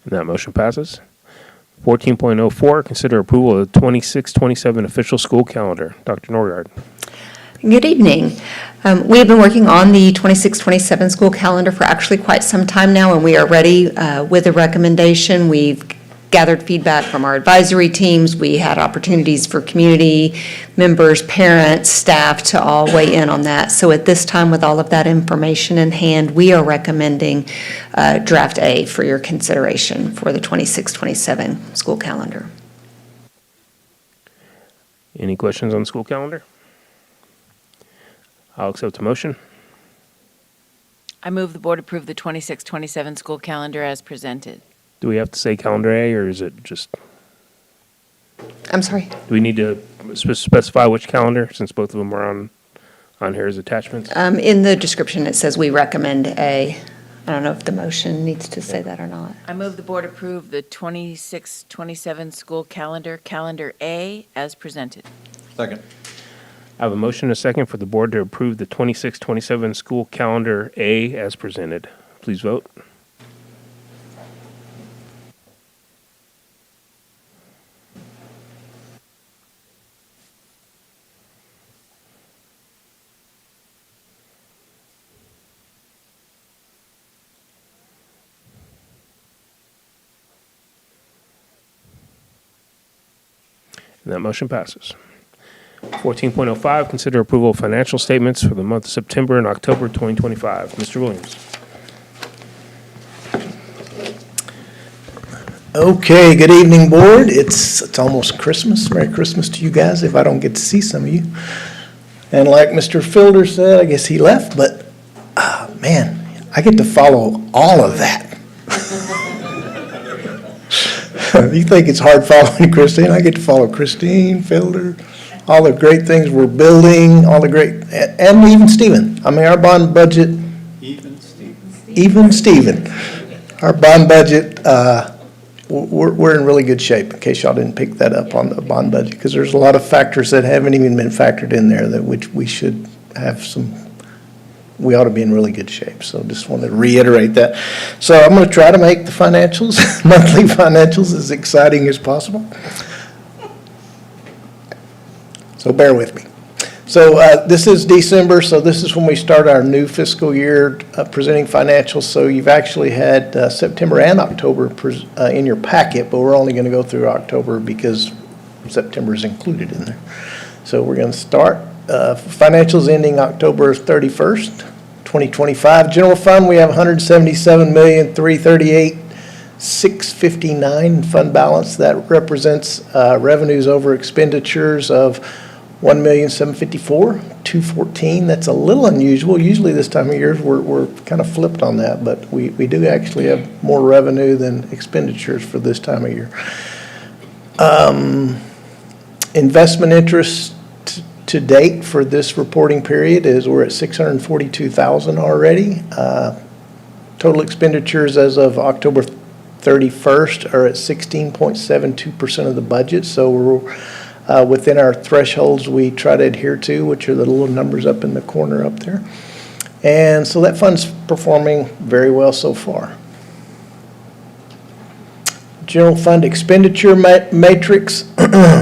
A: And that motion passes. 14.04, consider approval of the 26-27 official school calendar. Dr. Norgard.
V: Good evening. We have been working on the 26-27 school calendar for actually quite some time now, and we are ready with a recommendation. We've gathered feedback from our advisory teams. We had opportunities for community members, parents, staff to all weigh in on that. So at this time, with all of that information in hand, we are recommending draft A for your consideration for the 26-27 school calendar.
A: Any questions on the school calendar? I'll accept the motion.
D: I move the board approve the 26-27 school calendar as presented.
A: Do we have to say calendar A, or is it just?
V: I'm sorry?
A: Do we need to specify which calendar, since both of them are on here as attachments?
V: In the description, it says we recommend A. I don't know if the motion needs to say that or not.
D: I move the board approve the 26-27 school calendar A as presented.
E: Second.
A: I have a motion and a second for the board to approve the 26-27 school calendar A as presented. Please vote. And that motion passes. 14.05, consider approval of financial statements for the month of September and October 2025. Mr. Williams.
W: Okay, good evening, board. It's almost Christmas. Merry Christmas to you guys if I don't get to see some of you. And like Mr. Fielder said, I guess he left, but man, I get to follow all of that. You think it's hard following Christine? I get to follow Christine, Fielder, all the great things we're building, all the great, and even Stephen. I mean, our bond budget. Even Stephen. Our bond budget we're in really good shape, in case y'all didn't pick that up on the bond budget, because there's a lot of factors that haven't even been factored in there that which we should have some, we ought to be in really good shape. So just wanted to reiterate that. So I'm going to try to make the financials, monthly financials, as exciting as possible. So bear with me. So this is December, so this is when we start our new fiscal year presenting financials. So you've actually had September and October in your packet, but we're only going to go through October because September is included in there. So we're going to start financials ending October 31st, 2025. General fund, we have $177,338,659 fund balance. That represents revenues over expenditures of $1,754,214. That's a little unusual. Usually this time of year, we're kind of flipped on that, but we do actually have more revenue than expenditures for this time of year. Investment interest to date for this reporting period is we're at $642,000 already. Total expenditures as of October 31st are at 16.72% of the budget, so we're within our thresholds we try to adhere to, which are the little numbers up in the corner up there. And so that fund's performing very well so far. General fund expenditure matrix,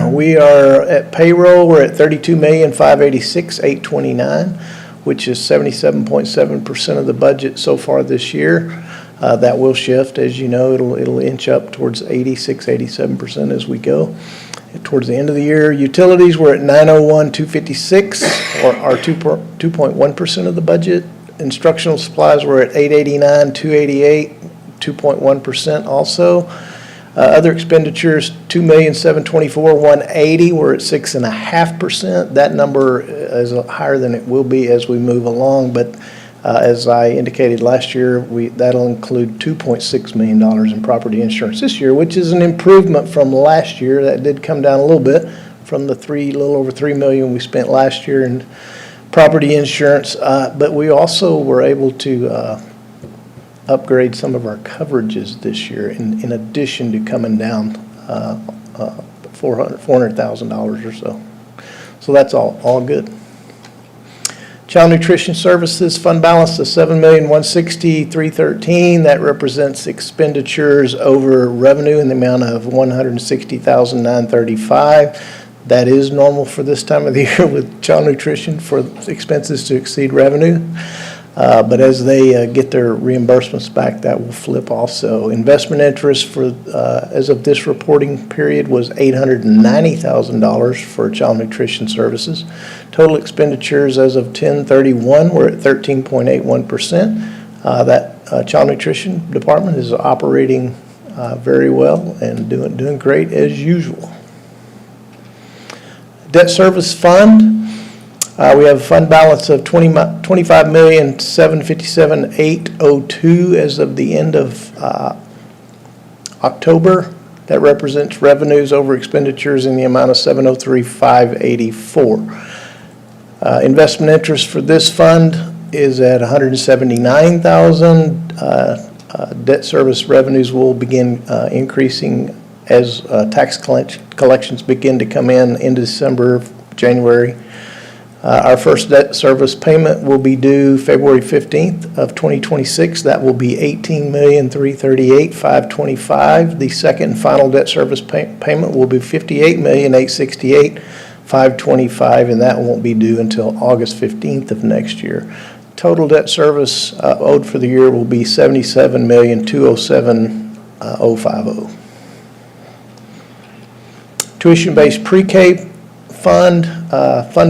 W: we are at payroll, we're at $32,586,829, which is 77.7% of the budget so far this year. That will shift, as you know, it'll inch up towards 86, 87% as we go. Towards the end of the year, utilities were at $901,256, or 2.1% of the budget. Instructional supplies were at $889,288, 2.1% also. Other expenditures, $2,724,180, we're at 6.5%. That number is higher than it will be as we move along, but as I indicated last year, that'll include $2.6 million in property insurance this year, which is an improvement from last year. That did come down a little bit from the little over $3 million we spent last year in property insurance, but we also were able to upgrade some of our coverages this year in addition to coming down $400,000 or so. So that's all good. Child Nutrition Services fund balance of $7,160,313. That represents expenditures over revenue in the amount of $160,935. That is normal for this time of the year with child nutrition for expenses to exceed revenue. But as they get their reimbursements back, that will flip also. Investment interest for as of this reporting period was $890,000 for child nutrition services. Total expenditures as of 10/31 were at 13.81%. That child nutrition department is operating very well and doing great as usual. Debt service fund. We have a fund balance of $25,757,802 as of the end of October. That represents revenues over expenditures in the amount of $703,584. Investment interest for this fund is at $179,000. Debt service revenues will begin increasing as tax collections begin to come in December, January. Our first debt service payment will be due February 15th of 2026. That will be $18,338,525. The second and final debt service payment will be $58,868,525, and that won't be due until August 15th of next year. Total debt service owed for the year will be $77,207,050. Tuition-based pre-K fund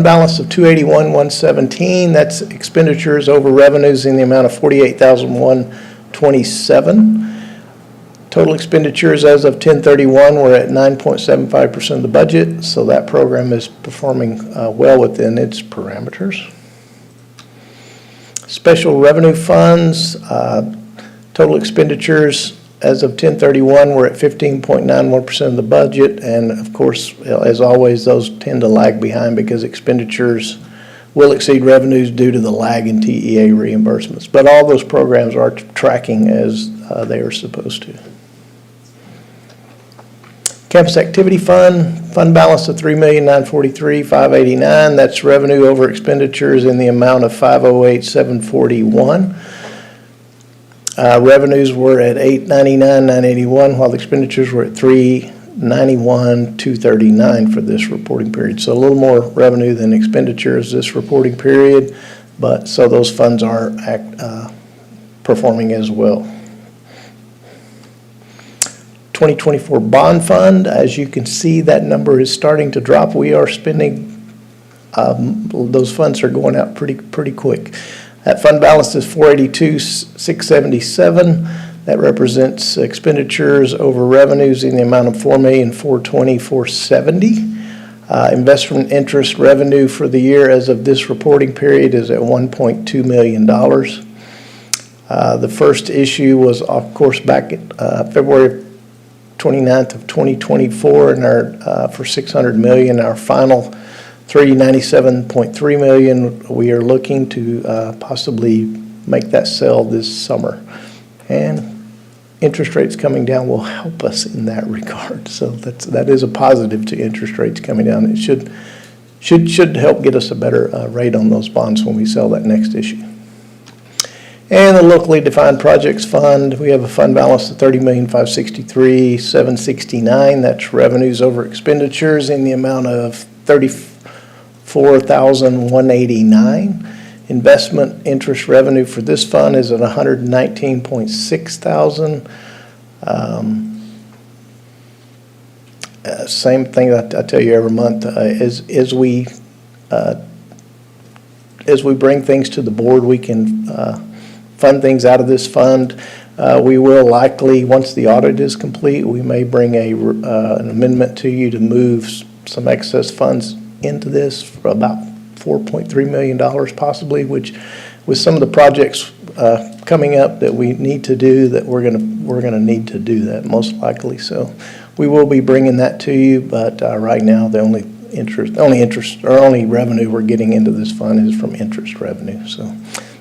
W: balance of $281,117. That's expenditures over revenues in the amount of $48,127. Total expenditures as of 10/31 were at 9.75% of the budget, so that program is performing well within its parameters. Special revenue funds, total expenditures as of 10/31 were at 15.91% of the budget, and of course, as always, those tend to lag behind because expenditures will exceed revenues due to the lag in TEA reimbursements. But all those programs are tracking as they are supposed to. Campus Activity Fund, fund balance of $3,943,589. That's revenue over expenditures in the amount of $508,741. Revenues were at $899,981, while the expenditures were at $391,239 for this reporting period. So a little more revenue than expenditures this reporting period, but so those funds are performing as well. 2024 bond fund, as you can see, that number is starting to drop. We are spending, those funds are going out pretty quick. That fund balance is $482,677. That represents expenditures over revenues in the amount of $4,420,470. Investment interest revenue for the year as of this reporting period is at $1.2 million. The first issue was, of course, back at February 29th of 2024, and for $600 million. Our final $397.3 million. We are looking to possibly make that sell this summer, and interest rates coming down will help us in that regard. So that is a positive to interest rates coming down. It should help get us a better rate on those bonds when we sell that next issue. And the locally defined projects fund, we have a fund balance of $30,563,769. That's revenues over expenditures in the amount of $34,189. Investment interest revenue for this fund is at $119,600. Same thing I tell you every month, as we bring things to the board, we can fund things out of this fund. We will likely, once the audit is complete, we may bring an amendment to you to move some excess funds into this for about $4.3 million possibly, which with some of the projects coming up that we need to do, that we're gonna need to do that most likely. So we will be bringing that to you, but right now the only revenue we're getting into this fund is from interest revenue. So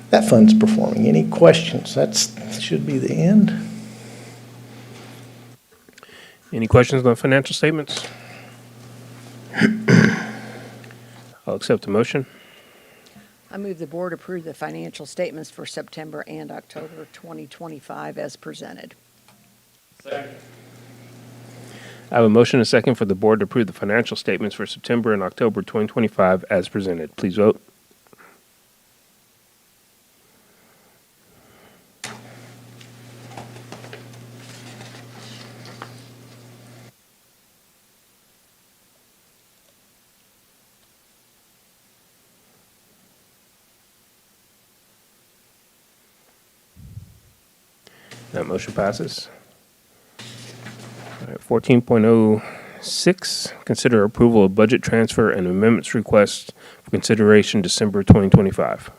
W: that fund's performing. Any questions? That should be the end.
A: Any questions on the financial statements? I'll accept the motion.
G: I move the board approve the financial statements for September and October 2025 as presented.
Q: Second.
A: I have a motion and a second for the board to approve the financial statements for September and October 2025 as presented. Please vote. That motion passes. All right, 14.06, consider approval of budget transfer and amendments request for consideration December 2025.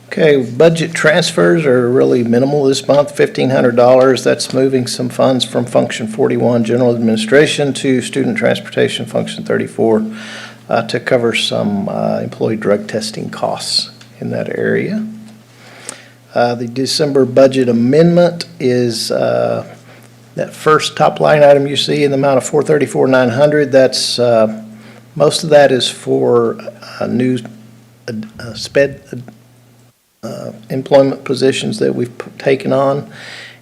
W: Okay, budget transfers are really minimal this month, $1,500. That's moving some funds from Function 41, General Administration, to Student Transportation, Function 34, to cover some employee drug testing costs in that area. The December budget amendment is that first top line item you see in the amount of $434,900. That's most of that is for new SPED employment positions that we've taken on,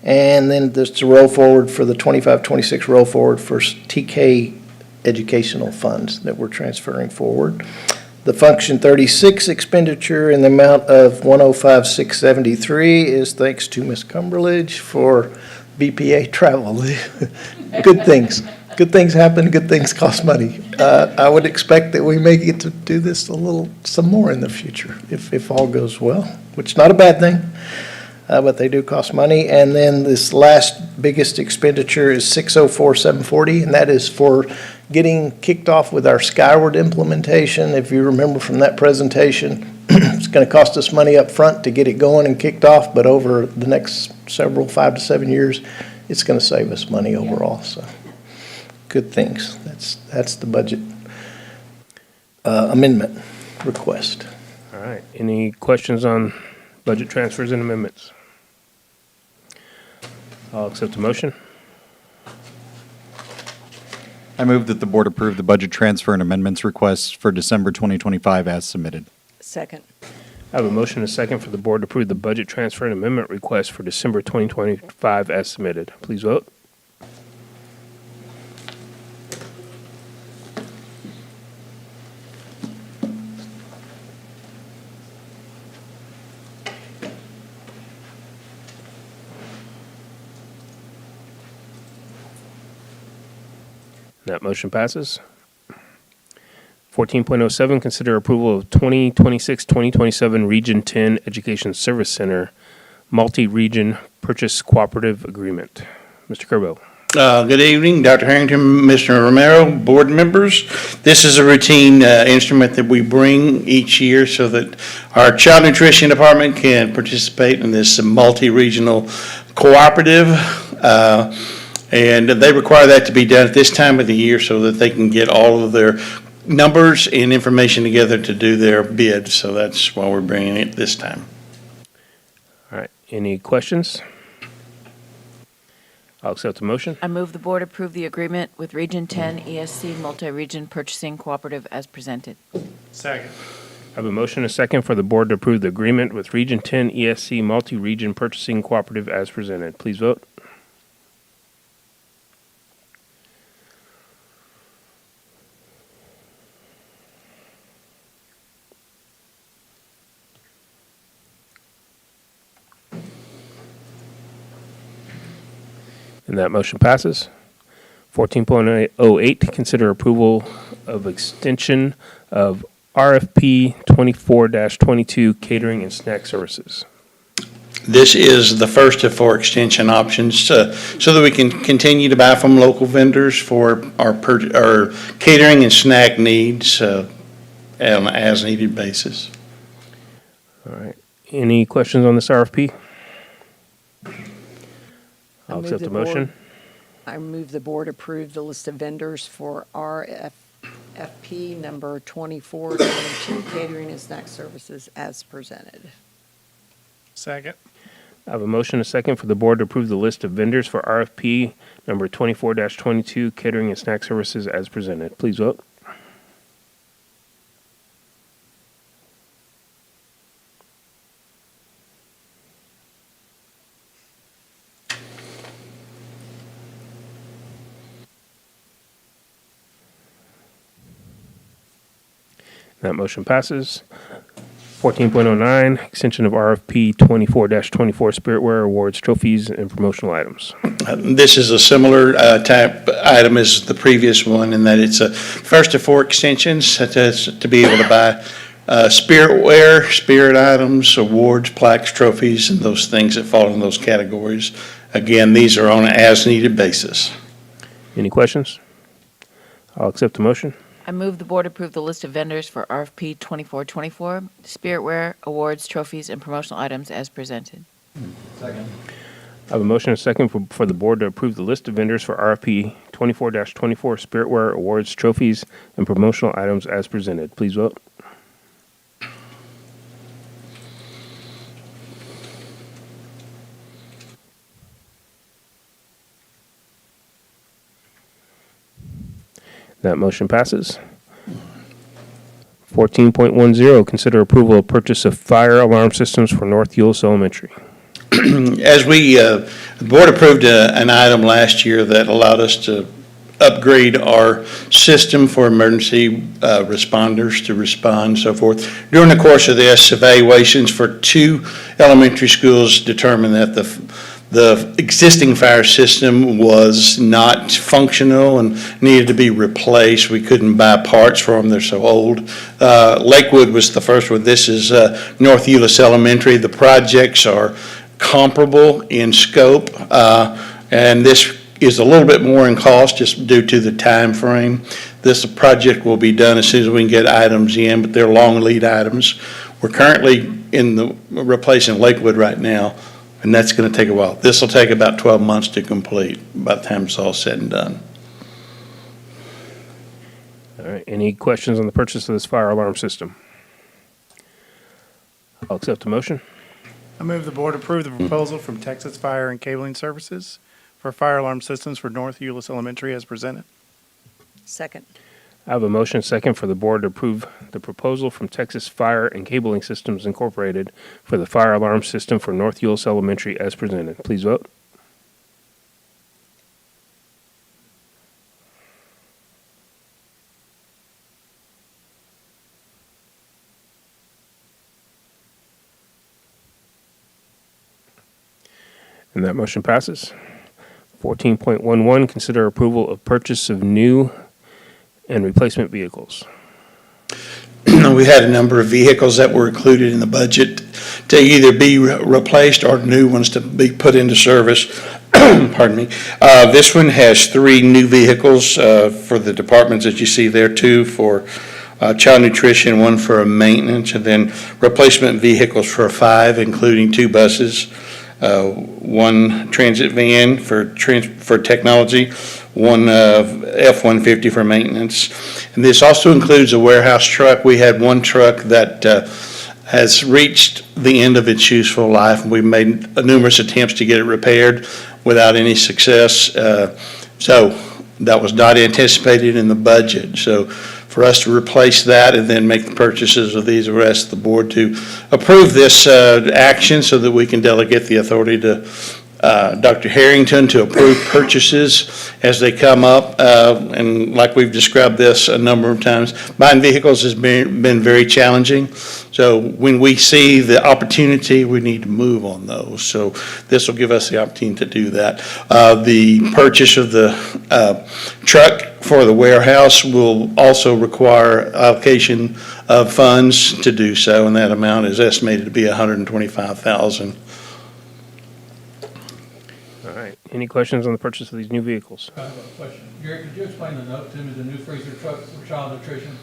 W: and then there's the roll forward for the 25-26 roll forward for TK educational funds that we're transferring forward. The Function 36 expenditure in the amount of $105,673 is thanks to Ms. Cumberledge for BPA travel. Good things. Good things happen, good things cost money. I would expect that we may get to do this some more in the future if all goes well, which is not a bad thing, but they do cost money. And then this last biggest expenditure is $604,740, and that is for getting kicked off with our Skyward implementation. If you remember from that presentation, it's going to cost us money up front to get it going and kicked off, but over the next 5 to 7 years, it's going to save us money overall. So good things. That's the budget amendment request.
A: All right. Any questions on budget transfers and amendments? I'll accept the motion.
E: I move that the board approve the budget transfer and amendments requests for December 2025 as submitted.
G: Second.
A: I have a motion and a second for the board to approve the budget transfer and amendment request for December 2025 as submitted. Please vote. That motion passes. 14.07, consider approval of 2026-2027 Region 10 Education Service Center Multi-Region Purchase Cooperative Agreement. Mr. Kerbo.
C: Good evening, Dr. Harrington, Mr. Romero, board members. This is a routine instrument that we bring each year so that our child nutrition department can participate in this multi-regional cooperative. And they require that to be done at this time of the year so that they can get all of their numbers and information together to do their bid. So that's why we're bringing it this time.
A: All right. Any questions? I'll accept the motion.
D: I move the board approve the agreement with Region 10 ESC Multi-Region Purchasing Cooperative as presented.
F: Second.
A: I have a motion and a second for the board to approve the agreement with Region 10 ESC Multi-Region Purchasing Cooperative as presented. Please vote. And that motion passes. 14.08, consider approval of extension of RFP 24-22 catering and snack services.
C: This is the first of 4 extension options so that we can continue to buy from local vendors for our catering and snack needs on an as-needed basis.
A: All right. Any questions on this RFP? I'll accept the motion.
G: I move the board approve the list of vendors for RFP number 2422 catering and snack services as presented.
F: Second.
A: I have a motion and a second for the board to approve the list of vendors for RFP number 24-22 catering and snack services as presented. Please vote. That motion passes. 14.09, extension of RFP 24-24 Spiritware Awards, Trophies, and Promotional Items.
C: This is a similar type item as the previous one in that it's a first of 4 extensions to be able to buy spiritware, spirit items, awards, plaques, trophies, and those things that fall in those categories. Again, these are on an as-needed basis.
A: Any questions? I'll accept the motion.
D: I move the board approve the list of vendors for RFP 2424, Spiritware, Awards, Trophies, and Promotional Items as presented.
A: Second. I have a motion and a second for the board to approve the list of vendors for RFP 24-24 Spiritware, Awards, Trophies, and Promotional Items as presented. Please vote. That motion passes. 14.10, consider approval of purchase of fire alarm systems for North Hurst Elementary.
C: As the board approved an item last year that allowed us to upgrade our system for emergency responders to respond and so forth. During the course of this, evaluations for 2 elementary schools determined that the existing fire system was not functional and needed to be replaced. We couldn't buy parts for them, they're so old. Lakewood was the first one. This is North Hurst Elementary. The projects are comparable in scope, and this is a little bit more in cost just due to the time frame. This project will be done as soon as we can get items in, but they're long lead items. We're currently replacing Lakewood right now, and that's going to take a while. This will take about 12 months to complete by the time it's all said and done.
A: All right. Any questions on the purchase of this fire alarm system? I'll accept the motion.
F: I move the board approve the proposal from Texas Fire and Cabling Services for fire alarm systems for North Hurst Elementary as presented.
G: Second.
A: I have a motion second for the board to approve the proposal from Texas Fire and Cabling Systems Incorporated for the fire alarm system for North Euless Elementary as presented. Please vote. And that motion passes. 14.11, consider approval of purchase of new and replacement vehicles.
C: We had a number of vehicles that were included in the budget to either be replaced or new ones to be put into service. Pardon me. This one has 3 new vehicles for the departments that you see there, 2 for child nutrition, 1 for maintenance, and then replacement vehicles for 5, including 2 buses. 1 transit van for technology, 1 F-150 for maintenance. And this also includes a warehouse truck. We had 1 truck that has reached the end of its useful life. We made numerous attempts to get it repaired without any success. So that was not anticipated in the budget. So for us to replace that and then make the purchases of these, we're asking the board to approve this action so that we can delegate the authority to Dr. Harrington to approve purchases as they come up. And like we've described this a number of times, buying vehicles has been very challenging. So when we see the opportunity, we need to move on those. So this will give us the opportunity to do that. The purchase of the truck for the warehouse will also require allocation of funds to do so, and that amount is estimated to be $125,000.
A: All right. Any questions on the purchase of these new vehicles?
I: I have a question. Gary, could you explain the note to me? The new freezer truck for child nutrition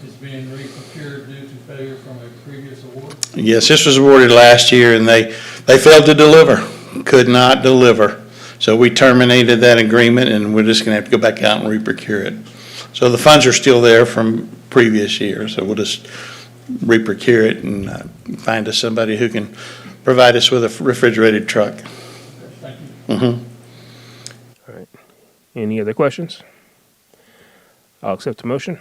I: is being re-procured due to failure from a previous award?
C: Yes, this was awarded last year, and they failed to deliver, could not deliver. So we terminated that agreement, and we're just going to have to go back out and re-procure it. So the funds are still there from previous years, so we'll just re-procure it and find us somebody who can provide us with a refrigerated truck.
I: Thank you.
A: All right. Any other questions? I'll accept the motion.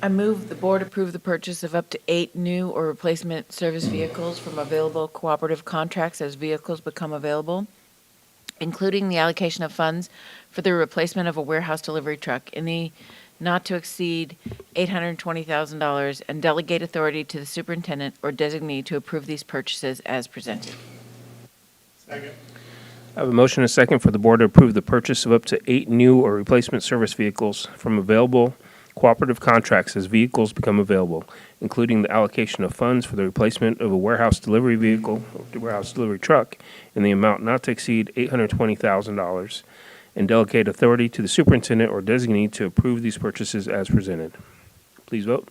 D: I move the board approve the purchase of up to 8 new or replacement service vehicles from available cooperative contracts as vehicles become available, including the allocation of funds for the replacement of a warehouse delivery truck in the not to exceed $820,000, and delegate authority to the superintendent or designee to approve these purchases as presented.
I: Second.
A: I have a motion and a second for the board to approve the purchase of up to 8 new or replacement service vehicles from available cooperative contracts as vehicles become available, including the allocation of funds for the replacement of a warehouse delivery vehicle, or warehouse delivery truck, in the amount not to exceed $820,000, and delegate authority to the superintendent or designee to approve these purchases as presented. Please vote.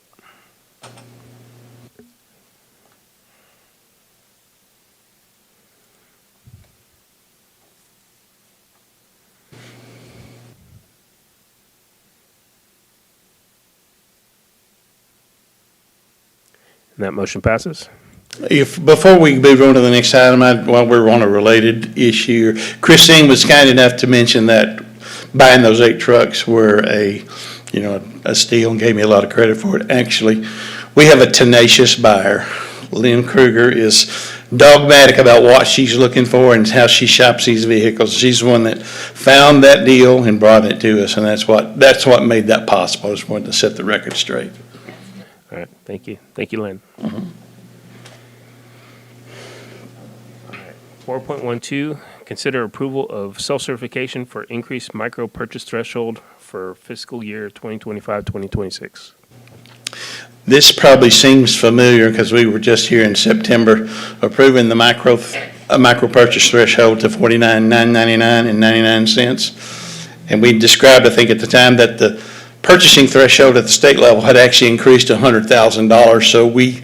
A: And that motion passes.
C: Before we move on to the next item, while we're on a related issue, Christine was kind enough to mention that buying those 8 trucks were a steal, and gave me a lot of credit for it. Actually, we have a tenacious buyer. Lynn Kruger is dogmatic about what she's looking for and how she shops these vehicles. She's the one that found that deal and brought it to us, and that's what made that possible. I just wanted to set the record straight.
A: All right. Thank you. Thank you, Lynn. 4.12, consider approval of self-certification for increased micro purchase threshold for fiscal year 2025-2026.
C: This probably seems familiar because we were just here in September approving the micro purchase threshold to $49,999.99. And we described, I think at the time, that the purchasing threshold at the state level had actually increased to $100,000. So we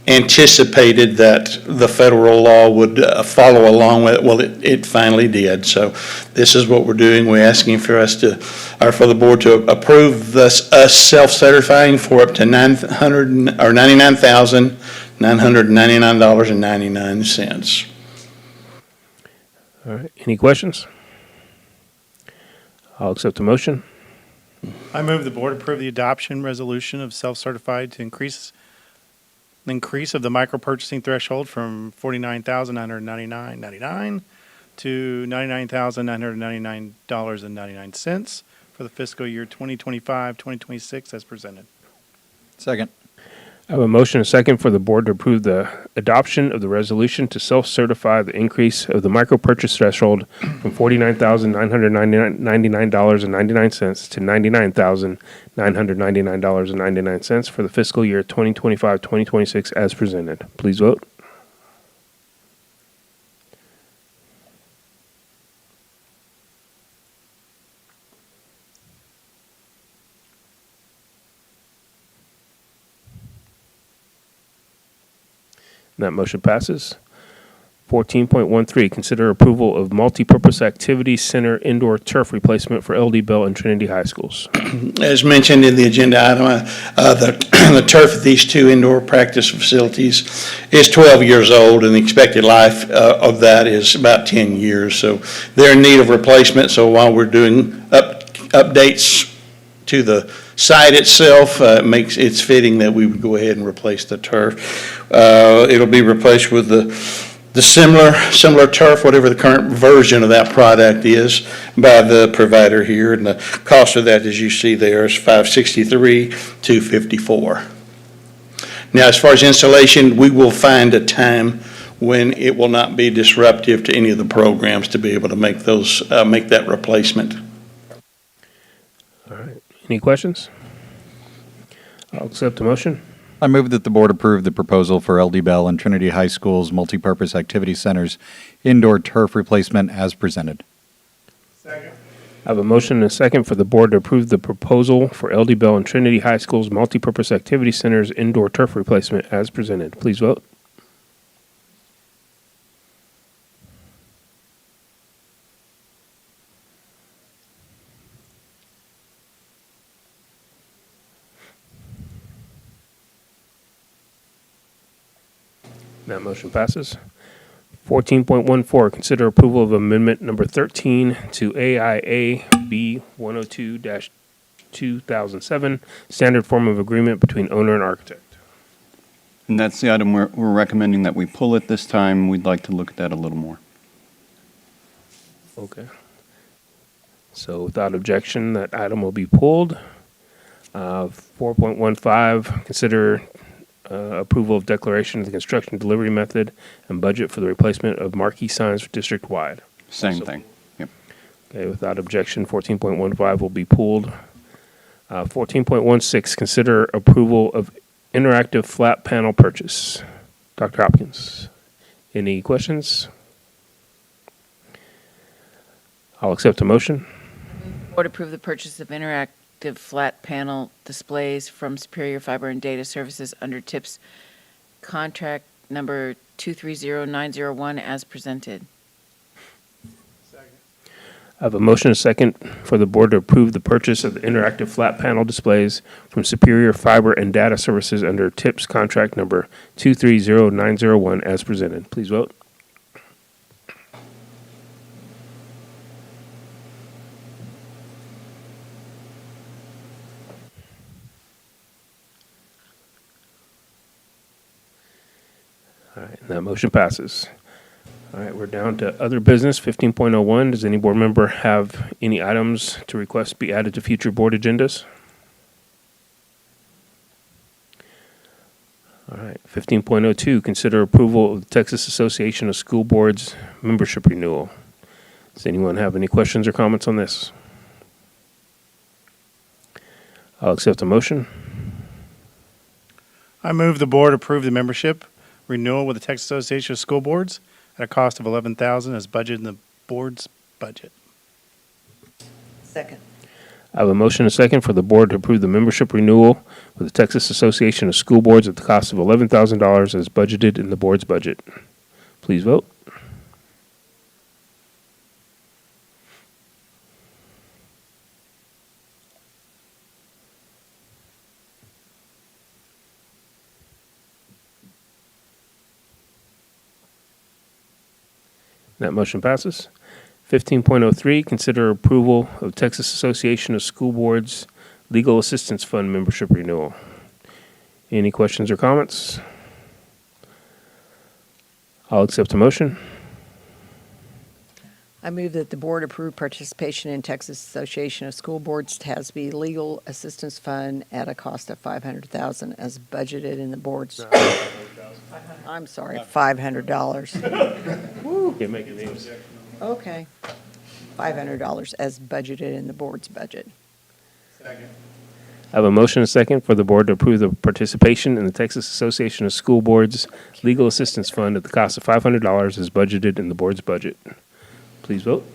C: anticipated that the federal law would follow along with it. Well, it finally did. So this is what we're doing. We're asking for for the board to approve us self-certifying for up to $99,999.99.
A: All right. Any questions? I'll accept the motion.
F: I move the board approve the adoption resolution of self-certified to increase of the micro purchasing threshold from $49,999.99 to $99,999.99 for the fiscal year 2025-2026 as presented.
E: Second.
A: I have a motion and a second for the board to approve the adoption of the resolution to self-certify the increase of the micro purchase threshold from $49,999.99 to $99,999.99 for the fiscal year 2025-2026 as presented. Please vote. That motion passes. 14.13, consider approval of multipurpose activity center indoor turf replacement for LD Bell and Trinity High Schools.
C: As mentioned in the agenda item, the turf at these two indoor practice facilities is 12 years old, and the expected life of that is about 10 years. So they're in need of replacement. So while we're doing updates to the site itself, it's fitting that we would go ahead and replace the turf. It'll be replaced with the similar turf, whatever the current version of that product is, by the provider here, and the cost of that, as you see there, is $563,254. Now, as far as installation, we will find a time when it will not be disruptive to any of the programs to be able to make that replacement.
A: All right. Any questions? I'll accept the motion.
E: I move that the board approve the proposal for LD Bell and Trinity High School's multipurpose activity centers indoor turf replacement as presented.
F: Second.
A: I have a motion and a second for the board to approve the proposal for LD Bell and Trinity High School's multipurpose activity centers indoor turf replacement as presented. Please vote. That motion passes. 14.14, consider approval of amendment number 13 to AIA B 102-2007, standard form of agreement between owner and architect.
H: And that's the item we're recommending that we pull it this time. We'd like to look at that a little more.
A: Okay. So without objection, that item will be pulled. 4.15, consider approval of declaration of the construction delivery method and budget for the replacement of marquee signs district-wide.
H: Same thing. Yep.
A: Okay, without objection, 14.15 will be pulled. 14.16, consider approval of interactive flat panel purchase. Dr. Hopkins, any questions? I'll accept a motion.
D: Board approve the purchase of interactive flat panel displays from Superior Fiber and Data Services under TIPS contract number 230901 as presented.
A: I have a motion and a second for the board to approve the purchase of the interactive flat panel displays from Superior Fiber and Data Services under TIPS contract number 230901 as presented. Please vote. All right, and that motion passes. All right, we're down to other business, 15.01. Does any board member have any items to request be added to future board agendas? All right, 15.02, consider approval of the Texas Association of School Boards membership renewal. Does anyone have any questions or comments on this? I'll accept a motion.
F: I move the board approve the membership renewal with the Texas Association of School Boards at a cost of $11,000 as budgeted in the board's budget.
G: Second.
A: I have a motion and a second for the board to approve the membership renewal with the Texas Association of School Boards at the cost of $11,000 as budgeted in the board's budget. Please vote. That motion passes. 15.03, consider approval of Texas Association of School Boards Legal Assistance Fund membership renewal. Any questions or comments? I'll accept a motion.
G: I move that the board approve participation in Texas Association of School Boards TASB Legal Assistance Fund at a cost of $500,000 as budgeted in the board's. I'm sorry, $500. Woo.
A: Can't make it names.
G: Okay. $500 as budgeted in the board's budget.
A: I have a motion and a second for the board to approve the participation in the Texas Association of School Boards Legal Assistance Fund at the cost of $500 as budgeted in the board's budget. Please vote.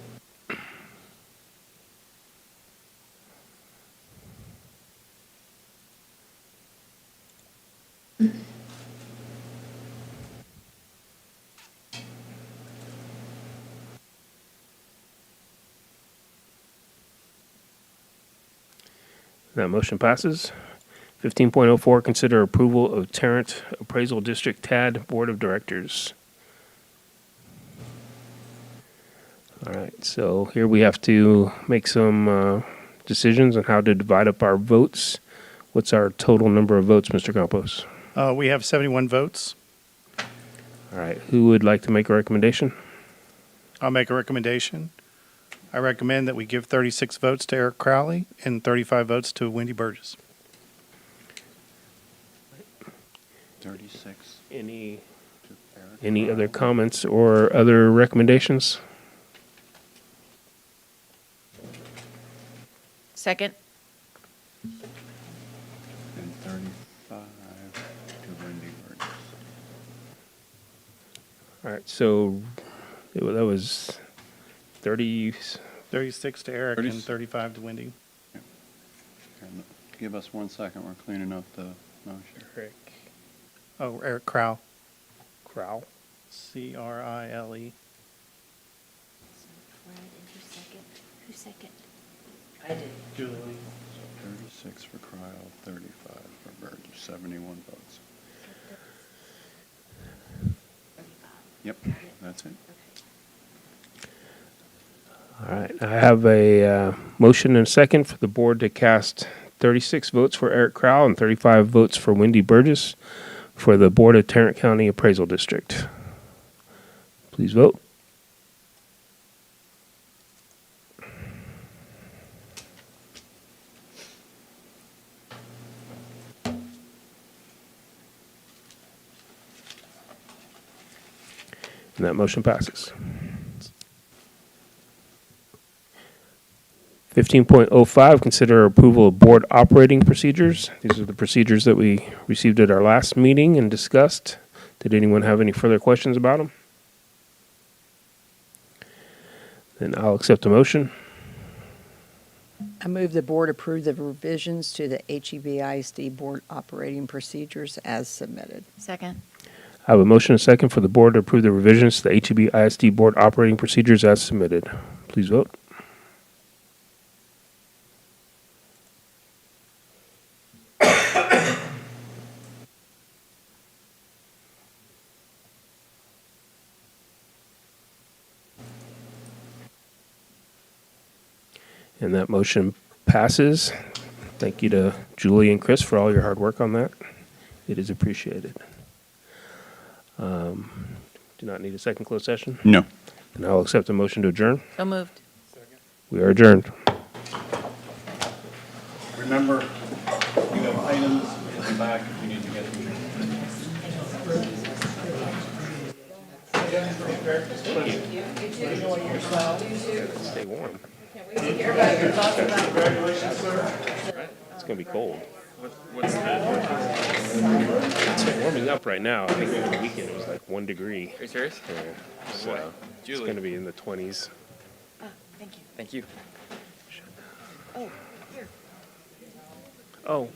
A: That motion passes. 15.04, consider approval of Tarrant Appraisal District TAD Board of Directors. All right, so here we have to make some decisions on how to divide up our votes. What's our total number of votes, Mr. Campos?
F: We have 71 votes.
A: All right, who would like to make a recommendation?
F: I'll make a recommendation. I recommend that we give 36 votes to Eric Crowley and 35 votes to Wendy Burgess.
H: 36.
A: Any other comments or other recommendations?
D: Second?
H: And 35 to Wendy Burgess.
A: All right, so that was 30.
F: 36 to Eric
H: 30.
F: and 35 to Wendy.
H: And give us 1 second, we're cleaning up the motion.
F: Eric Crowell.
A: Crowell.
F: C-R-I-L-E.
O: Who's second?
U: I did.
F: Julie.
H: 36 for Cryle, 35 for Burgess, 71 votes. Yep, that's it.
A: All right, I have a motion and a second for the board to cast 36 votes for Eric Crowell and 35 votes for Wendy Burgess for the Board of Tarrant County Appraisal District. Please vote. And that motion passes. 15.05, consider approval of board operating procedures. These are the procedures that we received at our last meeting and discussed. Did anyone have any further questions about them? Then I'll accept a motion.
G: I move the board approve the revisions to the HEB-ISD board operating procedures as submitted.
D: Second?
A: I have a motion and a second for the board to approve the revisions to the HEB-ISD board operating procedures as submitted. Please vote. And that motion passes. Thank you to Julie and Chris for all your hard work on that. It is appreciated. Do not need a second closed session?
H: No.
A: And I'll accept a motion to adjourn.
D: So moved.
A: We are adjourned.
H: Remember, you have items in the back if you need to get them.
A: Stay warm.
H: Congratulations, sir.
A: It's going to be cold.
Q: What's the?
A: It's warming up right now. I think over the weekend it was like 1 degree.
Q: Are you serious?
A: Yeah. So it's
Q: Julie.
A: going to be in the 20s.
D: Thank you.
Q: Thank you.
D: Oh, here.
A: Oh,